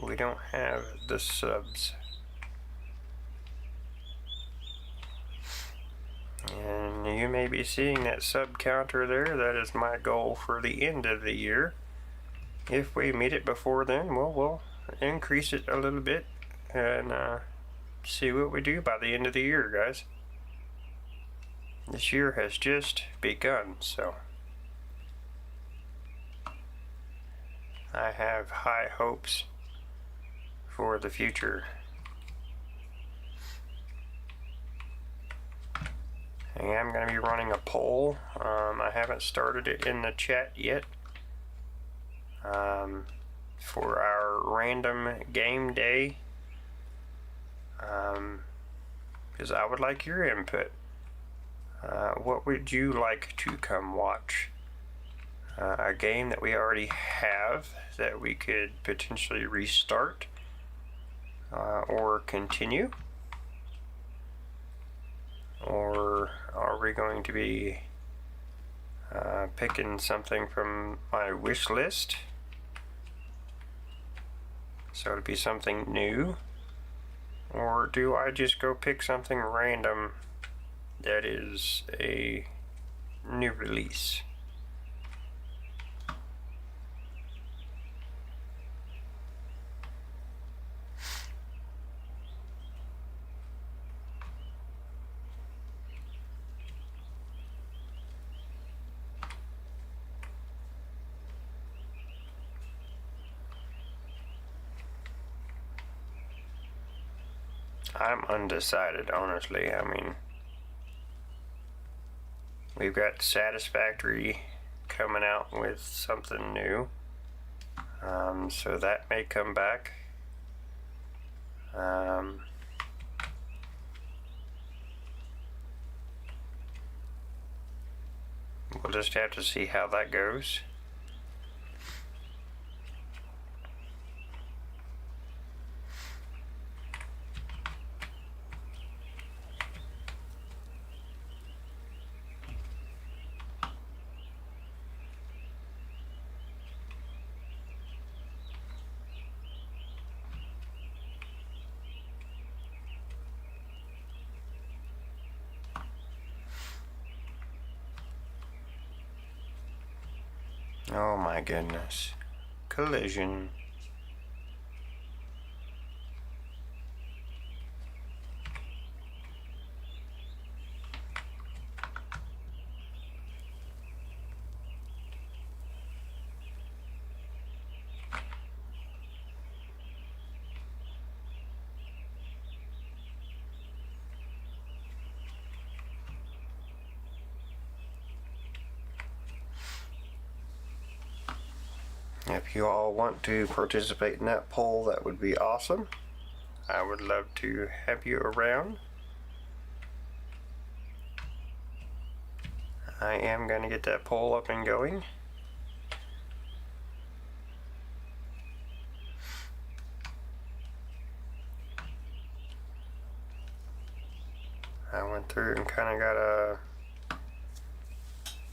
we don't have the subs. And you may be seeing that sub counter there. That is my goal for the end of the year. If we meet it before then, well, we'll increase it a little bit and see what we do by the end of the year, guys. This year has just begun, so I have high hopes for the future. I am going to be running a poll. I haven't started it in the chat yet. For our random game day. Because I would like your input. What would you like to come watch? A game that we already have that we could potentially restart or continue? Or are we going to be picking something from my wish list? So it'd be something new? Or do I just go pick something random that is a new release? I'm undecided, honestly. I mean, we've got Satisfactory coming out with something new, so that may come back. We'll just have to see how that goes. Oh my goodness. Collision. If you all want to participate in that poll, that would be awesome. I would love to have you around. I am going to get that poll up and going. I went through and kind of got a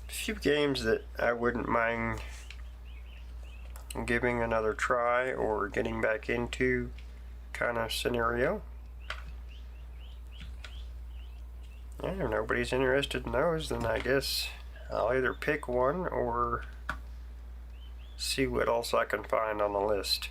few games that I wouldn't mind giving another try or getting back into kind of scenario. Yeah, if nobody's interested in those, then I guess I'll either pick one or see what else I can find on the list.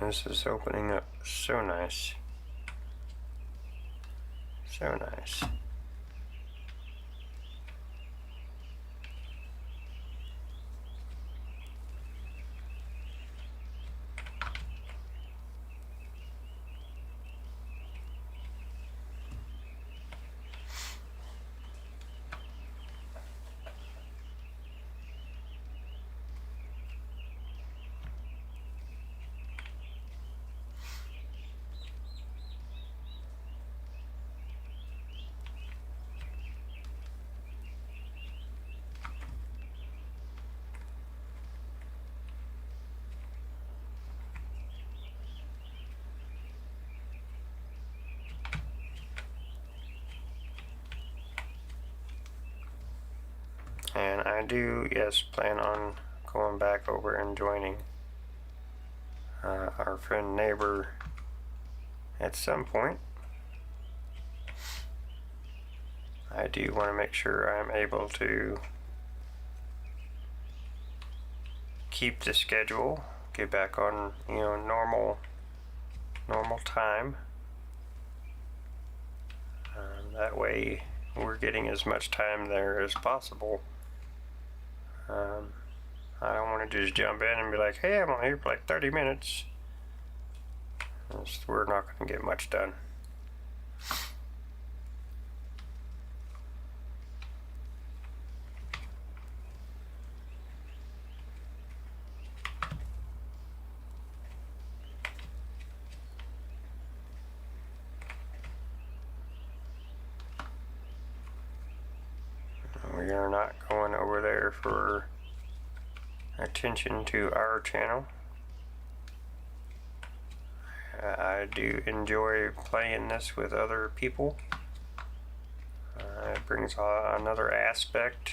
This is opening up so nice. So nice. And I do, yes, plan on going back over and joining. our friend neighbor at some point. I do want to make sure I'm able to keep the schedule, get back on, you know, normal time. That way we're getting as much time there as possible. I don't want to just jump in and be like, hey, I'm on here for like 30 minutes. We're not going to get much done. We are not going over there for attention to our channel. I do enjoy playing this with other people. It brings another aspect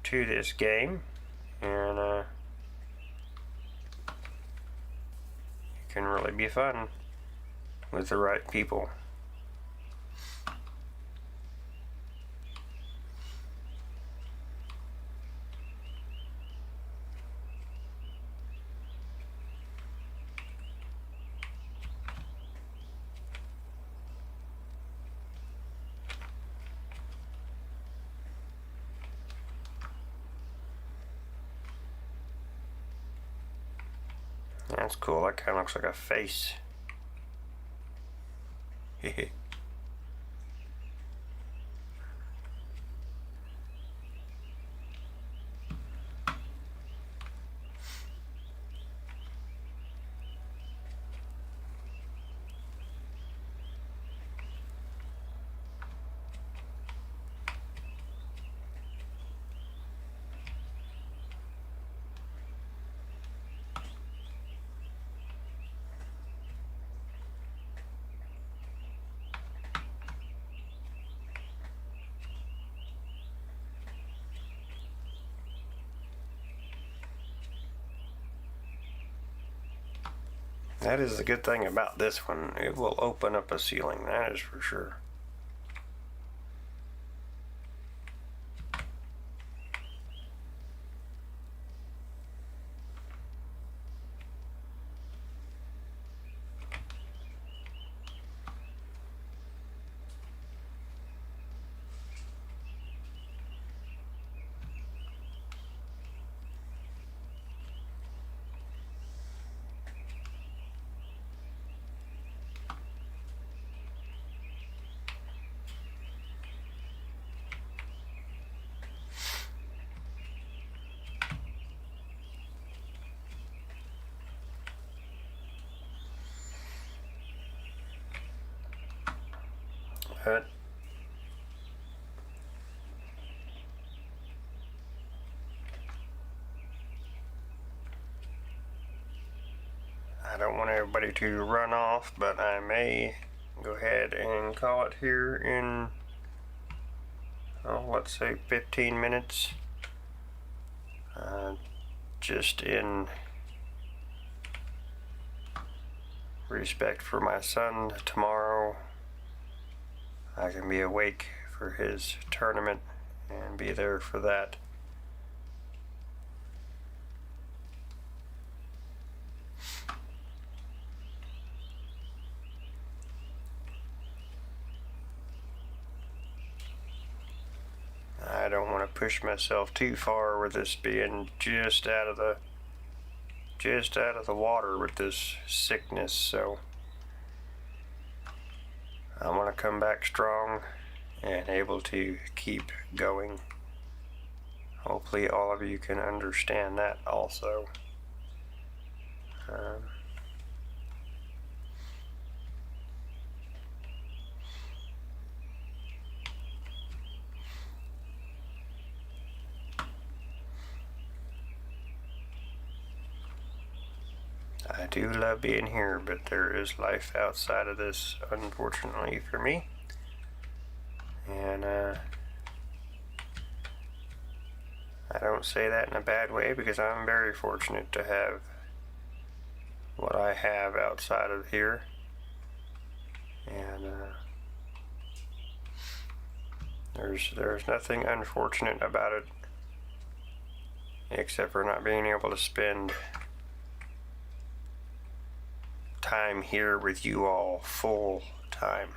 to this game, and it can really be fun with the right people. That's cool. That kind of looks like a face. That is the good thing about this one. It will open up a ceiling, that is for sure. But I don't want everybody to run off, but I may go ahead and call it here in, oh, let's say 15 minutes. Just in respect for my son, tomorrow I can be awake for his tournament and be there for that. I don't want to push myself too far with this being just out of the water with this sickness, so I want to come back strong and able to keep going. Hopefully all of you can understand that also. I do love being here, but there is life outside of this, unfortunately for me. And I don't say that in a bad way, because I'm very fortunate to have what I have outside of here. And there's nothing unfortunate about it, except for not being able to spend time here with you all full time.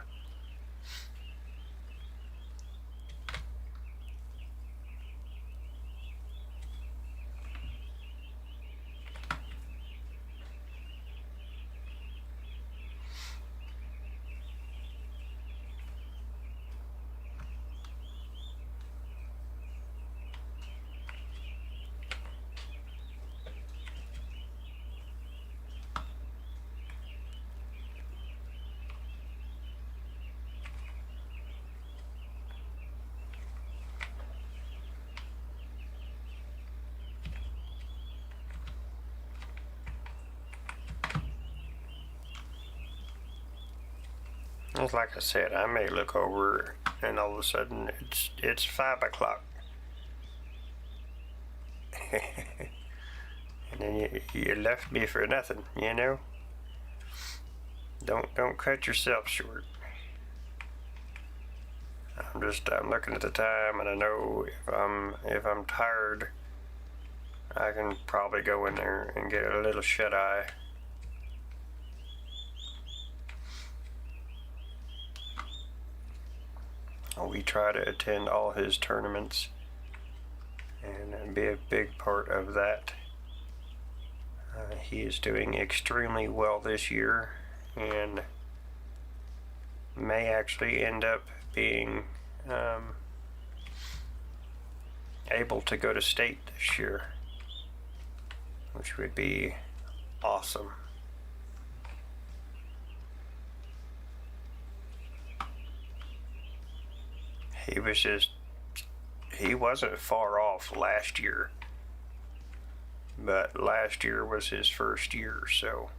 Just like I said, I may look over and all of a sudden it's 5 o'clock. And then you left me for nothing, you know? Don't cut yourself short. I'm looking at the time, and I know if I'm tired, I can probably go in there and get a little shut-eye. We try to attend all his tournaments and be a big part of that. He is doing extremely well this year and may actually end up being able to go to state this year, which would be awesome. He wasn't far off last year, but last year was his first year, so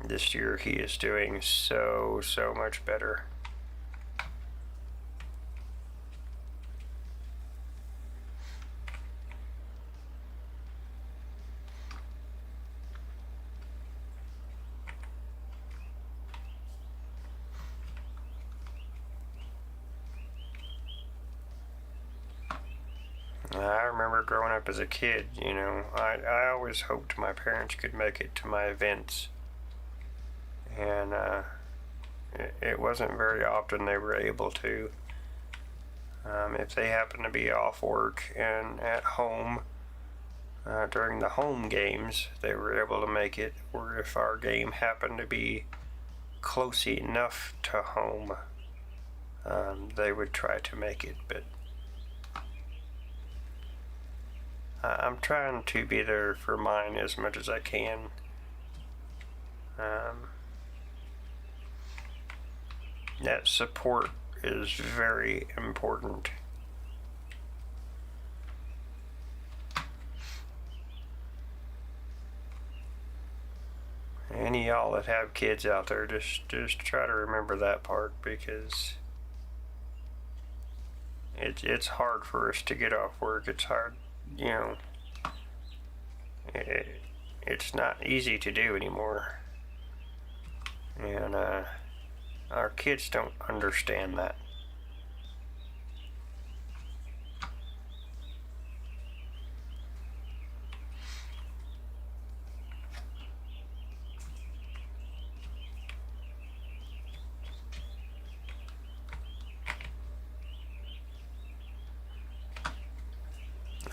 this year he is doing so much better. I remember growing up as a kid, you know, I always hoped my parents could make it to my events. And it wasn't very often they were able to. If they happened to be off work and at home during the home games, they were able to make it, or if our game happened to be close enough to home, they would try to make it, but I'm trying to be there for mine as much as I can. That support is very important. Any of y'all that have kids out there, just try to remember that part, because it's hard for us to get off work. It's hard, you know. It's not easy to do anymore, and our kids don't understand that.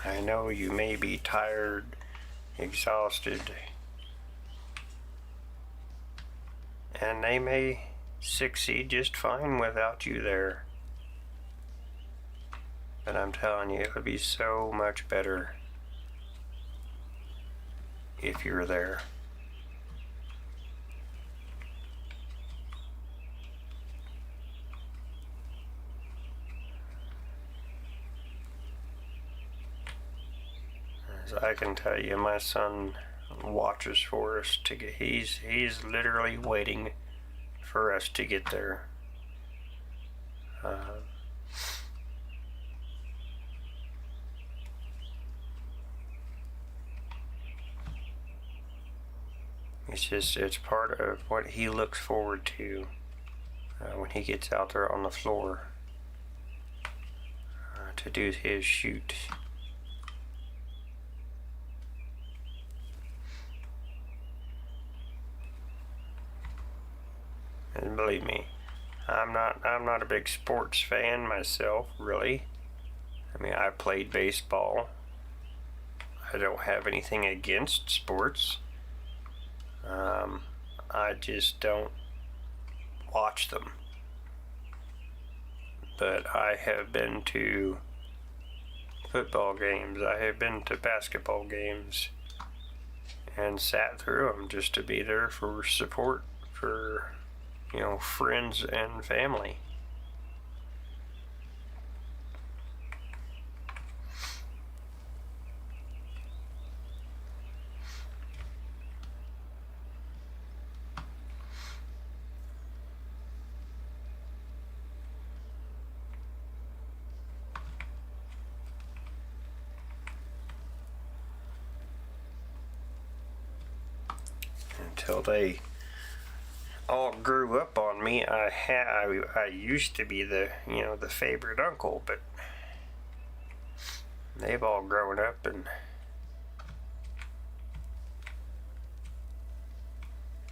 I know you may be tired, exhausted, and they may succeed just fine without you there. But I'm telling you, it would be so much better if you're there. As I can tell you, my son watches for us to get. He's literally waiting for us to get there. It's part of what he looks forward to when he gets out there on the floor to do his shoot. And believe me, I'm not a big sports fan myself, really. I mean, I played baseball. I don't have anything against sports. I just don't watch them. But I have been to football games. I have been to basketball games and sat through them just to be there for support for, you know, friends and family. Until they all grew up on me, I used to be the, you know, the favorite uncle, but they've all grown up and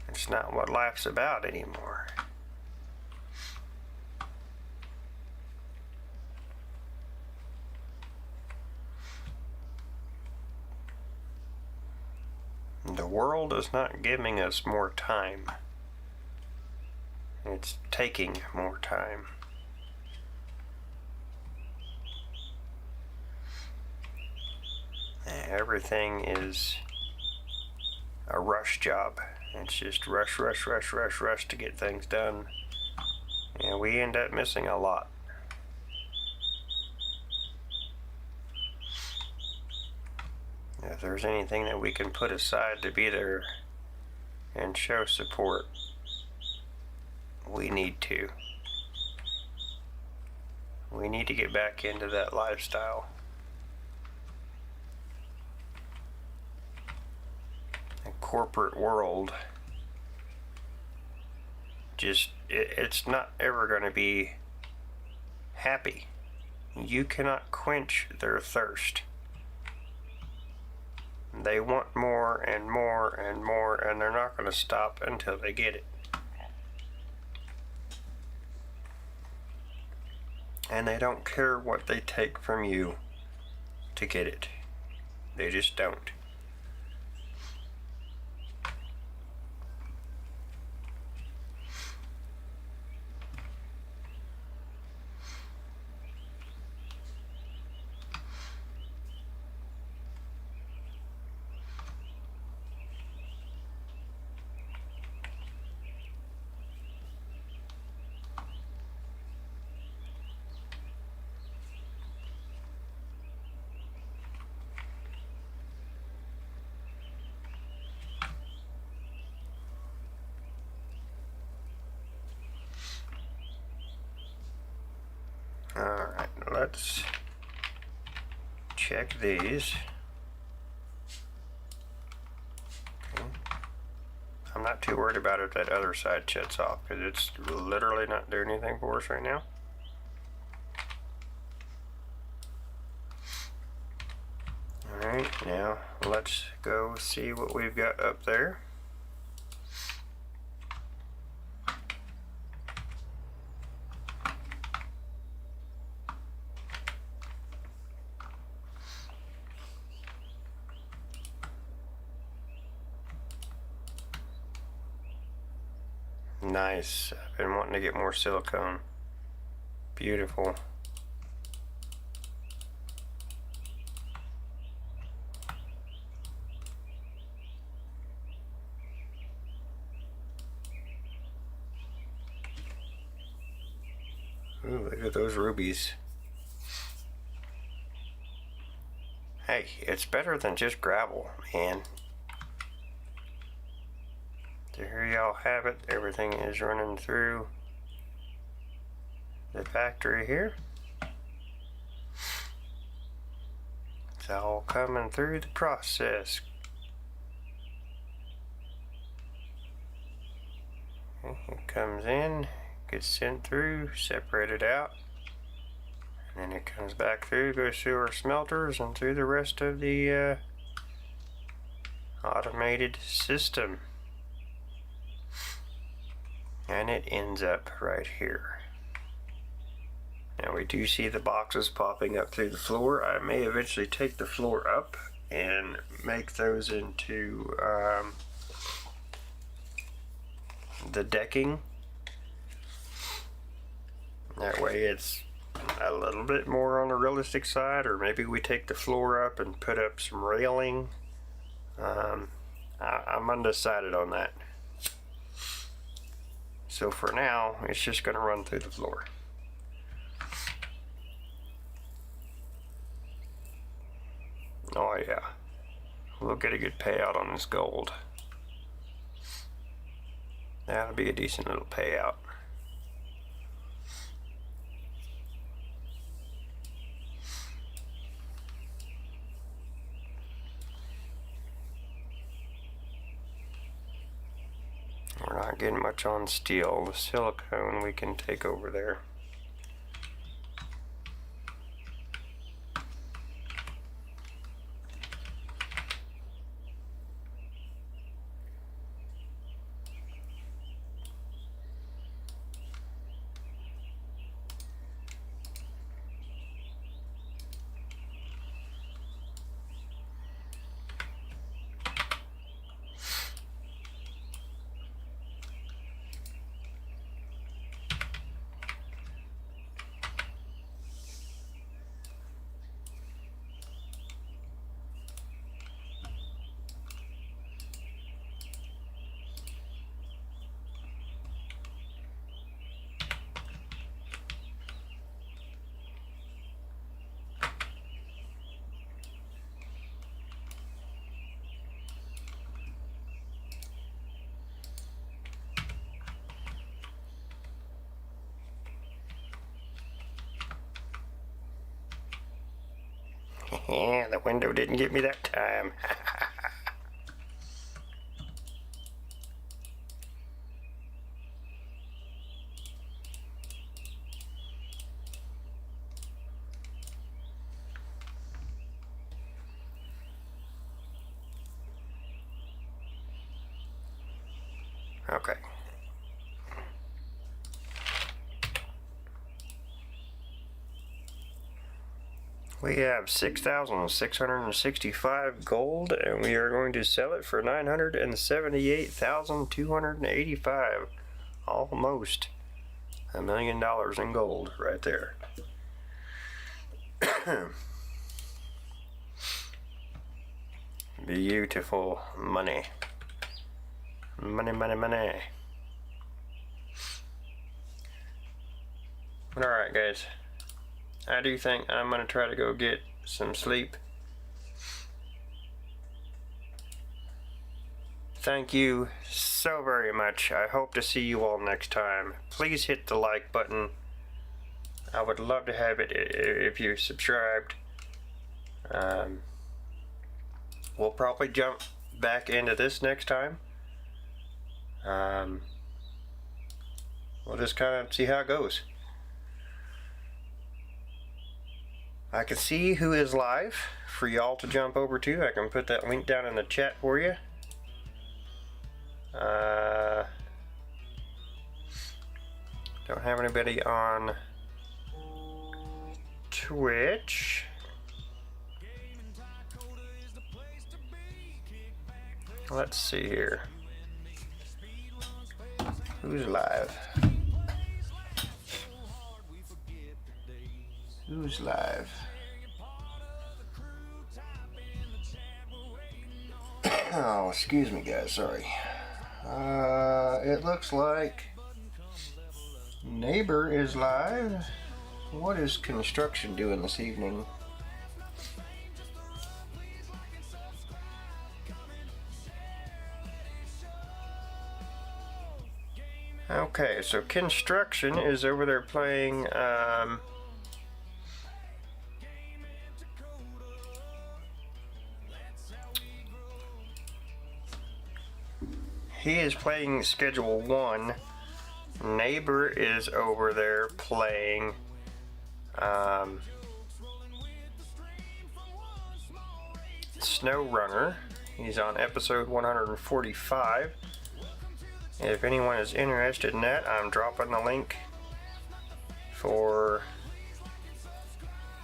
it's not what life's about anymore. The world is not giving us more time. It's taking more time. Everything is a rush job. It's just rush, rush, rush, rush, rush to get things done. And we end up missing a lot. If there's anything that we can put aside to be there and show support, we need to. We need to get back into that lifestyle. The corporate world, it's not ever going to be happy. You cannot quench their thirst. They want more and more and more, and they're not going to stop until they get it. And they don't care what they take from you to get it. They just don't. Alright, let's check these. Okay. I'm not too worried about if that other side shuts off, because it's literally not doing anything for us right now. Alright, now let's go see what we've got up there. Nice. I've been wanting to get more silicone. Beautiful. Ooh, look at those rubies. Hey, it's better than just gravel, man. So here y'all have it. Everything is running through the factory here. It's all coming through the process. It comes in, gets sent through, separated out, and then it comes back through, goes through our smelters and through the rest of the automated system. And it ends up right here. Now we do see the boxes popping up through the floor. I may eventually take the floor up and make those into the decking. That way it's a little bit more on the realistic side, or maybe we take the floor up and put up some railing. I'm undecided on that. So for now, it's just going to run through the floor. Oh yeah, we'll get a good payout on this gold. That'll be a decent little payout. We're not getting much on steel. The silicone we can take over there. Yeah, the window didn't get me that time. Okay. We have 6,665 gold, and we are going to sell it for 978,285. Almost $1 million in gold right there. Beautiful money. Money, money, money. Alright guys, I do think I'm going to try to go get some sleep. Thank you so very much. I hope to see you all next time. Please hit the like button. I would love to have it if you're subscribed. We'll probably jump back into this next time. We'll just kind of see how it goes. I can see who is live for y'all to jump over to. I can put that link down in the chat for you. Don't have anybody on Twitch. Let's see here. Who's live? Who's live? Oh, excuse me guys, sorry. It looks like Neighbor is live. What is construction doing this evening? Okay, so construction is over there playing he is playing Schedule 1 Neighbor is over there playing SnowRunner. He's on episode 145. If anyone is interested in that, I'm dropping the link for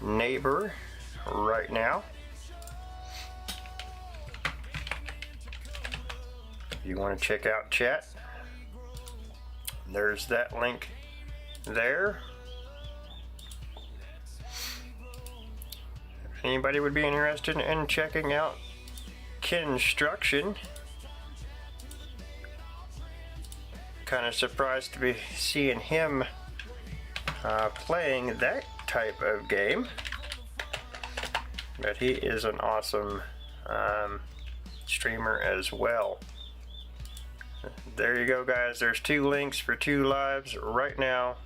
Neighbor right now. If you want to check out chat, there's that link there. If anybody would be interested in checking out Construction, kind of surprised to be seeing him playing that type of game, but he is an awesome streamer as well. There you go, guys. There's 2 links for 2 lives right now.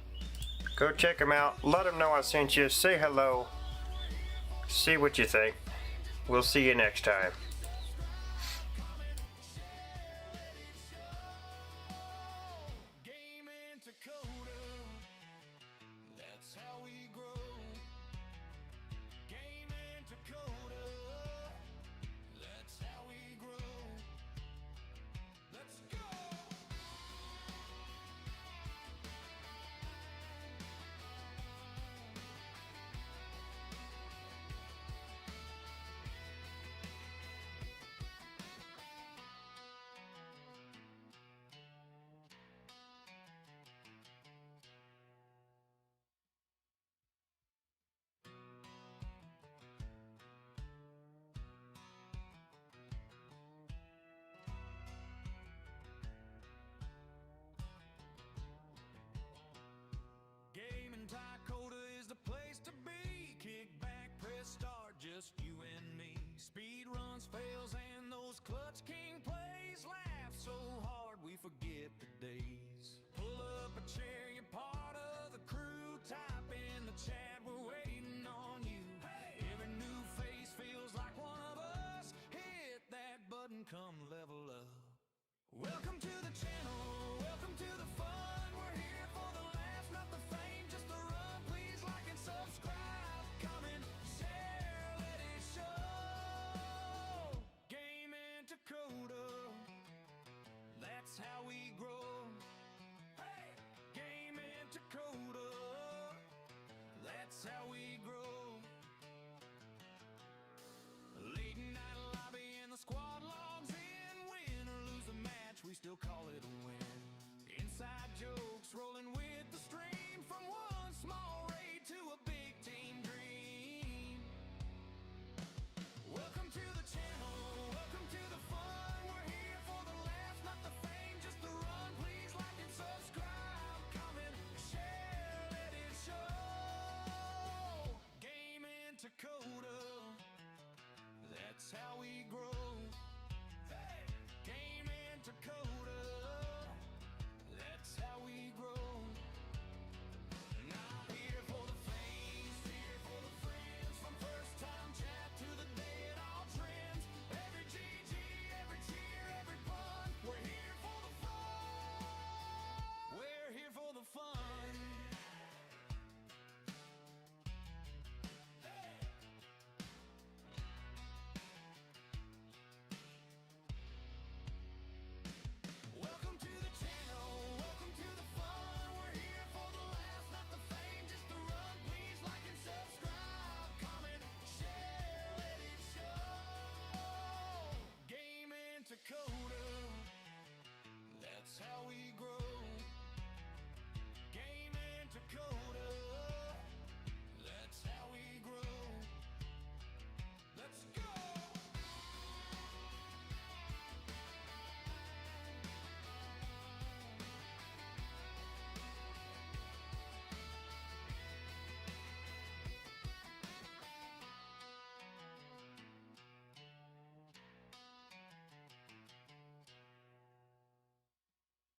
Go check them out. Let them know I sent you. Say hello. See what you think. We'll see you next time. Dakota is the place to be. Kick back, press start, just you and me. Speed runs, fails, and those clutch king plays. Laugh so hard we forget the days. Pull up a chair, you're part of the crew. Type in the chat, we're waiting on you. Every new face feels like one of us. Hit that button, come level up. Welcome to the channel.